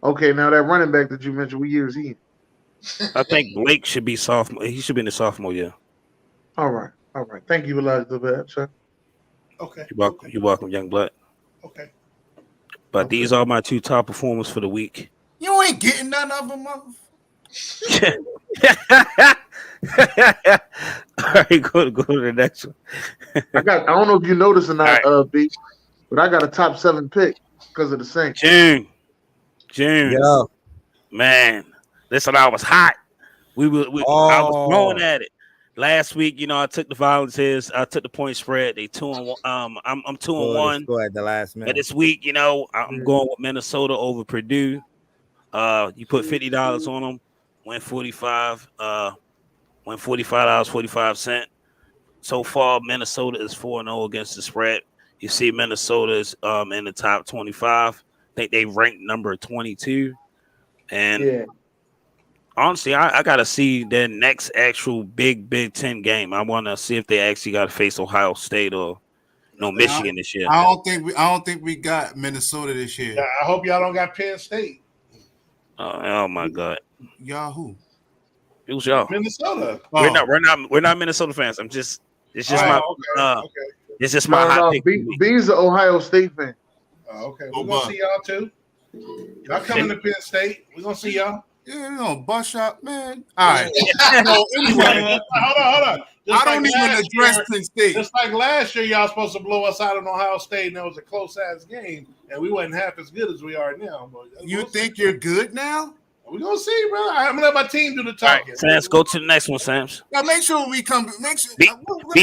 Okay, now that running back that you mentioned, what year is he in? I think Blake should be sophomore. He should be in the sophomore year. All right. Thank you, Elijah, sir. Okay. You're welcome, young blood. Okay. But these are my 2 top performers for the week. You ain't getting none of them, motherfucker. All right, go to the next one. I don't know if you noticed or not, right. B, but I got a top 7 pick because of the Saints. June. Yeah. Man, listen, I was hot. I was going at it. Last week, I took the Volunteers. I took the point spread. They 2-1. I'm 2-1. At the last minute. But this week, I'm going with Minnesota over Purdue. You put $50 on them, win 45. Win $45.45. So far, Minnesota is 4-0 against the spread. You see, Minnesota is in the top 25. I think they ranked number 22. And honestly, I got to see their next actual Big Ten game. I want to see if they actually got to face Ohio State or Michigan this year. I don't think we got Minnesota this year. Yeah, I hope y'all don't got Penn State. Oh my God. Y'all who? It was y'all. Minnesota. We're not Minnesota fans. It's just my it's just my hot pick. B's an Ohio State fan. Okay. We're gonna see y'all too. Y'all coming to Penn State. We're gonna see y'all. Yeah, you know, bus shop, man. All right. Anyway, hold on. I don't even address Penn State. Just like last year, y'all supposed to blow us out in Ohio State, and that was a close-ass game, and we wasn't half as good as we are now. But you think you're good now? We're going to see, bro. I'm going to let my team do the talking. Right, Sams, go to the next one, Sams. Now, make sure we come. B,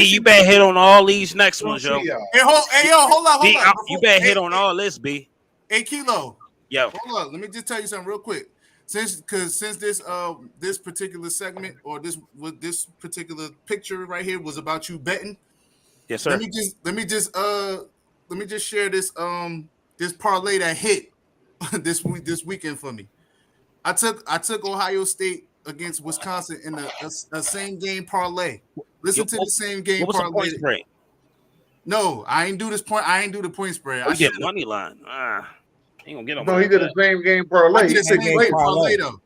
you better hit on all these next ones, yo. Hey, hold on. B, you better hit on all this, B. Hey, Kilo. Yo. Hold on. Let me just tell you something real quick. Since this particular segment or this particular picture right here was about you betting. Yes, sir. Let me just share this this parlay that hit this weekend for me. I took Ohio State against Wisconsin in a same game parlay. Listen to the same game parlay. What was the point spread? No, I ain't do this point. I ain't do the point spread. I get money line. Ain't gonna get on. No, he did the same game parlay. I did the same game parlay though.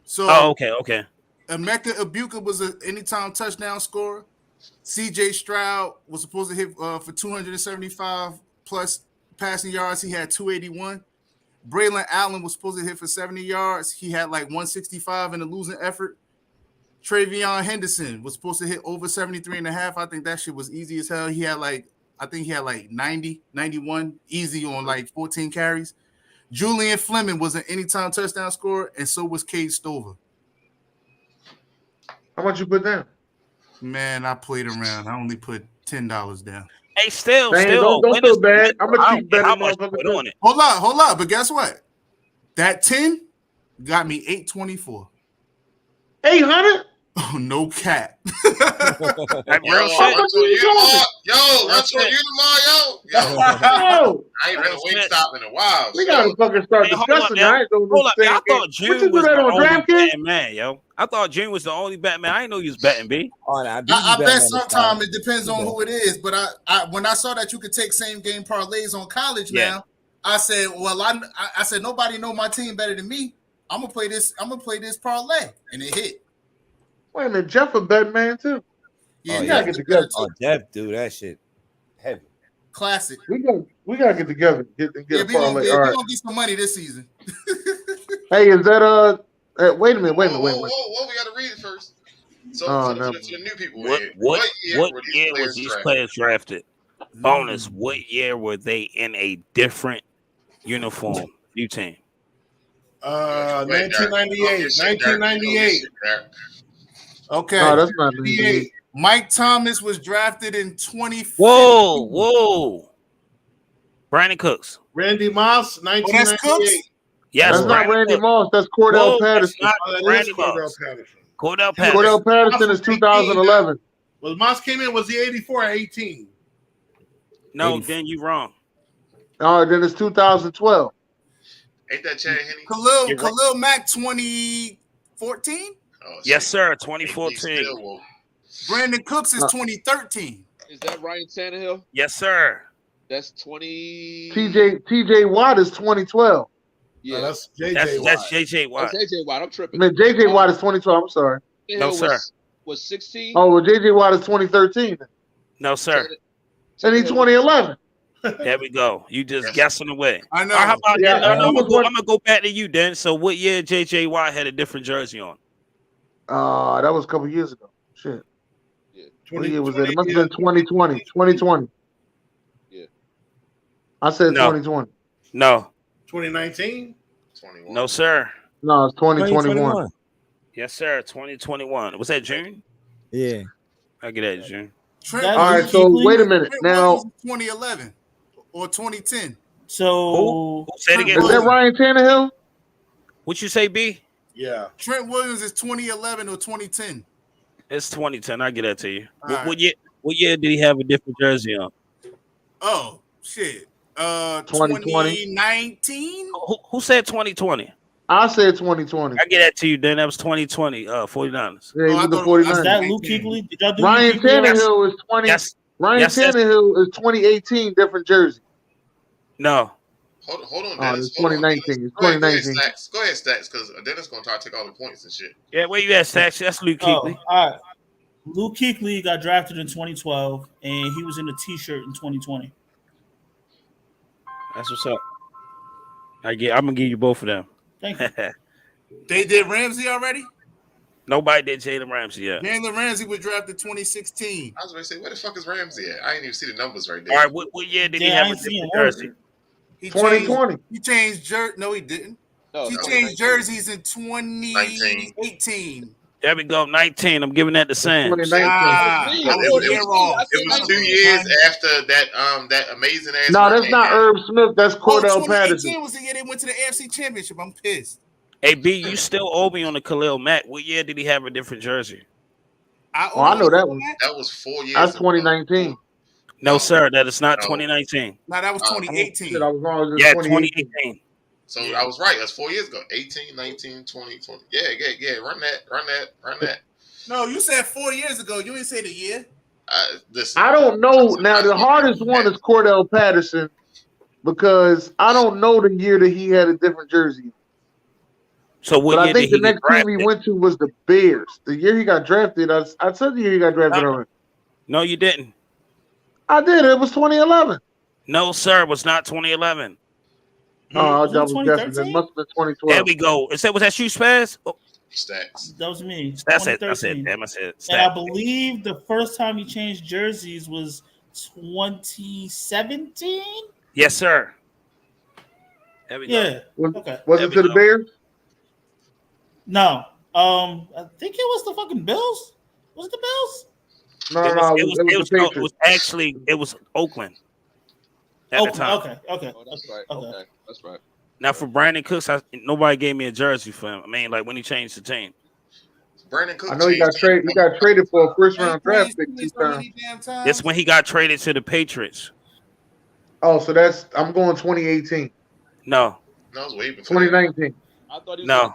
So okay. Emeka Ibuka was an anytime touchdown scorer. CJ Stroud was supposed to hit for 275 plus passing yards. He had 281. Braylon Allen was supposed to hit for 70 yards. He had like 165 in the losing effort. Travion Henderson was supposed to hit over 73.5. I think that shit was easy as hell. He had like 90, 91 easy on like 14 carries. Julian Fleming was an anytime touchdown scorer, and so was Cade Stover. How much you put down? Man, I played around. I only put $10 down. Hey, still. Don't feel bad. I'm gonna keep betting. How much you put on it? Hold on. But guess what? That 10 got me 824. 800? Oh, no cap. That real shit. Yo. I ain't been a Wingstop in a while. We gotta fucking start discussing that. Hold up, I thought June was the only DraftKings? betting man, yo. I thought June was the only betting man. I didn't know you was betting, B. I bet sometimes it depends on who it is. But I when I saw that you could take same game parlays on college now, I said, well, I said nobody know my team better than me. I'm gonna play this parlay, and it hit. Wait a minute, Jeff a betting man too. Yeah, gotta get together. Jeff, dude, that shit heavy. Classic. We gotta get together. Get a parlay. We're gonna get some money this season. Hey, is that wait a minute. Whoa, we gotta read it first. So to the new people. What year was these players drafted? Bonus, what year were they in a different uniform? New team. 1998. Okay. No, that's not 98. Mike Thomas was drafted in 2015. Whoa. Brandon Cooks. Randy Moss, 1998. Yes, that's not Randy Moss. That's Cordell Patterson. Randy Cordell Patterson. Cordell Patterson is 2011. Well, Moss came in. Was he 84 or 18? No, 84. Then you wrong. Oh, then it's 2012. Ain't that Chad Henne? Khalil Mack 2014? Oh, yes, sir. 2014. Brandon Cooks is 2013. Is that Ryan Tannehill? Yes, sir. That's 20. TJ Watt is 2012. No, that's That's JJ Watt. JJ Oh, Watt. JJ Watt. I'm I tripping. mean, J.J. Watt is 2012. I'm sorry. No, sir. Was 16. Oh, well, J.J. Watt is 2013. No, sir. And he's 2011. There we go. You just guessing away. I know. All right, how about Yeah, I'm he was gonna go back to you, then. So, what year JJ Watt had a different jersey on? That was a couple years ago. Shit. What 20, year was it? It must have been 2020. 2020. Yeah. I said No. 2020. No. 2019? 21. No, sir. No, it's 2021. Yes, sir. 2021. Was that June? Yeah. I get that June. Trent, That- All right, so wait a minute. Trent Now, Williams is 2011 or 2010. So Who say it again? is that Ryan Tannehill? What you say, B? Yeah. Trent Williams is 2011 or 2010. It's 2010. I get that to you. All What right. year? What year did he have a different jersey on? Oh shit. 2020. 2019. Who said 2020? I said 2020. I get that to you. Then that was 2020. 49ers. Yeah, he I was the thought it was- is 49ers. that Luke Kuechly? Did y'all do Ryan Luke Kuechly? Tannehill is 20. Yes. Ryan Yes, yes. Tannehill is 2018, different jersey. No. Hold on, Oh, Dennis. it's Hold on, 2019. Dennis. It's Go ahead, 2019. Go ahead, Stacks, because Dennis gonna try to take all the points and shit. Yeah, where you at, Stacks? That's Luke Oh, Kuechly. all right. Luke Kuechly got drafted in 2012, and he was in a T-shirt in 2020. That's what's up. I'm gonna give you both of them. Thank you. They did Ramsey already. Nobody did Jalen Ramsey yet. Jalen Ramsey was drafted 2016. I was going to say, where the fuck is Ramsey at? I didn't even see the numbers right All there. right, what year did he Yeah, I have a ain't seen different him work. jersey? He 2020. He changed No, he didn't. No, He no, changed jerseys in 2018. There we go. 19. I'm giving that to Sam. 2019. Ah, Me, I I was was here me. wrong. I It was said 2 19. years after that amazing ass. No, that's run not they had. Herb Smith. That's Oh, Cordell 2018 Patterson. was the year they went to the AFC Championship. I'm pissed. Hey, B, you still owe me on the Khalil Mack. What year did he have a different jersey? Oh, I know that one. That was 4 years. That's ago. 2019. No, sir. That is not No. 2019. No, that was Oh, 2018. Shit, I was wrong. It was Yeah, 2018. 2018. So I was right. That's 4 years ago. 18, 19, 20, 20. Yeah. Run that. No, you said 4 years ago. You didn't say the year. Listen. I don't know. Now, the hardest one is Cordell Patterson because I don't know the year that he had a different jersey. So what But year I think did the he get next team he drafted? went to was the Bears. The year he got drafted, I said the year he got drafted already. No, you didn't. I did. It was 2011. No, sir. It was not 2011. Oh, I Was it was guessing. It 2013? must have been There 2012. we go. Was that you, Spaz? Oh, Stacks. That was me. that's it. 2013. Damn, I said. And I Stat. believe the first time he changed jerseys was 2017. Yes, sir. There we go. Yeah. Was, Okay. was There it we to the go. Bears? No. I think it was the fucking Bills. Was it the Bills? No, It no, was, it was the no, it Patriots. was actually Oakland at the time. Okay. Oh, that's right. Okay, that's right. Now for Brandon Cooks, nobody gave me a jersey for him. I mean, like when he changed the team. Brandon Cook. I know he got traded. He got traded for a first round draft pick 2 times. That's when he got traded to the Patriots. Oh, so that's I'm going 2018, No, No, I was waving. 2019. I thought he was no.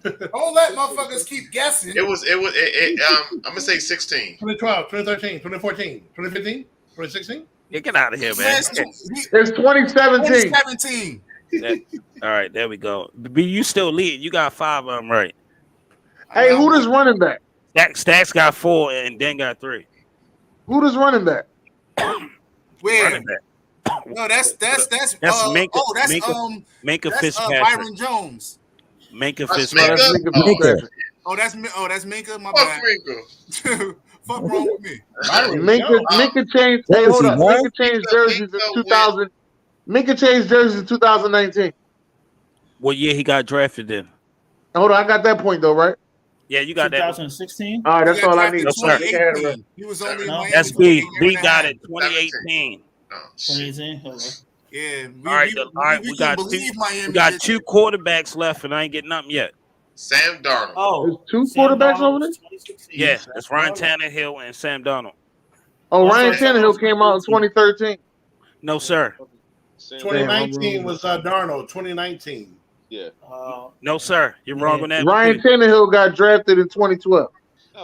Don't let motherfuckers keep guessing. I'm gonna say 16. 2012, 2013, 2014, 2015, 2016. Yeah, get out of here, man. It's 2017. 2017. All right, there we go. B, you still lead. You got 5 of them right. Hey, who does running back? Stacks got 4 and Dan got 3. Who does running back? Where? Running back. No, that's Minka. that's Minka that's Fitzpatrick. Byron Jones. Minka That's Fitzpatrick. Minka? Minka Fitzpatrick. That's Minka. My Fuck bad. Minka. Fuck wrong with me. Minka changed. Hey, hold up. Minka changed jerseys in 2000. Minka changed jerseys in 2019. What year he got drafted then? Hold on, I got that point though, right? Yeah, you got that. 2016. All right, that's all I need. No, sir. He was only in No. Miami That's for a B. year B and a got half. it 2018. 2018. Okay. Yeah. All right, we got Miami. we got did 2 quarterbacks left, and I ain't getting nothing yet. Sam Darnold. Oh, There's 2 Sam quarterbacks Darnold over there. was 2016. Yeah, that's Ryan Tannehill and Sam Donald. Oh, Ryan Tannehill came out in 2013. No, sir. 2019 was Darnold. 2019. Yeah. No, sir. You're wrong on that. Ryan Tannehill got drafted in 2012.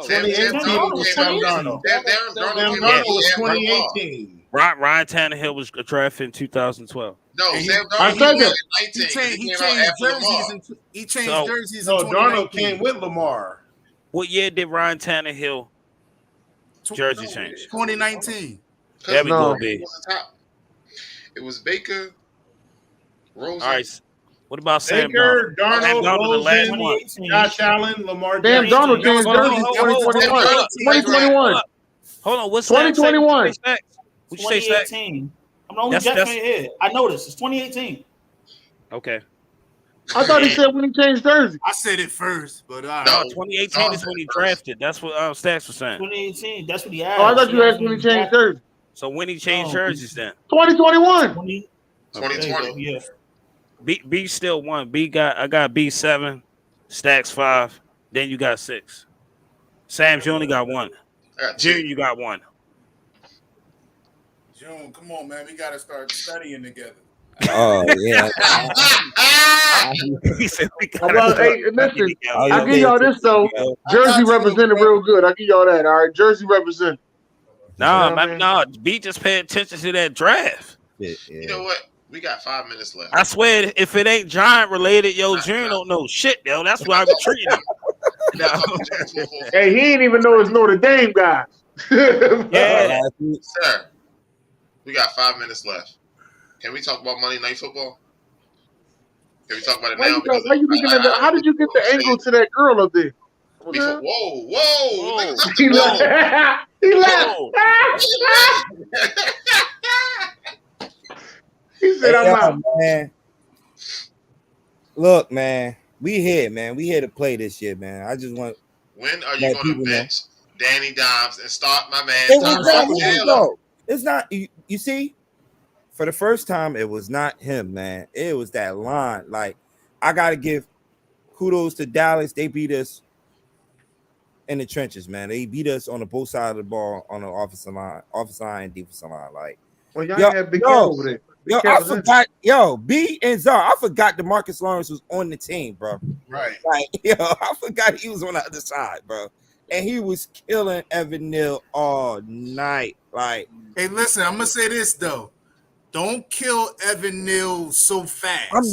Sam 2018 Darnold was came Sam out. Darnold. Sam Sam Darnold came Darnold out. was Sam Darnold. 2018. Ryan Tannehill was drafted in 2012. No, And Sam I Darnold said came out that. at 19. 'cause He came out changed after jerseys Lamar. and he changed So- jerseys in No, Darnold 2019. came with Lamar. What year did Ryan Tannehill jersey change? 2019. There we No. go, B. Was the top. It was Baker, Rosen. All right. What about Sam Baker, Darnold? Sam Darnold, Darnold, the last Rosen, one. 2018. Josh Allen, Lamar Sam Jackson. Darnold changed Hold on, jerseys hold on, hold on, 2021. hold on. 2021. Hold on. What's that? 2021. Would you say Stacks? 2018. I'm the only That's- Jet fan here. I noticed. It's 2018. Okay. I thought he said when he changed jersey. I said it first, but all right. No, No, 2018 is when he drafted. That's what Stacks was saying. 2018. That's what he asked. Oh, I thought you asked when he changed jersey. So when he changed No. jerseys, then 2021. 2020. Yeah. B still won. I got B7, Stacks 5. Then you got 6. Sam's, you only got 1. I got June, 2. you got 1. June, come on, man. We gotta start studying together. Oh yeah. He said we got Well, hey, listen, Oh, I'll give y'all this though. Jersey represented real good. I'll give y'all that. All right, Jersey represented. Nah, You know what I mean? nah. B just pay attention to that draft. You know what? We got 5 minutes left. I swear, if it ain't Giant related, yo, June don't know shit, yo. That's why I'm treating him. No. Hey, he ain't even know his Notre Dame guys. Yeah. Sir, we got 5 minutes left. Can we talk about Monday Night Football? Can we talk about it Why now? you looking at that? How did you get the angle to that girl up there? Whoa, whoa. Niggas up He the wall. laughed. He laughed. He said, "I'm out." Man. Look, man, we here, man. We here to play this shit, man. I just want. When are you Let going to people know. bench Danny Dimes and start my man? It was not Tyrod him, Taylor? though. It's not. You see, for the first time, it was not him, man. It was that line. Like, I gotta give kudos to Dallas. They beat us in the trenches, man. They beat us on the both sides of the ball on the offensive line and defensive line. Like, Well, y'all had Big Cat over there. Big Cat I was in. forgot. B and Czar. I forgot DeMarcus Lawrence was on the team, bro. Right. Like, I forgot he was on the other side, bro. And he was killing Evan Neal all night. Like, Hey, listen, I'm gonna say this though. Don't kill Evan Neal so fast. I'm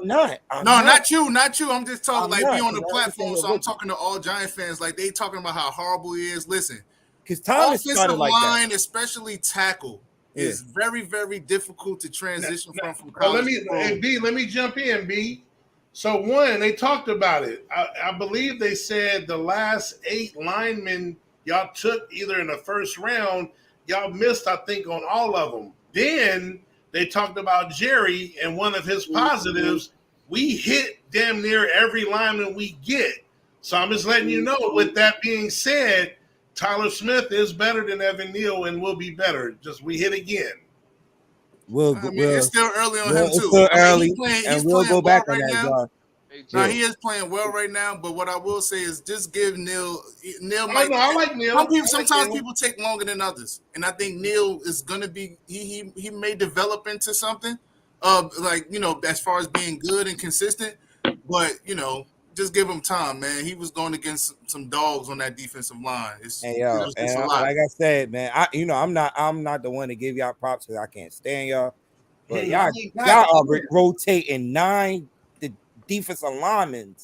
not. Not you. I'm just talking I'm like not, we on the 'cause I platform, understand so your I'm talking to all Giant fans. Like they talking about how horrible he is. Listen, because Thomas started offensive like line, that. especially tackle, is very, very difficult to transition from Well, college. to pro. let me jump in, B. So one, they talked about it. I believe they said the last 8 linemen y'all took either in the first round, y'all missed, I think, on all of them. Then they talked about Jerry and one of his positives. We hit damn near every lineman we get. So I'm just letting you know, with that being said, Tyler Smith is better than Evan Neal and will be better. Just we hit again. It's still early on him it's too. still I mean, early, he's and playing we'll go well back on right that, now. John. No, he is playing well right now, but what I will say is just give Neal. I like Neal. Sometimes people take longer than others, and I think Neal is gonna be. He may develop into something, as far as being good and consistent. But just give him time, man. He was going against some dogs on that defensive line. Like I said, man, I'm not the one to give y'all props because I can't stand y'all. But y'all are rotating 9 the defensive linemen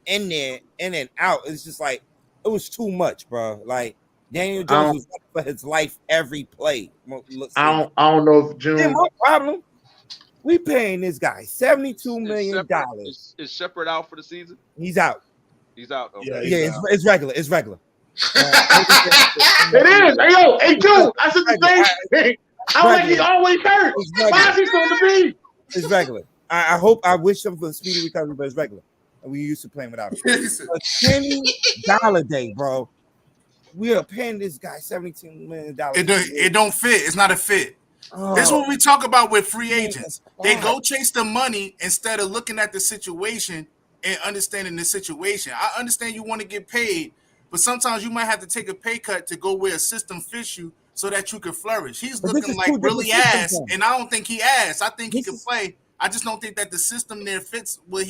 in there, in and out. It's just like it was too much, bro. Like Daniel Jones was running for his life every play. I don't know if June. My problem. We paying this guy $72 million. Is Shepard out for the season? He's out. He's out. Okay. Yeah, it's regular. It's regular. It is. Hey, June. I said the same thing. I'm like, he's always hurt. Why is he on the beat? It's regular. I wish him for a speedy recovery, but it's regular. We used to playing without him. Kenny Galladay, bro. We are paying this guy $72 million. It don't fit. It's not a fit. This is what we talk about with free agents. They go chase the money instead of looking at the situation and understanding the situation. I understand you want to get paid, but sometimes you might have to take a pay cut to go where a system fits you so that you can flourish. He's looking like really ass, and I don't think he ass. I think he can play. I just don't think that the system there fits with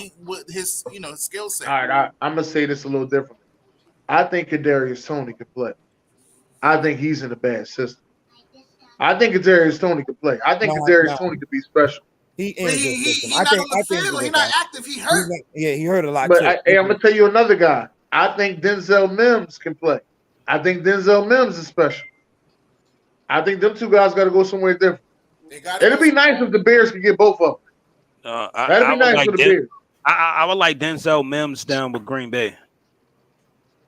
his skill set. All right, I'm gonna say this a little differently. I think Kadarius Toney can play. I think he's in a bad system. I think Kadarius Toney can play. I think Kadarius Toney could be special. He in But the he system. not on the field. He not active. He hurt. He hurt a lot But too. I'm gonna tell you another guy. I think Denzel Mims can play. I think Denzel Mims is special. I think them two guys got to go somewhere different. It'd be nice if the Bears could get both of them. That'd be nice for the Bears. I would like Denzel Mims down with Green Bay.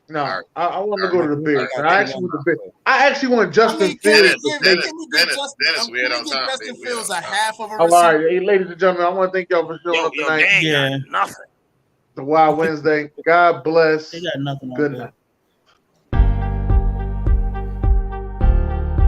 No, I want to go to the Bears. I actually want Justin Fields. Dennis, we had on time. Justin Fields a half of a All receiver. right, hey, ladies and gentlemen, I want to thank y'all for showing up tonight. Nothing. The Wild Wednesday. God bless. They got nothing on Good there. night.